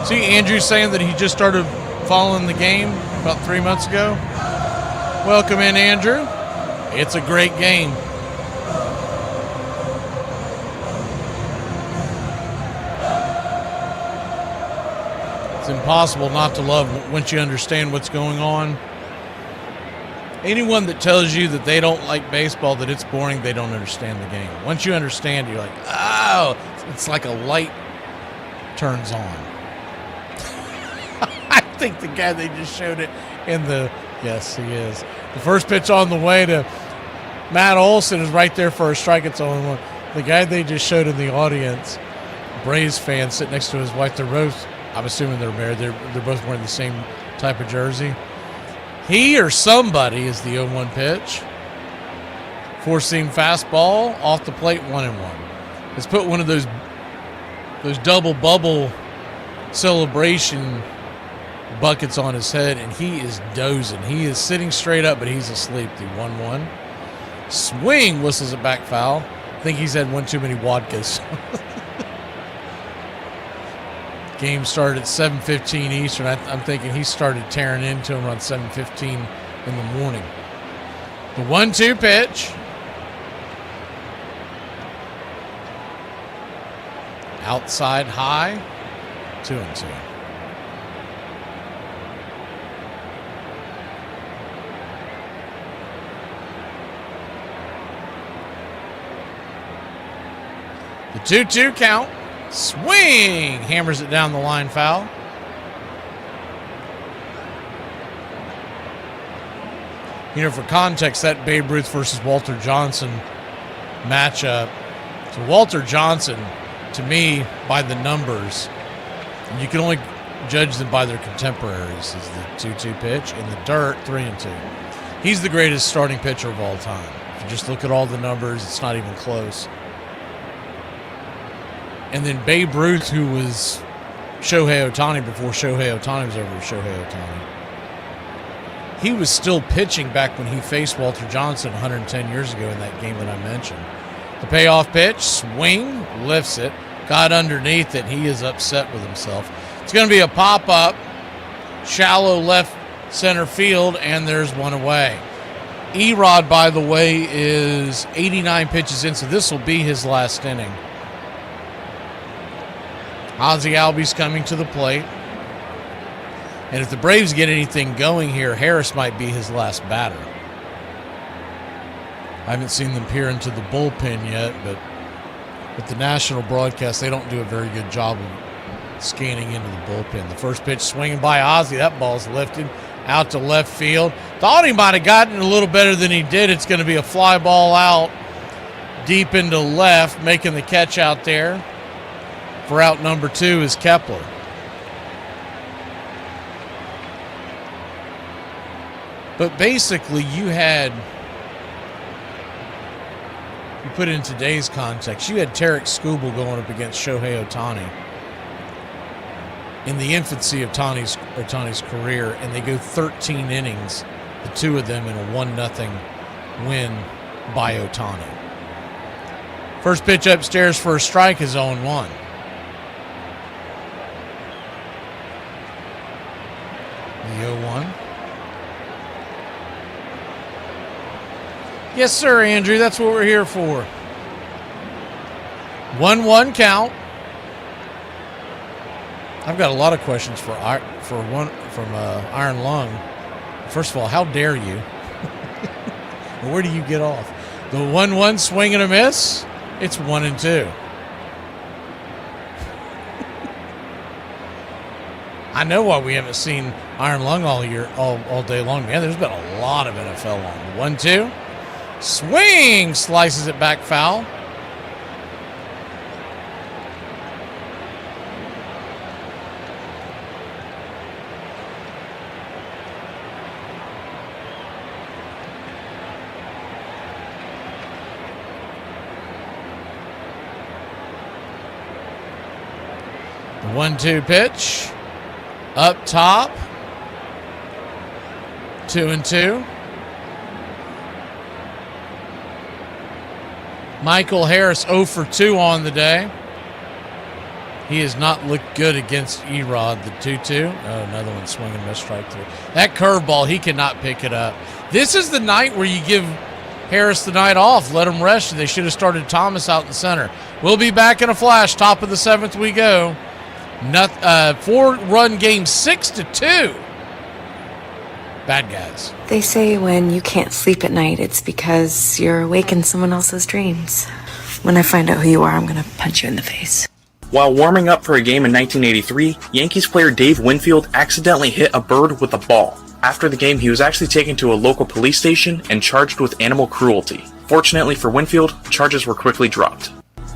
See, Andrew's saying that he just started following the game about 3 months ago. Welcome in, Andrew. It's a great game. It's impossible not to love once you understand what's going on. Anyone that tells you that they don't like baseball, that it's boring, they don't understand the game. Once you understand, you're like, oh, it's like a light turns on. I think the guy they just showed it in the, yes, he is. The first pitch on the way to Matt Olson is right there for a strike. It's 0-1. The guy they just showed in the audience, Braves fan sitting next to his wife, they're both, I'm assuming they're married, they're both wearing the same type of jersey. He or somebody is the 0-1 pitch. Four-seam fastball off the plate, 1-1. Let's put one of those double bubble celebration buckets on his head, and he is dozing. He is sitting straight up, but he's asleep. The 1-1. Swing, whistles it back foul. I think he's had one too many vodkas. Game started at 7:15 Eastern. I'm thinking he started tearing into him around 7:15 in the morning. The 1-2 pitch. Outside high. 2-2. The 2-2 count. Swing! Hammers it down the line, foul. You know, for context, that Babe Ruth versus Walter Johnson matchup. So Walter Johnson, to me, by the numbers, and you can only judge them by their contemporaries, is the 2-2 pitch. In the dirt, 3-2. He's the greatest starting pitcher of all time. If you just look at all the numbers, it's not even close. And then Babe Ruth, who was Shohei Ohtani before Shohei Ohtani was ever Shohei Ohtani. He was still pitching back when he faced Walter Johnson 110 years ago in that game that I mentioned. The payoff pitch, swing, lifts it, got underneath it. He is upset with himself. It's going to be a pop-up, shallow left center field, and there's one away. Erod, by the way, is 89 pitches in, so this will be his last inning. Ozzie Albies coming to the plate. And if the Braves get anything going here, Harris might be his last batter. I haven't seen them peer into the bullpen yet, but with the national broadcast, they don't do a very good job of scanning into the bullpen. The first pitch swinging by Ozzie. That ball's lifted out to left field. Thought he might have gotten a little better than he did. It's going to be a fly ball out deep into left, making the catch out there. For out number 2 is Kepler. But basically, you put it in today's context, you had Tarek Skubal going up against Shohei Ohtani in the infancy of Ohtani's career, and they go 13 innings, the two of them, in a 1-0 win by Ohtani. First pitch upstairs for a strike is 0-1. The 0-1. Yes, sir, Andrew. That's what we're here for. 1-1 count. I've got a lot of questions for Iron Lung. First of all, how dare you? Where do you get off? The 1-1 swing and a miss. It's 1-2. I know why we haven't seen Iron Lung all day long. Man, there's been a lot of NFL on. 1-2. Swing! Slices it back foul. The 1-2 pitch. Up top. 2-2. Michael Harris 0 for 2 on the day. He has not looked good against Erod, the 2-2. Oh, another one swinging, miss, strike 3. That curveball, he cannot pick it up. This is the night where you give Harris the night off. Let him rest. They should have started Thomas out in center. We'll be back in a flash. Top of the 7th we go. 4-run game, 6-2. Bad guys. They say when you can't sleep at night, it's because you're awake in someone else's dreams. When I find out who you are, I'm gonna punch you in the face. While warming up for a game in 1983, Yankees player Dave Winfield accidentally hit a bird with a ball. After the game, he was actually taken to a local police station and charged with animal cruelty. Fortunately for Winfield, charges were quickly dropped.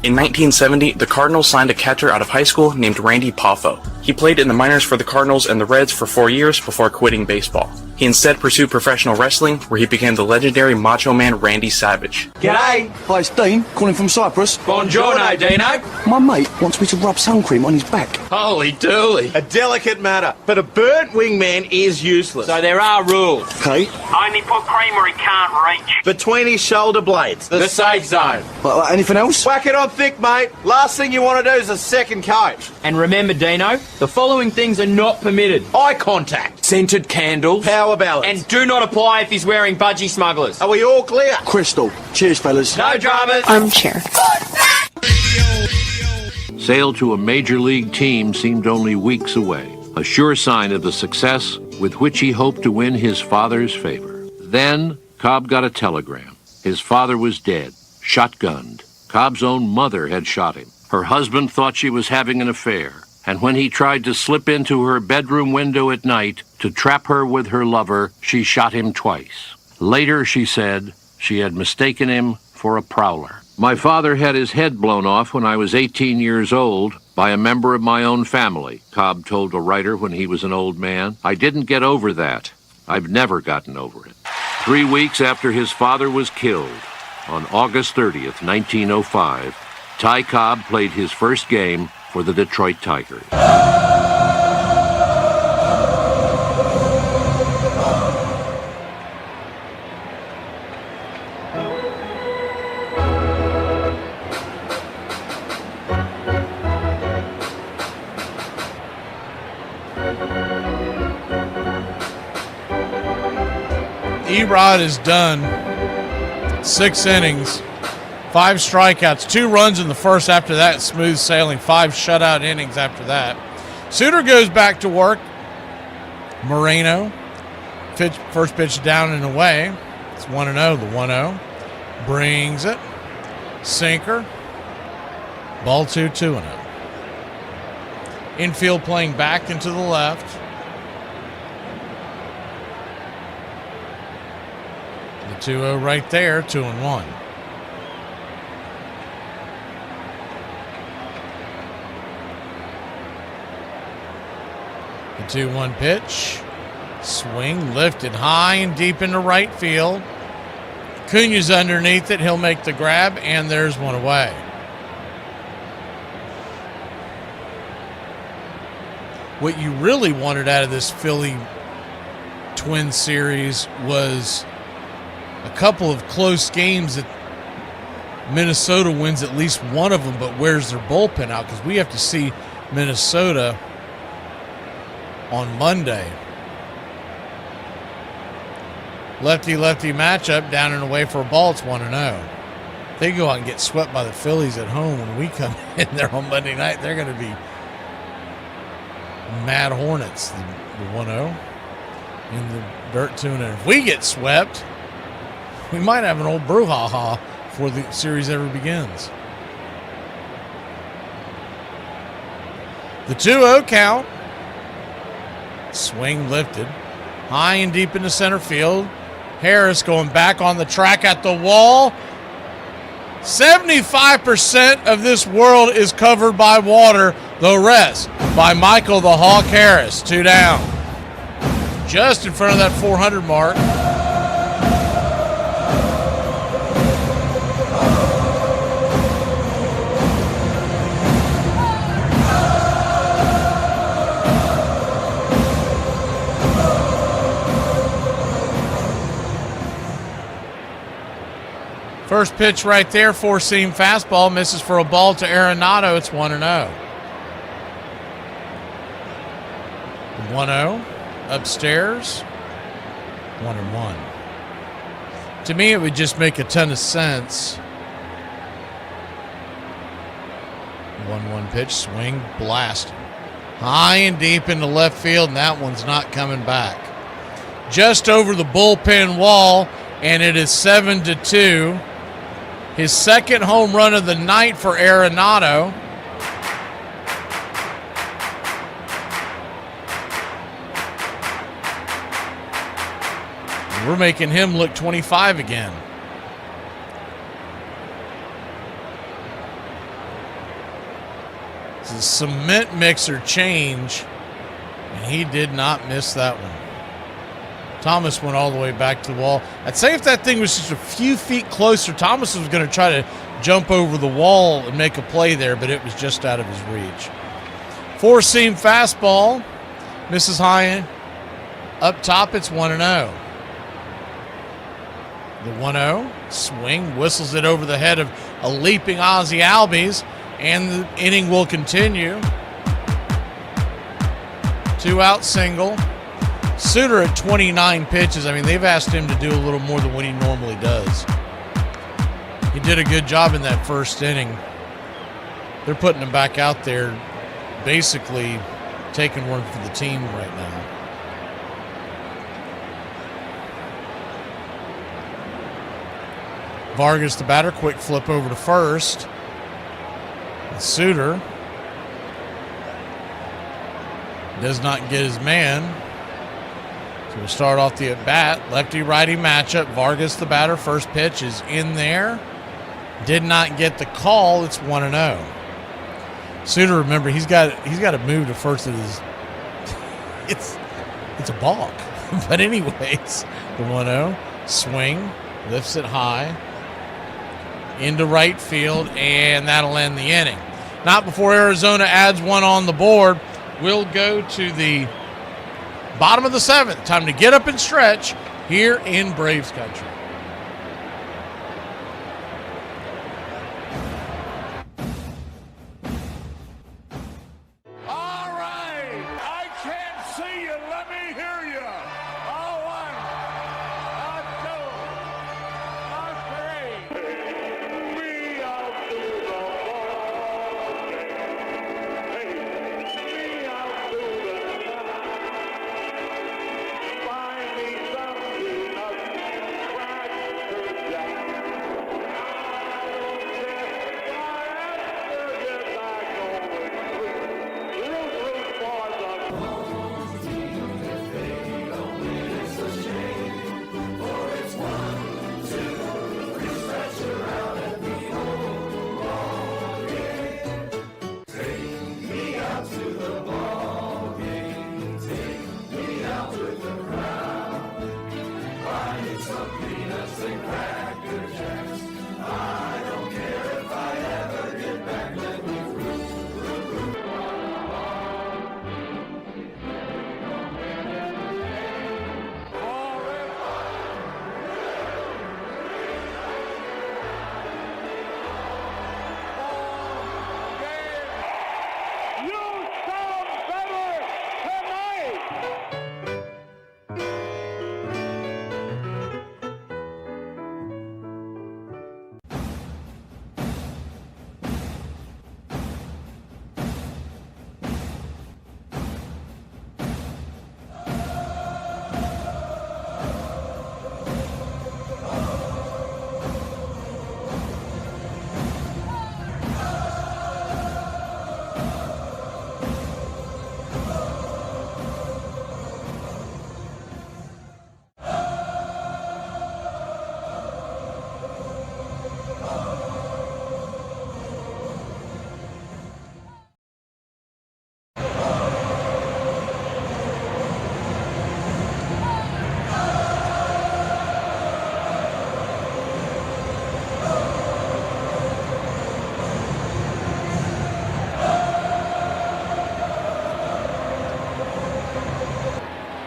In 1970, the Cardinals signed a catcher out of high school named Randy Poffo. He played in the minors for the Cardinals and the Reds for 4 years before quitting baseball. He instead pursued professional wrestling, where he became the legendary Macho Man Randy Savage. G'day. Hi, it's Dean, calling from Cyprus. Buongiorno, Dino. My mate wants me to rub sun cream on his back. Holy dooly. A delicate matter, but a burnt wingman is useless. So there are rules. Okay. Only put creamer he can't reach. Between his shoulder blades. The safe zone. Like anything else? Whack it on thick, mate. Last thing you want to do is a second coat. And remember, Dino, the following things are not permitted. Eye contact. Scented candles. Power balance. And do not apply if he's wearing budgie smugglers. Are we all clear? Crystal. Cheers, fellas. No dramas. Armchair. Sale to a major league team seemed only weeks away, a sure sign of the success with which he hoped to win his father's favor. Then, Cobb got a telegram. His father was dead, shotgunned. Cobb's own mother had shot him. Her husband thought she was having an affair, and when he tried to slip into her bedroom window at night to trap her with her lover, she shot him twice. Later, she said, she had mistaken him for a prowler. My father had his head blown off when I was 18 years old by a member of my own family, Cobb told a writer when he was an old man. I didn't get over that. I've never gotten over it. 3 weeks after his father was killed, on August 30th, 1905, Ty Cobb played his first game for the Detroit Tigers. Erod is done. 6 innings, 5 strikeouts, 2 runs in the first. After that, smooth sailing, 5 shutout innings after that. Suter goes back to work. Moreno, first pitch down and away. It's 1-0, the 1-0. Brings it. Sinker. Ball 2, 2-0. Infield playing back into the left. The 2-0 right there, 2-1. The 2-1 pitch. Swing lifted high and deep into right field. Cuna's underneath it. He'll make the grab, and there's one away. What you really wanted out of this Philly Twins series was a couple of close games that Minnesota wins at least one of them, but wears their bullpen out, because we have to see Minnesota on Monday. Lefty-lefty matchup, down and away for a ball. It's 1-0. They go out and get swept by the Phillies at home. When we come in there on Monday night, they're going to be Mad Hornets. The 1-0 in the dirt 2-0. If we get swept, we might have an old brouhaha before the series ever begins. The 2-0 count. Swing lifted. High and deep into center field. Harris going back on the track at the wall. 75% of this world is covered by water. The rest by Michael the Hawk Harris. 2 down. Just in front of that 400 mark. First pitch right there, 4-seam fastball, misses for a ball to Arenado. It's 1-0. The 1-0 upstairs, 1-1. To me, it would just make a ton of sense. 1-1 pitch, swing, blast. High and deep into left field, and that one's not coming back. just over the bullpen wall, and it is 7-2. His second home run of the night for Arenado. We're making him look 25 again. It's a cement mixer change, and he did not miss that one. Thomas went all the way back to the wall. I'd say if that thing was just a few feet closer, Thomas was going to try to jump over the wall and make a play there, but it was just out of his reach. Four-seam fastball. Misses high. Up top, it's 1-0. The 1-0 swing, whistles it over the head of a leaping Ozzie Albies, and the inning will continue. 2-out single. Suter at 29 pitches. I mean, they've asked him to do a little more than what he normally does. He did a good job in that first inning. They're putting him back out there, basically taking one for the team right now. Vargas, the batter, quick flip over to first. And Suter does not get his man. So we'll start off the at-bat. Lefty-righty matchup. Vargas, the batter, first pitch is in there. Did not get the call. It's 1-0. Suter, remember, he's got to move to first. It's a balk. But anyways, the 1-0 swing, lifts it high into right field, and that'll end the inning. Not before Arizona adds one on the board. We'll go to the bottom of the seventh. Time to get up and stretch here in Braves country.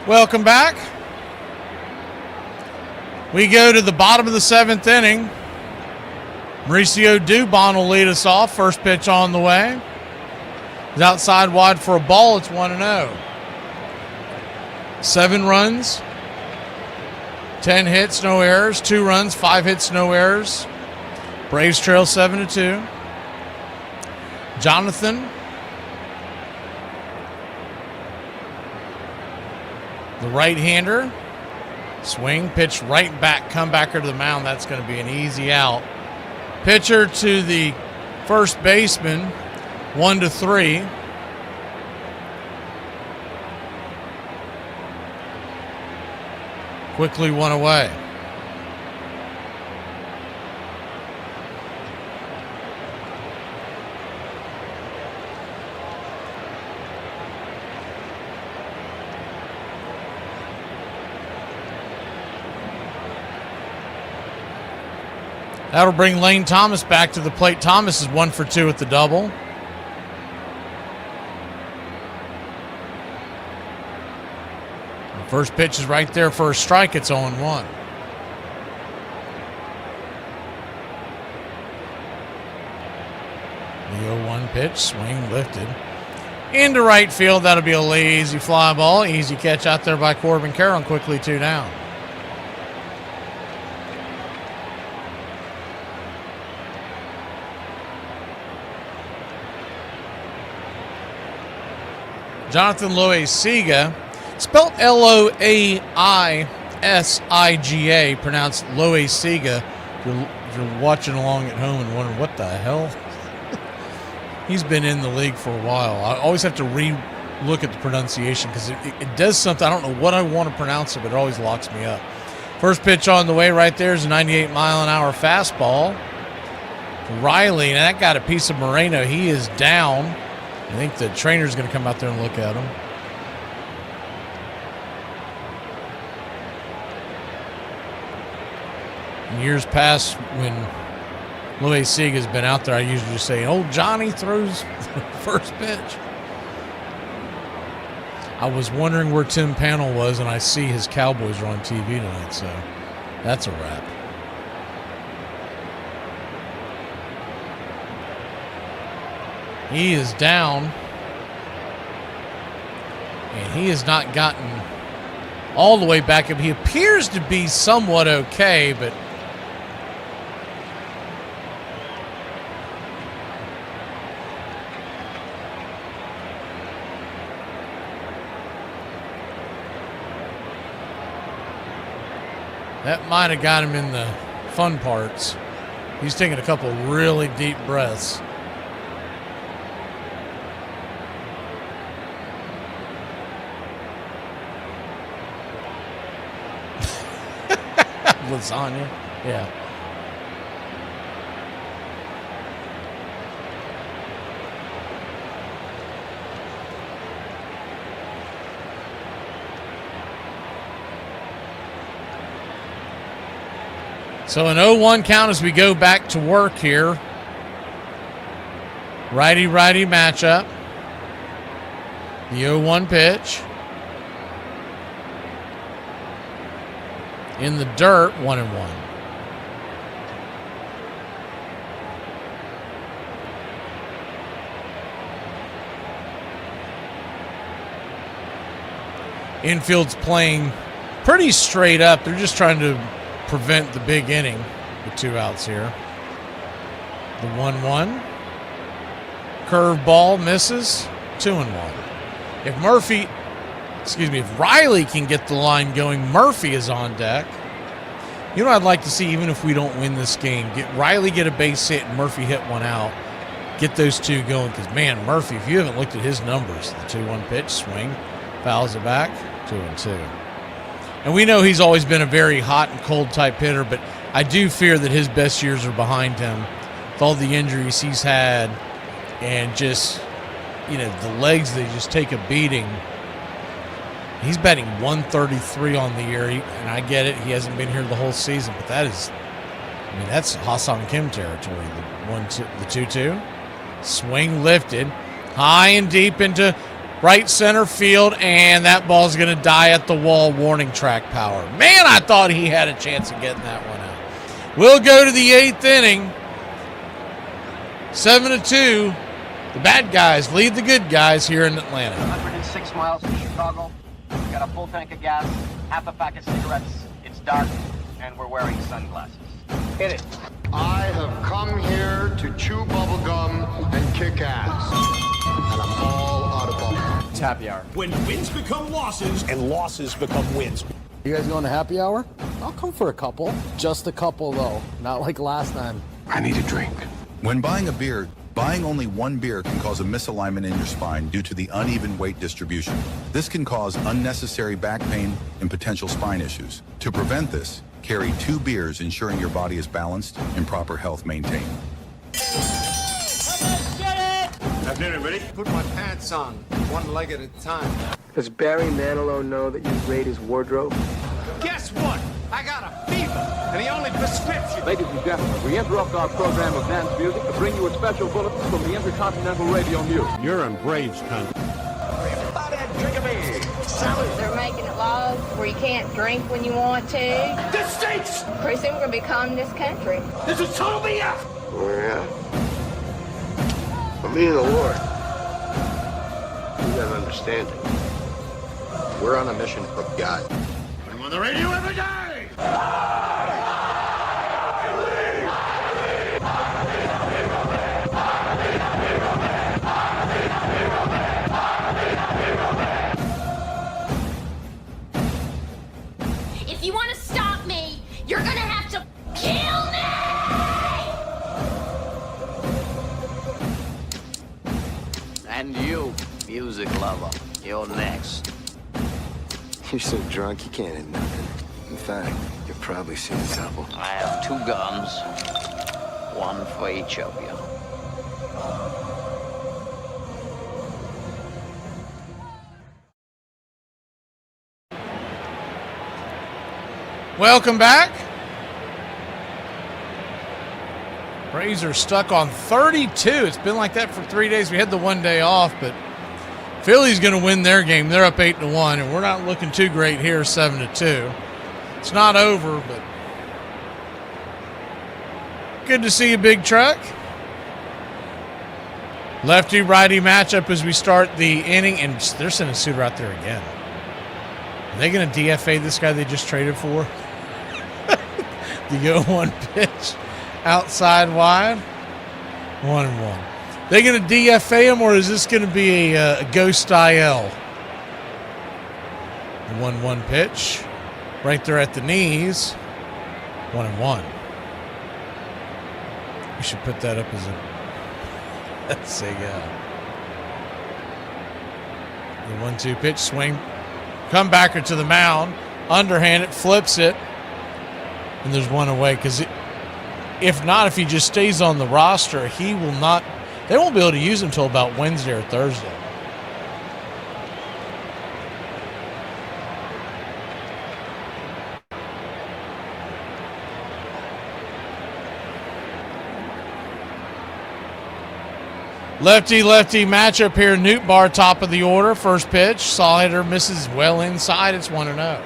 Welcome back. We go to the bottom of the seventh inning. Mauricio Dubon will lead us off. First pitch on the way. He's outside wide for a ball. It's 1-0. 7 runs, 10 hits, no errors. 2 runs, 5 hits, no errors. Braves trail 7-2. Jonathan, the right-hander, Swing, pitch right back, comebacker to the mound. That's going to be an easy out. Pitcher to the first baseman, 1-3. Quickly one away. That'll bring Lane Thomas back to the plate. Thomas is 1 for 2 at the double. The first pitch is right there for a strike. It's 0-1. The 0-1 pitch, swing lifted. Into right field, that'll be a lazy fly ball. Easy catch out there by Corbin Carroll, and quickly 2 down. Jonathan Loaisiga, spelled Loaisiga, pronounced Loaisiga. If you're watching along at home and wondering what the hell, he's been in the league for a while. I always have to re-look at the pronunciation because it does something. I don't know what I want to pronounce it, but it always locks me up. First pitch on the way right there is a 98-mile-an-hour fastball. Riley, and that got a piece of Moreno. He is down. I think the trainer's going to come out there and look at him. In years past, when Loaisiga has been out there, I usually just say, "Old Johnny throws the first pitch." I was wondering where Tim Panel was, and I see his Cowboys are on TV tonight, so that's a wrap. He is down, and he has not gotten all the way back up. He appears to be somewhat okay, but that might have got him in the fun parts. He's taking a couple really deep breaths. Lasagna, yeah. So an 0-1 count as we go back to work here. Righty-righty matchup. The 0-1 pitch. In the dirt, 1-1. Infield's playing pretty straight up. They're just trying to prevent the big inning with 2 outs here. The 1-1. Curveball misses, 2-1. If Riley can get the line going, Murphy is on deck. You know what I'd like to see, even if we don't win this game, Riley get a base hit and Murphy hit one out. Get those 2 going, because, man, Murphy, if you haven't looked at his numbers, the 2-1 pitch, swing, fouls it back, 2-2. And we know he's always been a very hot and cold type hitter, but I do fear that his best years are behind him with all the injuries he's had and just, the legs, they just take a beating. He's batting 133 on the year, and I get it. He hasn't been here the whole season, but that's Ha-Seong Kim territory. The 2-2. Swing lifted. High and deep into right center field, and that ball's going to die at the wall. Warning track power. Man, I thought he had a chance of getting that one out. We'll go to the 8th inning. 7-2. The bad guys lead the good guys here in Atlanta. 106 miles from Chicago. We've got a full tank of gas, half a pack of cigarettes. It's dark, and we're wearing sunglasses. Hit it. I have come here to chew bubblegum and kick ass. And I'm all out of bubblegum. It's happy hour. When wins become losses and losses become wins. You guys going to happy hour? I'll come for a couple. Just a couple, though. Not like last time. I need a drink. When buying a beer, buying only one beer can cause a misalignment in your spine due to the uneven weight distribution. This can cause unnecessary back pain and potential spine issues. To prevent this, carry 2 beers, ensuring your body is balanced and proper health maintained. Afternoon, everybody. Put my pants on, one leg at a time. Does Barry Manilow know that you raid his wardrobe? Guess what? I got a fever, and the only prescription... Ladies and gentlemen, we interrupt our program of dance music to bring you a special bulletin from the Intercontinental Radio News. You're in Braves country. Everybody drink a beer. Salute. They're making it laws where you can't drink when you want to. This stinks! Pretty soon we're going to be communist country. This is total BS! We're at. Me and the Lord. You gotta understand it. We're on a mission from God. I'm on the radio every day! If you want to stop me, you're gonna have to kill me! And you, music lover, you're next. You're so drunk you can't hit nothing. In fact, you're probably seeing trouble. I have 2 guns, one for each of you. Welcome back. Braves are stuck on 32. It's been like that for 3 days. We had the 1 day off, but Philly's going to win their game. They're up 8-1, and we're not looking too great here, 7-2. It's not over, but good to see a big truck. Lefty-righty matchup as we start the inning, and they're sending Suter out there again. Are they going to DFA this guy they just traded for? The 0-1 pitch. Outside wide, 1-1. They going to DFA him, or is this going to be a ghost IL? The 1-1 pitch, right there at the knees, 1-1. We should put that up as a. Let's see, the 1-2 pitch, swing, comebacker to the mound, underhand it, flips it, and there's one away because it. If not, if he just stays on the roster, he will not. They won't be able to use him until about Wednesday or Thursday. Lefty-lefty matchup here. Newt Bar, top of the order. First pitch. Saw hitter misses well inside. It's 1-0.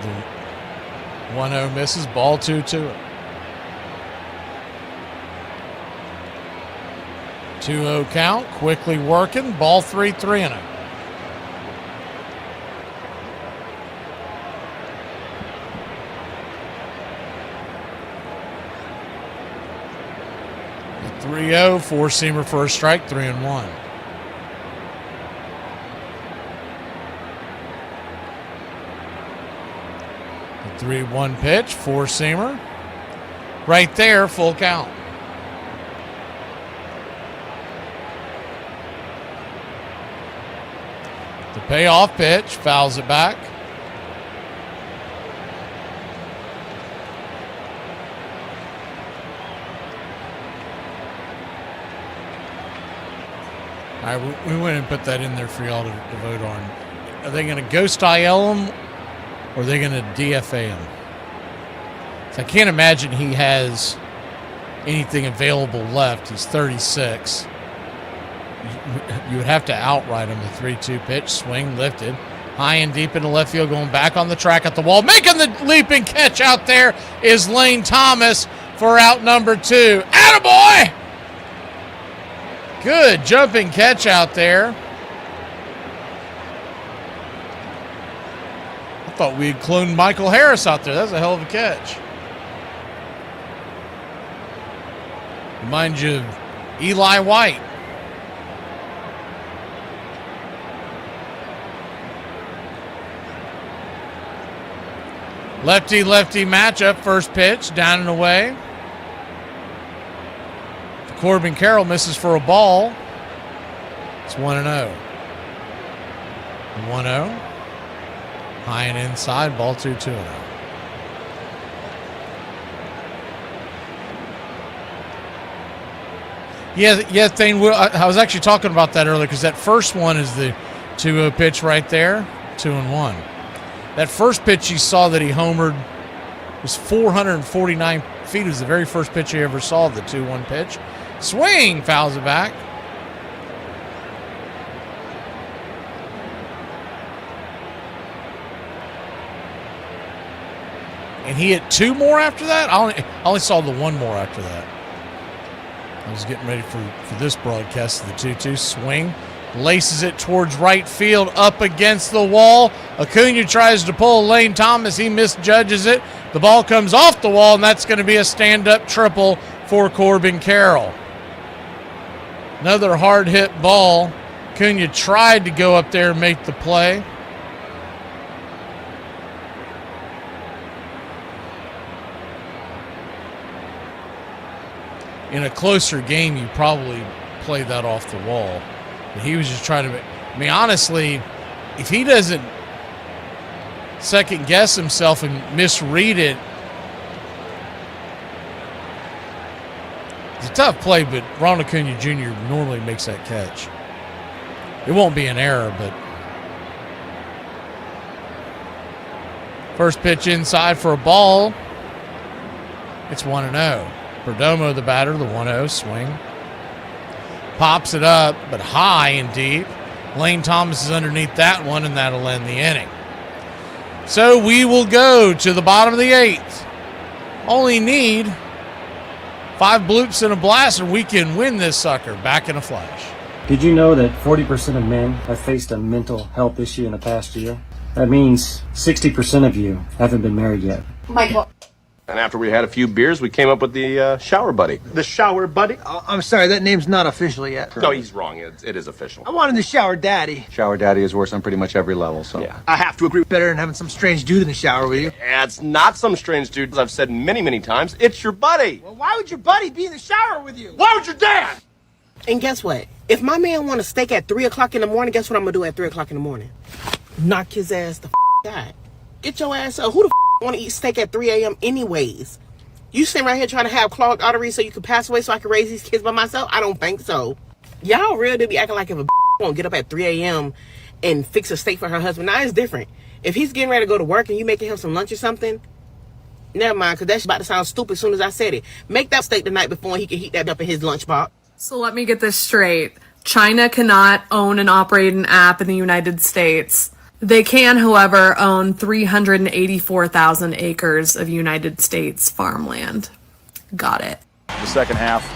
The 1-0 misses. Ball 2-2. 2-0 count. Quickly working. Ball 3-3-0. The 3-0. Four-seamer for a strike. 3-1. The 3-1 pitch. Four-seamer. Right there. Full count. The payoff pitch, fouls it back. All right, we went and put that in there for y'all to vote on. Are they going to ghost IL him, or are they going to DFA him? So I can't imagine he has anything available left. He's 36. You would have to outright him. The 3-2 pitch, swing, lifted. High and deep into left field, going back on the track at the wall. Making the leaping catch out there is Lane Thomas for out number 2. Attaboy! Good jumping catch out there. I thought we had cloned Michael Harris out there. That was a hell of a catch. Reminds you of Eli White. Lefty-lefty matchup. First pitch, down and away. Corbin Carroll misses for a ball. It's 1-0. 1-0. High and inside, ball 2-2-0. Yeah, Thane, I was actually talking about that earlier because that first one is the 2-0 pitch right there, 2-1. That first pitch you saw that he homered was 449 feet. It was the very first pitch he ever saw, the 2-1 pitch. Swing, fouls it back. And he hit 2 more after that? I only saw the 1 more after that. I was getting ready for this broadcast of the 2-2 swing. Laces it towards right field, up against the wall. Acuna tries to pull Lane Thomas. He misjudges it. The ball comes off the wall, and that's going to be a stand-up triple for Corbin Carroll. Another hard-hit ball. Acuna tried to go up there and make the play. In a closer game, you probably play that off the wall. But he was just trying to... I mean, honestly, if he doesn't second-guess himself and misread it, it's a tough play, but Ronald Acuna Jr. normally makes that catch. It won't be an error, but... First pitch inside for a ball. It's 1-0. Perdomo, the batter, the 1-0 swing. Pops it up, but high and deep. Lane Thomas is underneath that one, and that'll end the inning. So we will go to the bottom of the 8th. Only need 5 bloops and a blast, and we can win this sucker back in a flash. Did you know that 40% of men have faced a mental health issue in the past year? That means 60% of you haven't been married yet. Michael. And after we had a few beers, we came up with the shower buddy. The shower buddy? I'm sorry, that name's not official yet. No, he's wrong. It is official. I wanted the shower daddy. Shower daddy is worse on pretty much every level, so. Yeah. I have to agree, better than having some strange dude in the shower with you. Yeah, it's not some strange dude. As I've said many, many times, it's your buddy. Well, why would your buddy be in the shower with you? Why would your dad? And guess what? If my man want a steak at 3 o'clock in the morning, guess what I'm going to do at 3 o'clock in the morning? Knock his ass the out. Get your ass up. Who the want to eat steak at 3 a.m. anyways? You sitting right here trying to have clogged arteries so you can pass away so I can raise these kids by myself? I don't think so. Y'all really be acting like if a won't get up at 3 a.m. and fix a steak for her husband. Now it's different. If he's getting ready to go to work and you making him some lunch or something, never mind, because that's about to sound stupid as soon as I said it. Make that steak the night before and he can heat that up in his lunchbox. So let me get this straight. China cannot own and operate an app in the United States. They can, however, own 384,000 acres of United States farmland. Got it. The second half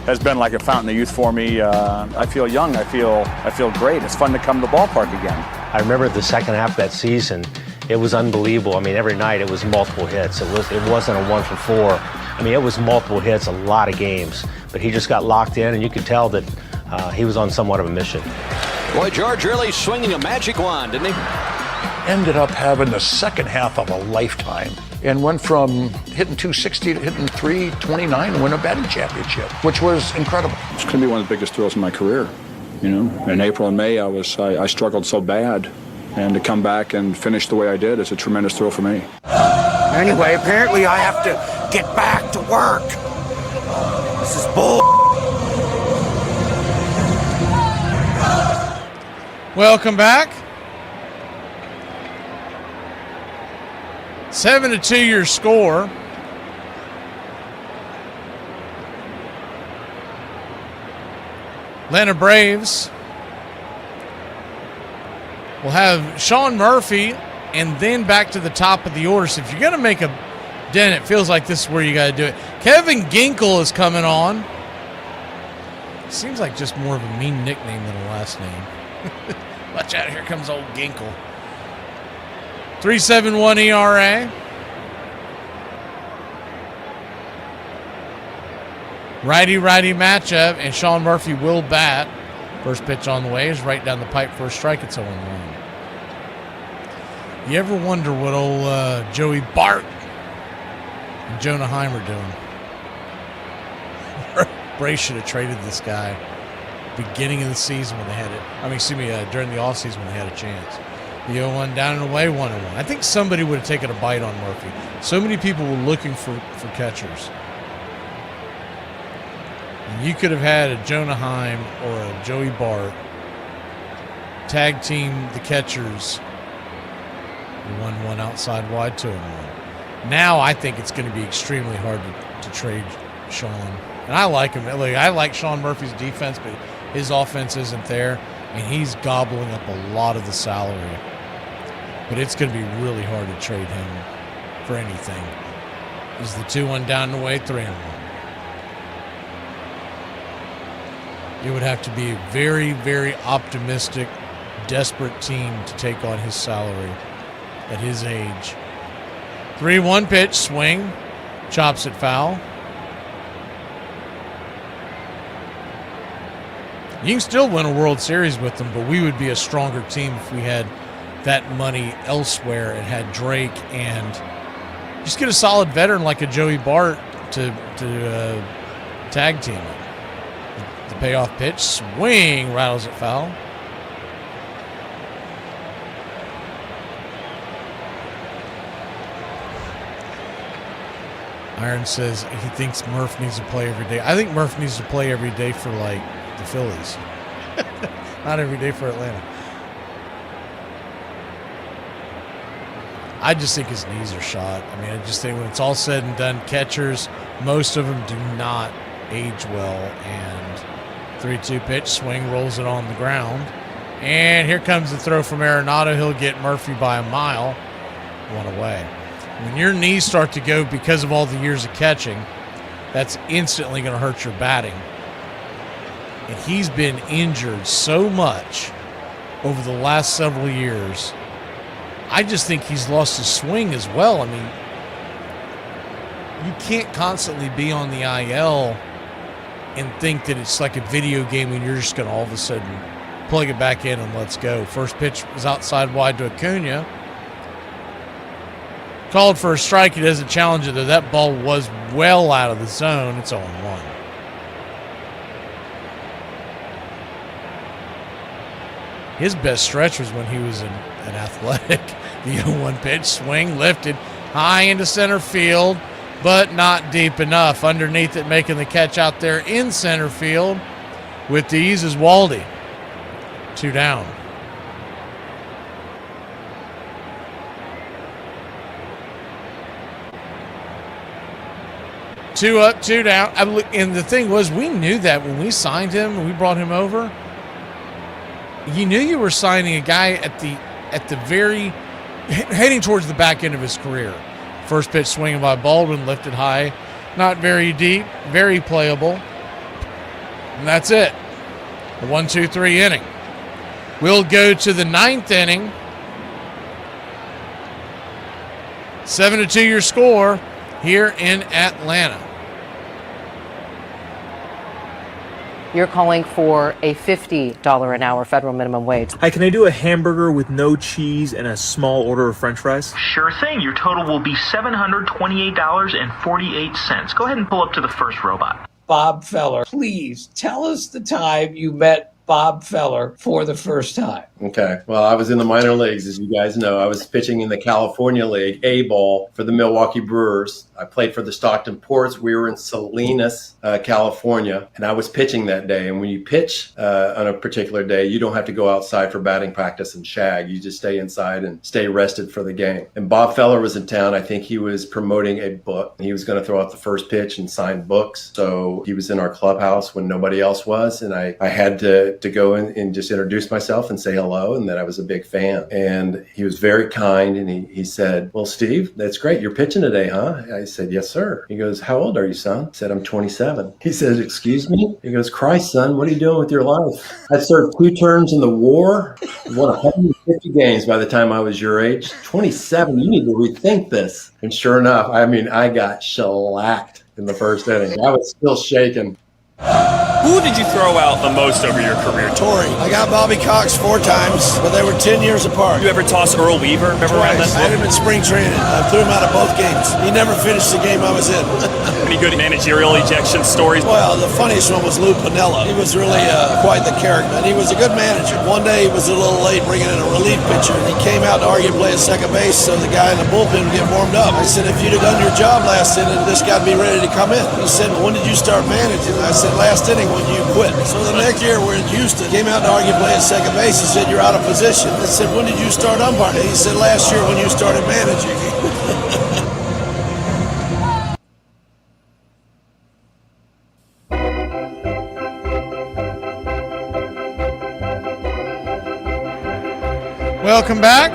has been like a fountain of youth for me. I feel young. I feel great. It's fun to come to the ballpark again. I remember the second half of that season. It was unbelievable. I mean, every night it was multiple hits. It wasn't a 1 for 4. I mean, it was multiple hits, a lot of games. But he just got locked in, and you could tell that he was on somewhat of a mission. Boy, George really swinging a magic wand, didn't he? Ended up having the second half of a lifetime and went from hitting 260 to hitting 329 and win a batting championship, which was incredible. It's going to be one of the biggest thrills of my career. You know, in April and May, I struggled so bad, and to come back and finish the way I did is a tremendous thrill for me. Anyway, apparently I have to get back to work. This is bull. Welcome back. 7-2 your score. Atlanta Braves will have Sean Murphy and then back to the top of the order. So if you're going to make a dent, it feels like this is where you got to do it. Kevin Ginkel is coming on. Seems like just more of a mean nickname than a last name. Watch out, here comes old Ginkel. 3.71 ERA. Righty-righty matchup, and Sean Murphy will bat. First pitch on the way is right down the pipe for a strike. It's 0-1. You ever wonder what old Joey Bart and Jonah Heim are doing? Brace should have traded this guy beginning of the season when they had it. During the offseason when they had a chance. The 0-1 down and away, 1-1. I think somebody would have taken a bite on Murphy. So many people were looking for catchers. And you could have had a Jonah Heim or a Joey Bart tag team the catchers. 1-1 outside wide, 2-1. Now I think it's going to be extremely hard to trade Sean. And I like him. I like Sean Murphy's defense, but his offense isn't there, and he's gobbling up a lot of the salary. But it's going to be really hard to trade him for anything. Is the 2-1 down and away, 3-1. It would have to be a very, very optimistic, desperate team to take on his salary at his age. 3-1 pitch, swing, chops it foul. You can still win a World Series with them, but we would be a stronger team if we had that money elsewhere and had Drake and just get a solid veteran like a Joey Bart to tag team it. The payoff pitch, swing, rattles it foul. Iron says he thinks Murph needs to play every day. I think Murph needs to play every day for, like, the Phillies. Not every day for Atlanta. I just think his knees are shot. I mean, I just think when it's all said and done, catchers, most of them do not age well. And 3-2 pitch, swing, rolls it on the ground. And here comes the throw from Arenado. He'll get Murphy by a mile. 1 away. When your knees start to go because of all the years of catching, that's instantly going to hurt your batting. And he's been injured so much over the last several years. I just think he's lost his swing as well. I mean, you can't constantly be on the IL and think that it's like a video game and you're just going to all of a sudden plug it back in and let's go. First pitch was outside wide to Acuna. Called for a strike. He doesn't challenge it, though. That ball was well out of the zone. It's 0-1. His best stretch was when he was an Athletic. The 0-1 pitch, swing, lifted high into center field, but not deep enough. Underneath it, making the catch out there in center field with ease is Waldy. 2 down. Two up, 2 down. And the thing was, we knew that when we signed him, when we brought him over, you knew you were signing a guy at the very, heading towards the back end of his career. First pitch swinging by Baldwin, lifted high, not very deep, very playable. And that's it. The 1-2-3 inning. We'll go to the 9th inning. 7-2 your score here in Atlanta. You're calling for a $50 an hour federal minimum wage. Hi, can I do a hamburger with no cheese and a small order of french fries? Sure thing. Your total will be $728.48. Go ahead and pull up to the first robot. Bob Feller, please tell us the time you met Bob Feller for the first time. Okay. Well, I was in the minor leagues, as you guys know. I was pitching in the California League, A-ball, for the Milwaukee Brewers. I played for the Stockton Ports. We were in Salinas, California, and I was pitching that day. And when you pitch on a particular day, you don't have to go outside for batting practice and shag. You just stay inside and stay rested for the game. And Bob Feller was in town. I think he was promoting a book. He was going to throw out the first pitch and sign books. So he was in our clubhouse when nobody else was. And I had to go in and just introduce myself and say hello, and that I was a big fan. And he was very kind, and he said, well, Steve, that's great. You're pitching today, huh? I said, yes, sir. He goes, how old are you, son? I said, I'm 27. He says, excuse me? He goes, Christ, son, what are you doing with your life? I served 2 terms in the war, won 150 games by the time I was your age. 27, you need to rethink this. And sure enough, I got shellacked in the first inning. I was still shaking. Who did you throw out the most over your career? Torrey. I got Bobby Cox 4 times, but they were 10 years apart. You ever toss Earl Weaver? Twice. I had him in spring training. I threw him out of both games. He never finished the game I was in. Any good managerial ejection stories? Well, the funniest one was Lou Piniella. He was really quite the character, and he was a good manager. One day he was a little late bringing in a relief pitcher, and he came out to argue play at second base so the guy in the bullpen would get warmed up. I said, if you'd have done your job last inning, this guy'd be ready to come in. He said, when did you start managing? I said, last inning when you quit. So the next year we're in Houston, came out to argue play at second base. He said, you're out of position. I said, when did you start umpiring? He said, last year when you started managing. Welcome back.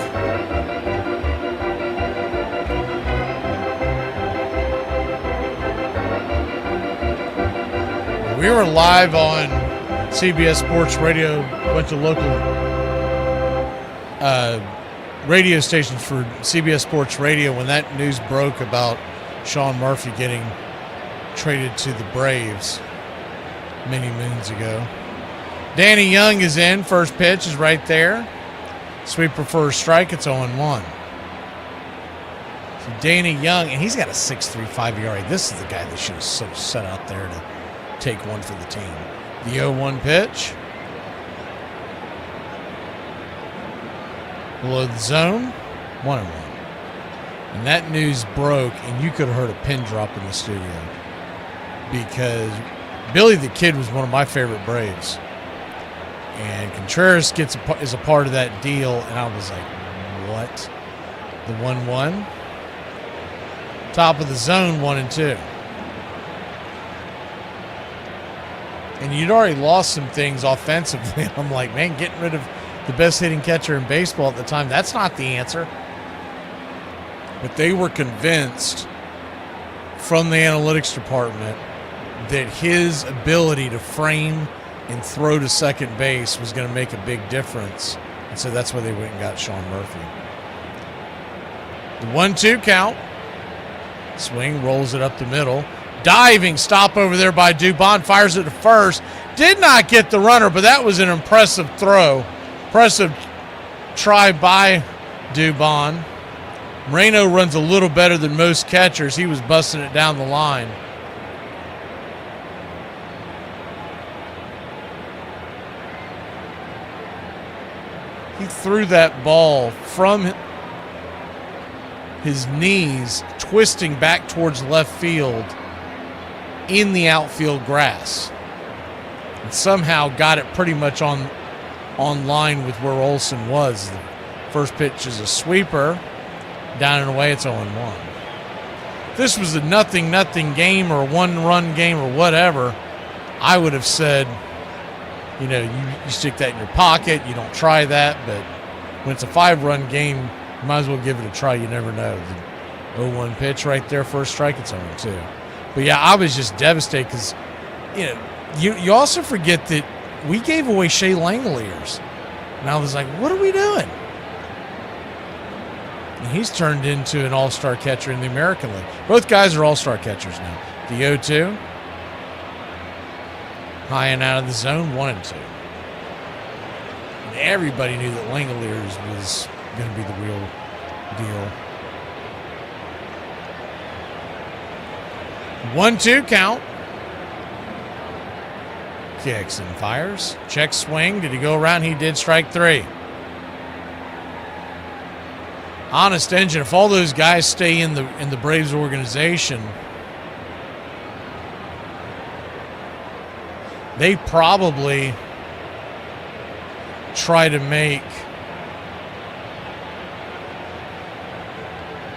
We were live on CBS Sports Radio, a bunch of local radio stations for CBS Sports Radio when that news broke about Sean Murphy getting traded to the Braves many moons ago. Danny Young is in. First pitch is right there. Sweeper for a strike. It's 0-1. So Danny Young, and he's got a 6.35 ERA. This is the guy that should have set out there to take one for the team. The 0-1 pitch. Below the zone. 1-1. And that news broke, and you could have heard a pin drop in the studio because Billy the Kid was one of my favorite Braves. And Contreras is a part of that deal, and I was like, what? The 1-1? Top of the zone, 1-2. And you'd already lost some things offensively. I'm like, man, getting rid of the best hitting catcher in baseball at the time, that's not the answer. But they were convinced from the analytics department that his ability to frame and throw to second base was going to make a big difference. And so that's why they went and got Sean Murphy. The 1-2 count. Swing, rolls it up the middle. Diving stop over there by Dubon. Fires it to first. Did not get the runner, but that was an impressive throw. Impressive try by Dubon. Moreno runs a little better than most catchers. He was busting it down the line. He threw that ball from his knees, twisting back towards left field in the outfield grass. And somehow got it pretty much on line with where Olsen was. The first pitch is a sweeper. Down and away, it's 0-1. If this was a nothing game or a one-run game or whatever, I would have said, you know, you stick that in your pocket. You don't try that. But when it's a 5-run game, you might as well give it a try. You never know. The 0-1 pitch right there, first strike, it's 0-2. But, yeah, I was just devastated because, you know, you also forget that we gave away Shea Langoliers. And I was like, what are we doing? And he's turned into an all-star catcher in the American League. Both guys are all-star catchers now. The 0-2. High and out of the zone, 1-2. And everybody knew that Langoliers was going to be the real deal. 1-2 count. Kicks and fires. Check swing. Did he go around? He did. Strike 3. Honest engine. If all those guys stay in the Braves organization, they probably try to make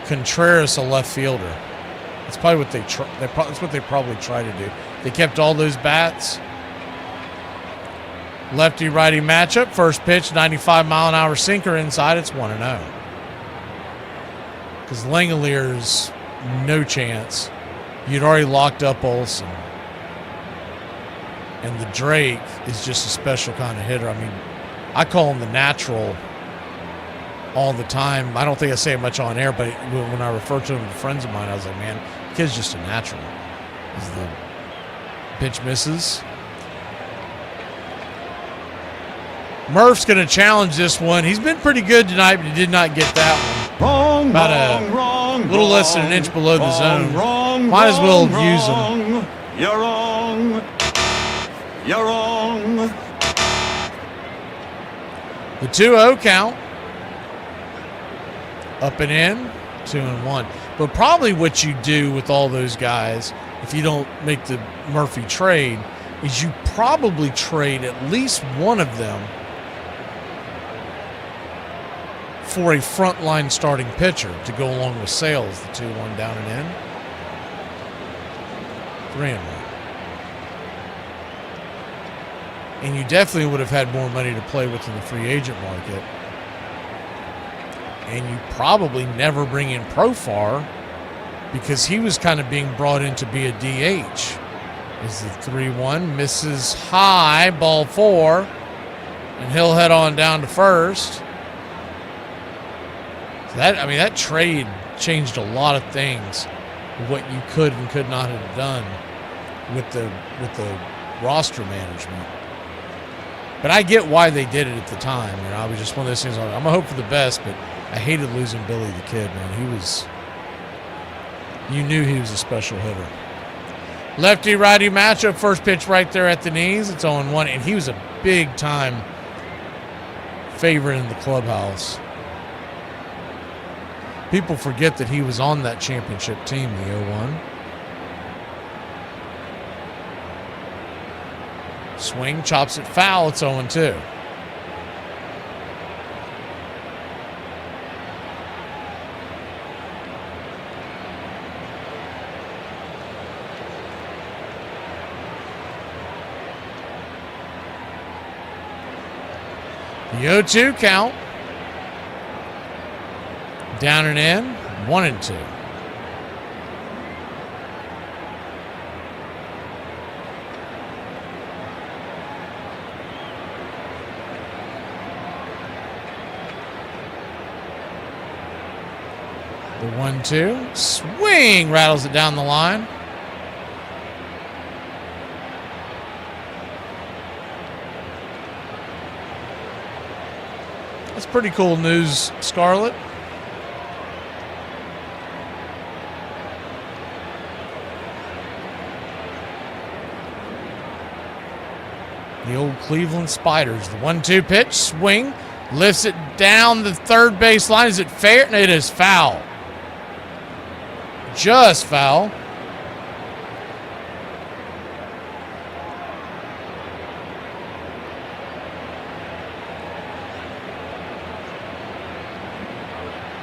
Contreras a left fielder. That's probably what that's what they probably try to do. They kept all those bats. Lefty-righty matchup. First pitch, 95-mile-an-hour sinker inside. It's 1-0. Because Langoliers no chance. You'd already locked up Olsen. And the Drake is just a special kind of hitter. I mean, I call him the natural all the time. I don't think I say it much on air, but when I refer to him to friends of mine, I was like, man, the kid's just a natural. As the pitch misses. Murph's going to challenge this one. He's been pretty good tonight, but he did not get that one. Wrong, About wrong, a little less than an inch below the zone. Might as well use him. You're wrong. You're wrong. The 2-0 count. Up and in, 2-1. But probably what you do with all those guys, if you don't make the Murphy trade, is you probably trade at least one of them for a frontline starting pitcher to go along with Sales, the 2-1 down and in. 3-1. And you definitely would have had more money to play with in the free agent market. And you probably never bring in Profar because he was kind of being brought in to be a DH. Is the 3-1, misses high, ball 4, and he'll head on down to first. So that trade changed a lot of things, what you could and could not have done with the roster management. But I get why they did it at the time. You know, I was just one of those things. I'm gonna hope for the best, but I hated losing Billy the Kid, man. You knew he was a special hitter. Lefty-righty matchup, first pitch right there at the knees. It's 0-1, and he was a big-time favorite in the clubhouse. People forget that he was on that championship team, the 0-1. Swing, chops it foul, it's 0-2. The 0-2 count. Down and in, 1-2. The 1-2. Swing, rattles it down the line. That's pretty cool news, Scarlett. The old Cleveland Spiders. The 1-2 pitch, swing, lifts it down the third base line. Is it fair? It is foul. Just foul.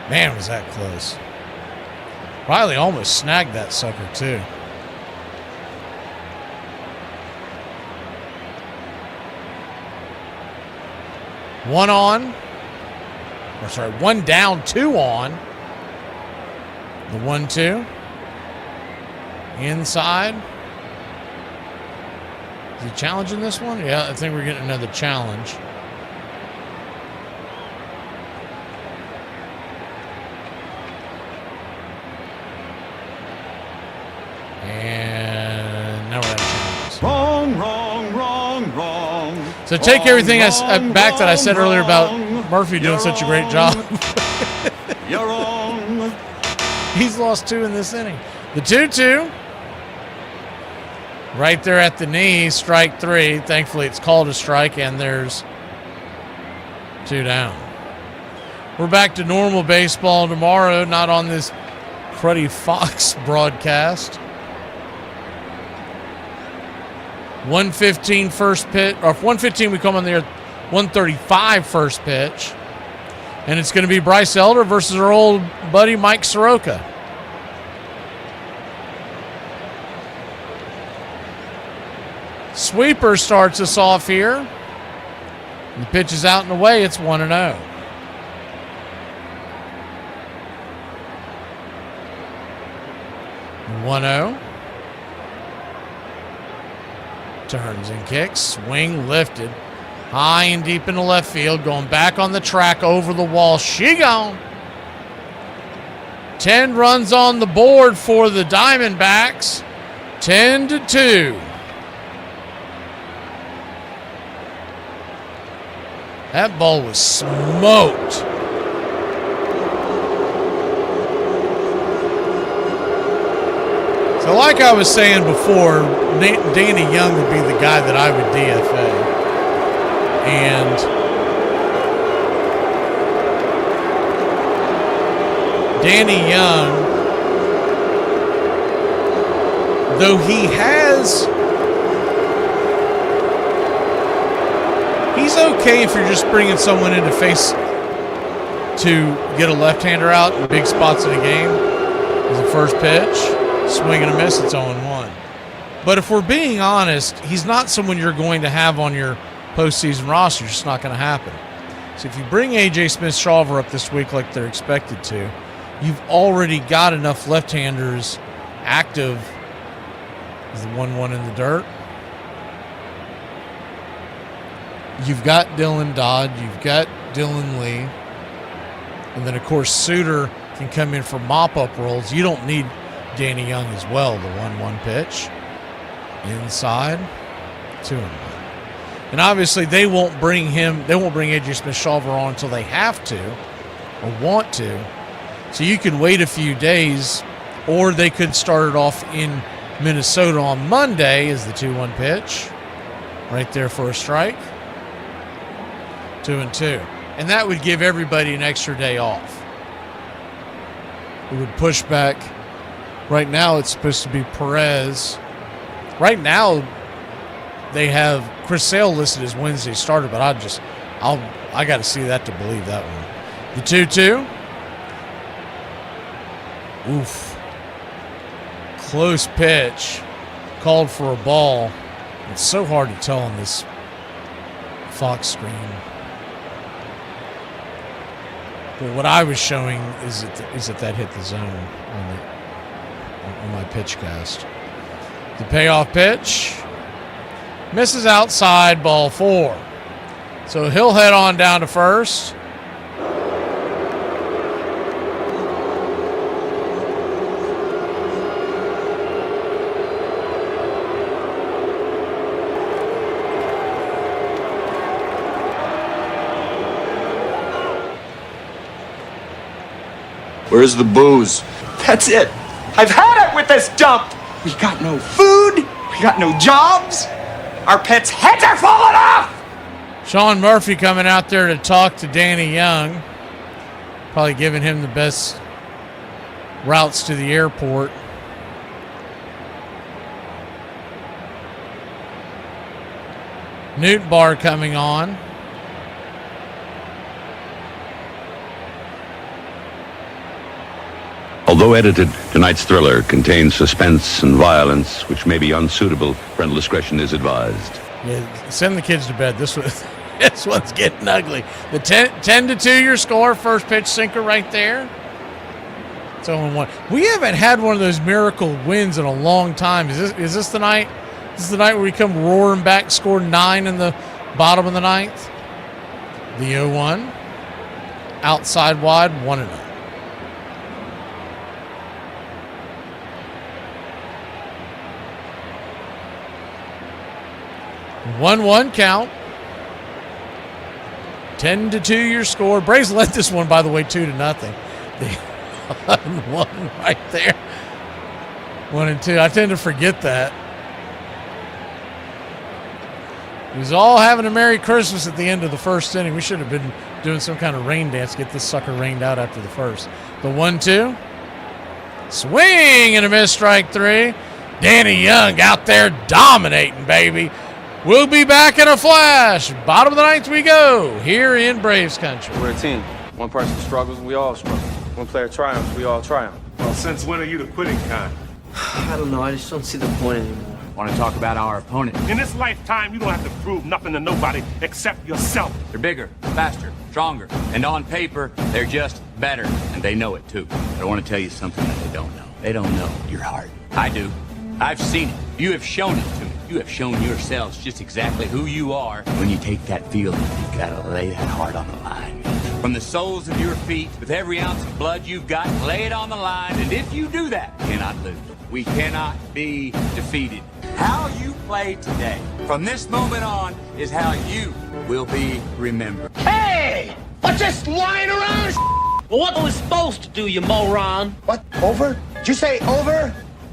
Man, was that close. Riley almost snagged that sucker, too. One down, 2 on. The 1-2. Inside. Is he challenging this one? Yeah, I think we're getting another challenge. And now we're at a challenge. Wrong. So take everything back that I said earlier about Murphy doing such a great job. You're wrong. He's lost 2 in this inning. The 2-2. Right there at the knee, strike 3. Thankfully, it's called a strike, and there's 2 down. We're back to normal baseball tomorrow, not on this cruddy Fox broadcast. 1:15 first pitch, or 1:15 we come on there, 1:35 first pitch. And it's going to be Bryce Elder versus our old buddy Mike Soroka. Sweeper starts us off here. The pitch is out and away. It's 1-0. 1-0. Turns and kicks. Swing lifted. High and deep into left field. Going back on the track over the wall. She gone. 10 runs on the board for the Diamondbacks. 10-2. That ball was smoked. So like I was saying before, Danny Young would be the guy that I would DFA. And Danny Young, though he's okay if you're just bringing someone in to face to get a left-hander out in big spots in a game. It's the first pitch, swing and a miss, it's 0-1. But if we're being honest, he's not someone you're going to have on your postseason roster. It's just not going to happen. So if you bring A.J. Smith-Shawver up this week like they're expected to, you've already got enough left-handers active. Is the 1-1 in the dirt? You've got Dylan Dodd. You've got Dylan Lee. And then, of course, Suter can come in for mop-up roles. You don't need Danny Young as well. The 1-1 pitch. Inside. 2-1. And obviously they won't bring A.J. Smith-Shawver on until they have to or want to. So you can wait a few days, or they could start it off in Minnesota on Monday as the 2-1 pitch. Right there for a strike. 2-2. And that would give everybody an extra day off. It would push back. Right now it's supposed to be Perez. Right now they have Chris Sale listed as Wednesday starter, but I got to see that to believe that one. The 2-2. Oof. Close pitch. Called for a ball. It's so hard to tell on this Fox screen. But what I was showing is that hit the zone on my pitch cast. The payoff pitch. Misses outside, ball 4. So he'll head on down to first. Where's the booze? That's it. I've had it with this dump. We got no food. We got no jobs. Our pets' heads are falling off. Sean Murphy coming out there to talk to Danny Young. Probably giving him the best routes to the airport. Newt Bar coming on. Although edited, tonight's thriller contains suspense and violence, which may be unsuitable. Parental discretion is advised. Yeah, send the kids to bed. This one's getting ugly. The 10-2 your score. First pitch sinker right there. It's 0-1. We haven't had one of those miracle wins in a long time. Is this the night? This is the night where we come roaring back, score 9 in the bottom of the ninth. The 0-1. Outside wide, 1-0. 1-1 count. 10-2 your score. Braves led this one, by the way, 2-0. The 1 right there. 1-2. I tend to forget that. It was all having a Merry Christmas at the end of the first inning. We should have been doing some kind of rain dance to get this sucker rained out after the first. The 1-2. Swing and a miss, strike 3. Danny Young out there dominating, baby. We'll be back in a flash. Bottom of the ninth we go here in Braves country. We're a team. One person struggles, we all struggle. One player triumphs, we all triumph. Well, since when are you the quitting kind? I don't know. I just don't see the point anymore. Want to talk about our opponent? In this lifetime, you don't have to prove nothing to nobody except yourself. They're bigger, faster, stronger, and on paper, they're just better, and they know it too. But I want to tell you something that they don't know. They don't know your heart. I do. I've seen it. You have shown it to me. You have shown yourselves just exactly who you are. When you take that field, you've got to lay that heart on the line. From the soles of your feet, with every ounce of blood you've got, lay it on the line. And if you do that, you cannot lose. We cannot be defeated. How you play today, from this moment on, is how you will be remembered. Hey! What's this lying around? Well, what are we supposed to do, you moron? What? Over? Did you say over?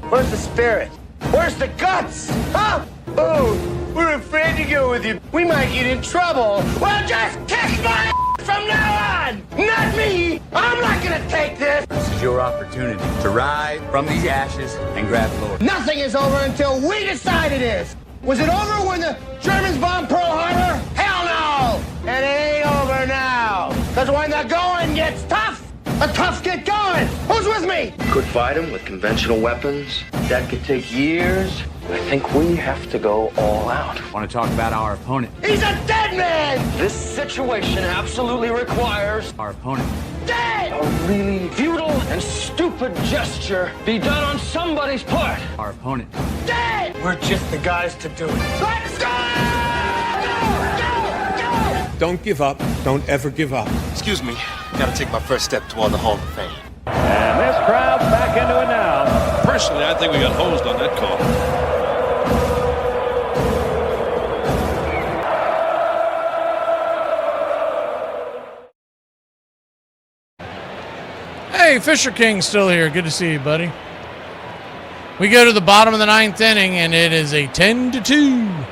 Where's the spirit? Where's the guts? Huh? Oh, we're afraid to go with you. We might get in trouble. Well, just kick my ass from now on! Not me! I'm not gonna take this! This is your opportunity to rise from these ashes and grab glory. Nothing is over until we decide it is! Was it over when the Germans bombed Pearl Harbor? Hell no! And it ain't over now! Because when the going gets tough, the tough get going! Who's with me? Could fight him with conventional weapons. That could take years. I think we have to go all out. Want to talk about our opponent? He's a dead man! This situation absolutely requires Our opponent. Dead! a really futile and stupid gesture be done on somebody's part. Our opponent. Dead! We're just the guys to do it. Let's go! Don't give up. Don't ever give up. Excuse me. Gotta take my first step toward the Hall of Fame. And this crowd's back into it now. Personally, I think we got hosed on that call. Hey, Fisher King's still here. Good to see you, buddy. We go to the bottom of the ninth inning, and it is a 10-2.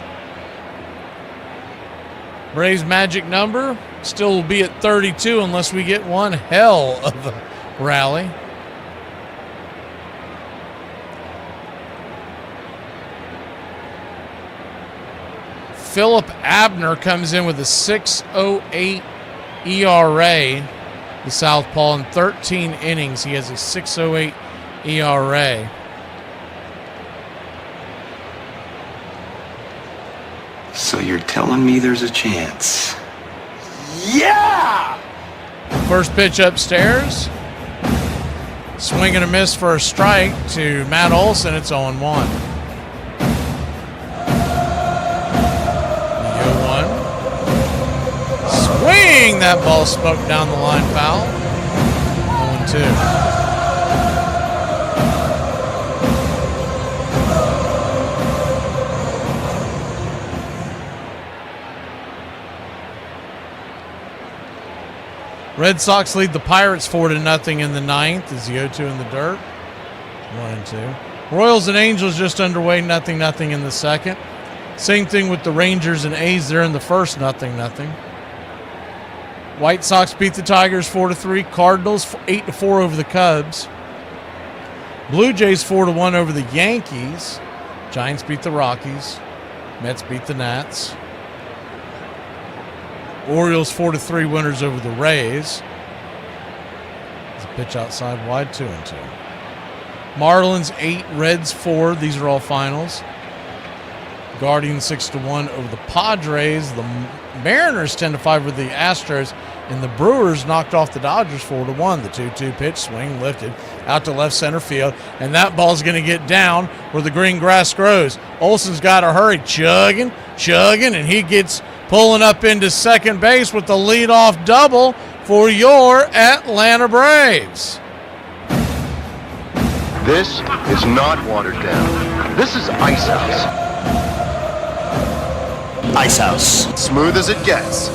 Braves' magic number still will be at 32 unless we get one hell of a rally. Philip Abner comes in with a 6.08 ERA. The southpaw in 13 innings. He has a 6.08 ERA. So you're telling me there's a chance? Yeah! First pitch upstairs. Swing and a miss for a strike to Matt Olson. It's 0-1. Swing! That ball smoked down the line, foul. 0-2. Red Sox lead the Pirates 4-0 in the ninth as the 0-2 in the dirt. 1-2. Royals and Angels just underway 0-0 in the second. Same thing with the Rangers and A's. They're in the first 0-0. White Sox beat the Tigers 4-3. Cardinals 8-4 over the Cubs. Blue Jays 4-1 over the Yankees. Giants beat the Rockies. Mets beat the Nats. Orioles 4-3 winners over the Rays. There's a pitch outside wide, 2-2. Marlins 8, Reds 4. These are all finals. Guardians 6-1 over the Padres. The Mariners 10-5 over the Astros. And the Brewers knocked off the Dodgers 4-1. The 2-2 pitch, swing lifted out to left center field. And that ball's going to get down where the green grass grows. Olson's got to hurry, chugging, and he gets pulling up into second base with the leadoff double for your Atlanta Braves. This is not watered down. This is Ice House. Ice House. Smooth as it gets.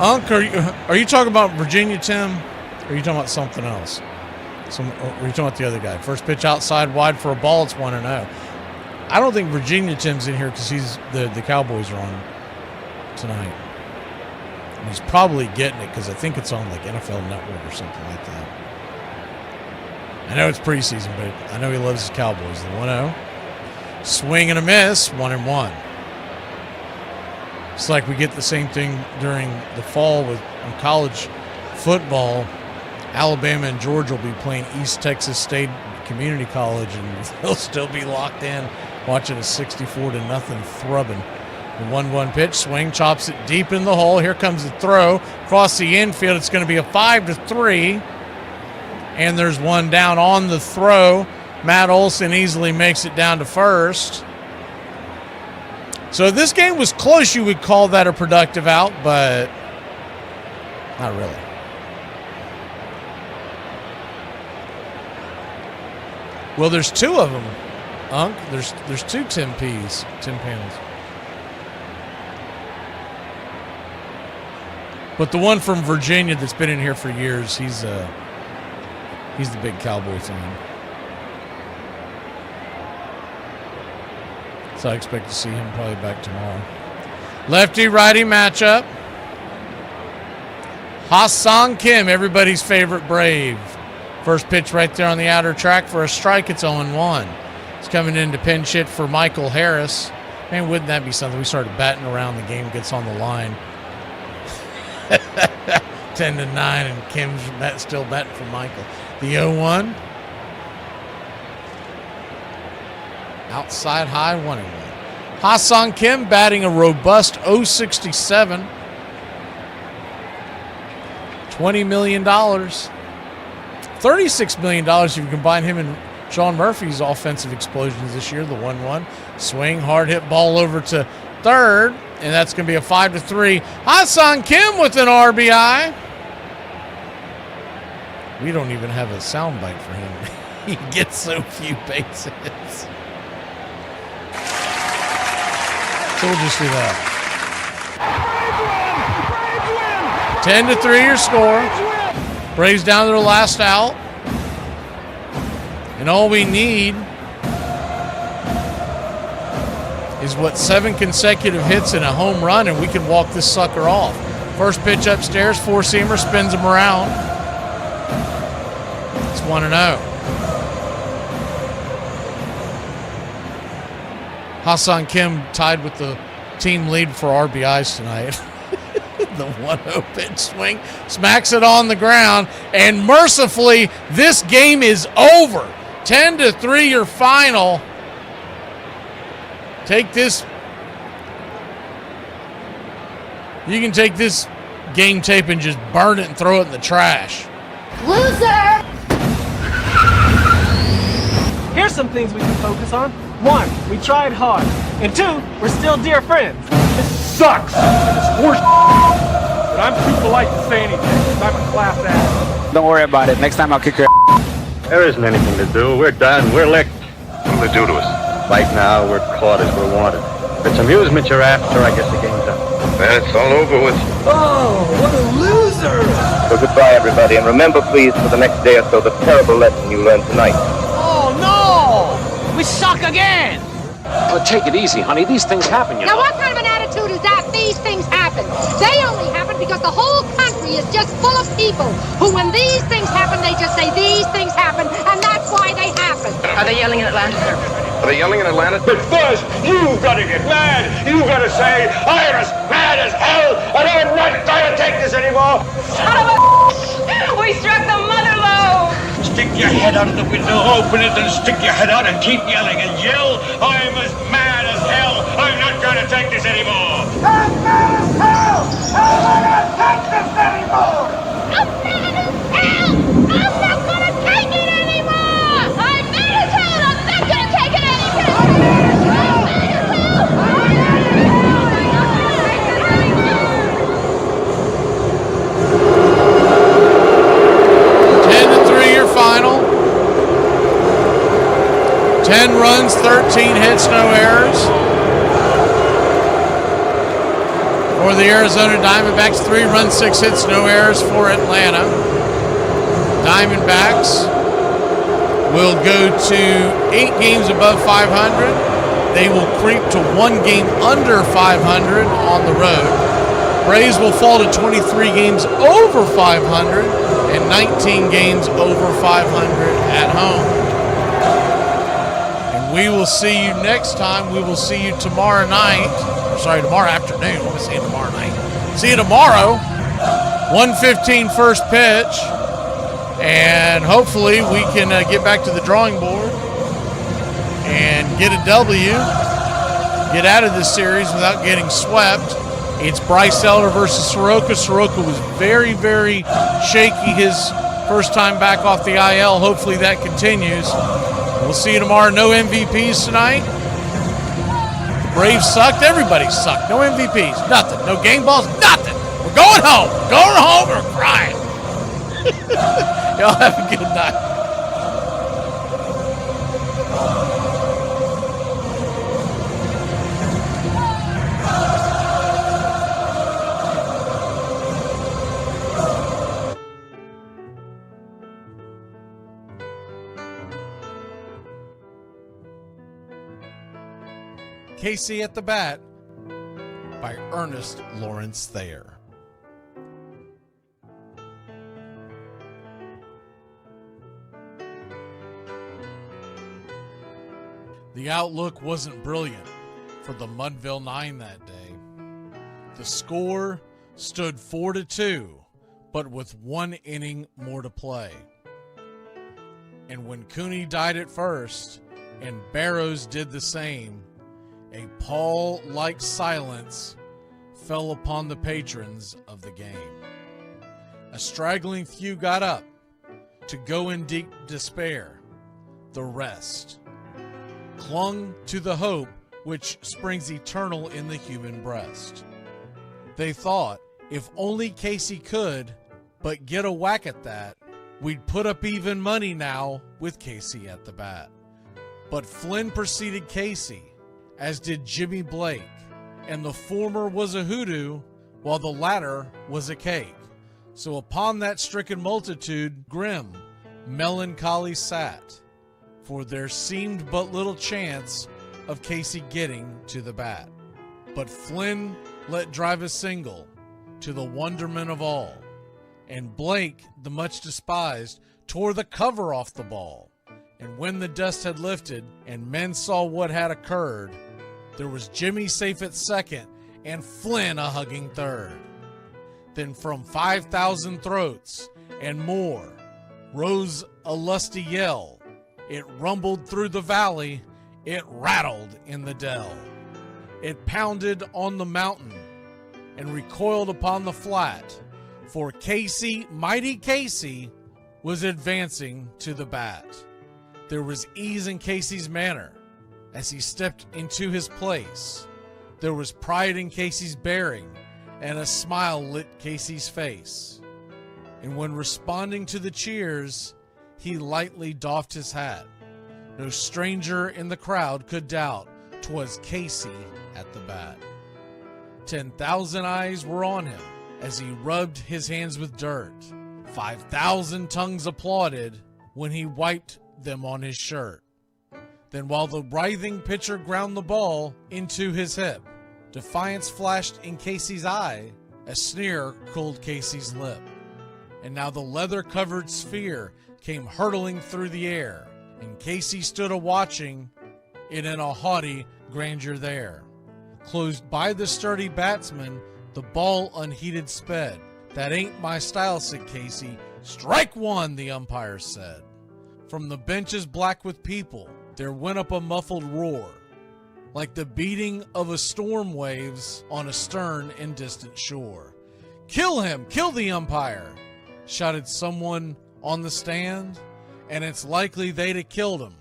Unc, are you talking about Virginia, Tim? Or are you talking about something else? Or are you talking about the other guy? First pitch outside wide for a ball. It's 1-0. I don't think Virginia Tim's in here because the Cowboys are on tonight. And he's probably getting it because I think it's on like NFL Network or something like that. I know it's preseason, but I know he loves his Cowboys. The 1-0. Swing and a miss. 1-1. It's like we get the same thing during the fall with college football. Alabama and Georgia will be playing East Texas State Community College, and they'll still be locked in watching a 64-0 thrubbing The 1-1 pitch, swing, chops it deep in the hole. Here comes the throw across the infield. It's going to be a 5-3. And there's one down on the throw. Matt Olson easily makes it down to first. So if this game was close, you would call that a productive out, but not really. Well, there's two of them, Unc. There's two Tim Panels. But the one from Virginia that's been in here for years, he's the big Cowboy fan. So I expect to see him probably back tomorrow. Lefty-righty matchup. Ha-Seong Kim, everybody's favorite Brave. First pitch right there on the outer track for a strike. It's 0-1. It's coming in to pinch hit for Michael Harris. Man, wouldn't that be something? We started batting around, the game gets on the line. 10-9, and Kim's still batting for Michael. The 0-1. Outside high, 1-1. Ha-Seong Kim batting a robust .067. $20 million. $36 million if you combine him and Sean Murphy's offensive explosions this year. The 1-1. Swing, hard hit ball over to third, and that's going to be a 5-3. Ha-Seong Kim with an RBI. We don't even have a soundbite for him. He gets so few base hits. So we'll just do that. 10-3 your score. Braves down to their last out. And all we need is 7 consecutive hits and a home run, and we can walk this sucker off. First pitch upstairs, four-seamer, spins him around. It's 1-0. Ha-Seong Kim tied with the team lead for RBIs tonight. The 1-0 pitch swing, smacks it on the ground, and mercifully, this game is over. 10-3 your final. Take this. You can take this game tape and just burn it and throw it in the trash. Loser! Here's some things we can focus on. 1, we tried hard. And 2, we're still dear friends. This sucks. It's horse. But I'm too polite to say anything because I'm a class act. Don't worry about it. Next time I'll kick your There isn't anything to do. We're done. We're licked. What do they do to us? Right now, we're caught as we're wanted. If it's amusement you're after, I guess the game's up. Man, it's all over with. Oh, what a loser! So goodbye, everybody, and remember, please, for the next day or so, the terrible lesson you learned tonight. Oh, no! We suck again! Oh, take it easy, honey. These things happen, you know. Now, what kind of an attitude is that? These things happen. They only happen because the whole country is just full of people who, when these things happen, they just say, these things happen, and that's why they happen. Are they yelling in Atlanta? Are they yelling in Atlanta? But first, you've got to get mad. You've got to say, I'm as mad as hell, and I'm not going to take this anymore. Son of a we struck the mother load. Stick your head out of the window, open it, and stick your head out and keep yelling and yell, I'm as mad as hell. I'm not going to take this anymore. I'm mad as hell! I'm not going to take this anymore! I'm mad as hell! I'm not going to take it anymore! I'm mad as hell! I'm not going to take it anymore! I'm mad as hell! I'm mad as hell! I'm mad as hell! I'm not going to take it anymore! 10-3 your final. 10 runs, 13 hits, no errors. For the Arizona Diamondbacks, 3 runs, 6 hits, no errors for Atlanta. Diamondbacks will go to 8 games above 500. They will creep to 1 game under 500 on the road. Braves will fall to 23 games over 500 and 19 games over 500 at home. And we will see you next time. We will see you tomorrow night. Tomorrow afternoon. What am I saying tomorrow night? See you tomorrow. 1:15 first pitch. And hopefully we can get back to the drawing board and get a W get out of this series without getting swept. It's Bryce Elder versus Soroka. Soroka was very, very shaky his first time back off the IL. Hopefully that continues. We'll see you tomorrow. No MVPs tonight. The Braves sucked. Everybody sucked. No MVPs. Nothing. No game balls. Nothing. We're going home. Going home or crying. Y'all have a good night. Casey at the Bat by Ernest Lawrence Thayer. The outlook wasn't brilliant for the Mudville Nine that day. The score stood 4-2, but with 1 inning more to play. And when Cooney died at first and Barrows did the same, a pall-like silence fell upon the patrons of the game. A straggling few got up to go in deep despair. The rest clung to the hope which springs eternal in the human breast. They thought, if only Casey could but get a whack at that, we'd put up even money now with Casey at the bat. But Flynn preceded Casey, as did Jimmy Blake, and the former was a hoodoo, while the latter was a cake. So upon that stricken multitude, grim, melancholy sat, for there seemed but little chance of Casey getting to the bat. But Flynn let drive a single, to the wonderment of all, and Blake, the much despised, tore the cover off the ball. And when the dust had lifted, and men saw what had occurred, there was Jimmy safe at second, and Flynn a hugging third. Then from 5,000 throats and more rose a lusty yell. It rumbled through the valley, it rattled in the dell. It pounded on the mountain and recoiled upon the flat, for Casey, mighty Casey, was advancing to the bat. There was ease in Casey's manner as he stepped into his place. There was pride in Casey's bearing, and a smile lit Casey's face. And when responding to the cheers, he lightly doffed his hat. No stranger in the crowd could doubt 'twas Casey at the bat. 10,000 eyes were on him as he rubbed his hands with dirt. 5,000 tongues applauded when he wiped them on his shirt. Then while the writhing pitcher ground the ball into his hip, defiance flashed in Casey's eye, a sneer cooled Casey's lip. And now the leather-covered sphere came hurtling through the air, and Casey stood a-watching it in a haughty grandeur there. Closed by the sturdy batsman, the ball unheeded sped. That ain't my style, said Casey. Strike one, the umpire said. From the benches black with people, there went up a muffled roar, like the beating of a storm waves on a stern and distant shore. Kill him! Kill the umpire! Shouted someone on the stand, and it's likely they'd have killed him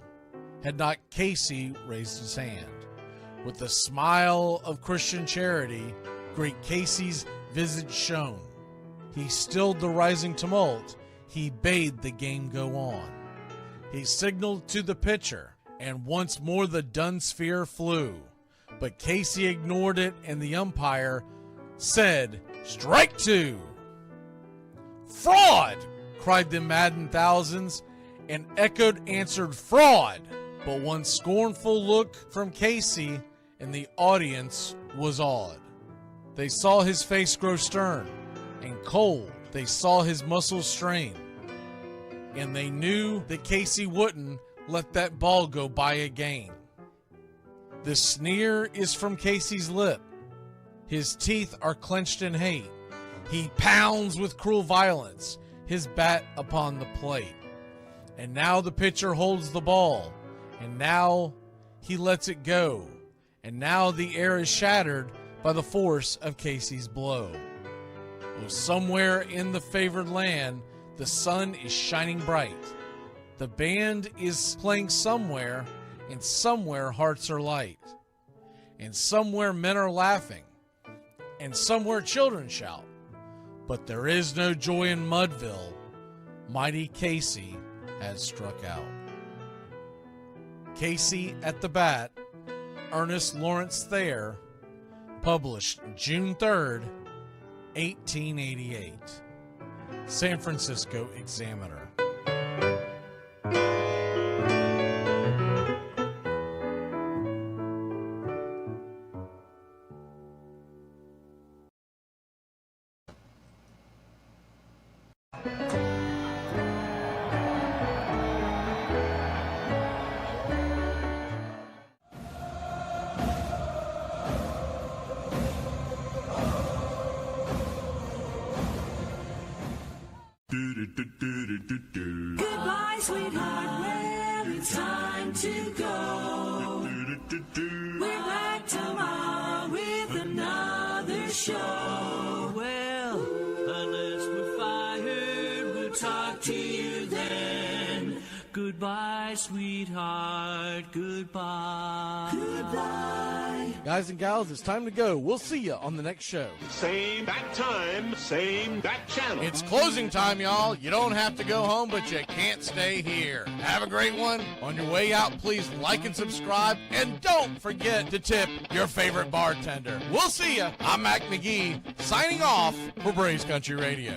had not Casey raised his hand. With a smile of Christian charity, great Casey's visage shone. He stilled the rising tumult, he bade the game go on. He signaled to the pitcher, and once more the dun sphere flew. But Casey ignored it, and the umpire said, strike two. Fraud! Cried the maddened thousands, and echoed answered fraud. But one scornful look from Casey, and the audience was awed. They saw his face grow stern and cold. They saw his muscles strain. And they knew that Casey wouldn't let that ball go by again. The sneer is from Casey's lip. His teeth are clenched in hate. He pounds with cruel violence his bat upon the plate. And now the pitcher holds the ball, and now he lets it go. and now the air is shattered by the force of Casey's blow. Though somewhere in the favored land, the sun is shining bright. The band is playing somewhere, and somewhere hearts are light. And somewhere men are laughing, and somewhere children shout. But there is no joy in Mudville. Mighty Casey has struck out. Casey at the Bat, Ernest Lawrence Thayer, published June 3rd, 1888. San Francisco Examiner. Goodbye, sweetheart, well, it's time to go. We're back tomorrow with another show. Well, unless we're fired, we'll talk to you then. Goodbye, sweetheart, goodbye. Goodbye. Guys and gals, it's time to go. We'll see you on the next show. Same bat time, same bat channel. It's closing time, y'all. You don't have to go home, but you can't stay here. Have a great one. On your way out, please like and subscribe, and don't forget to tip your favorite bartender. We'll see you. I'm Mac McGee, signing off for Braves Country Radio.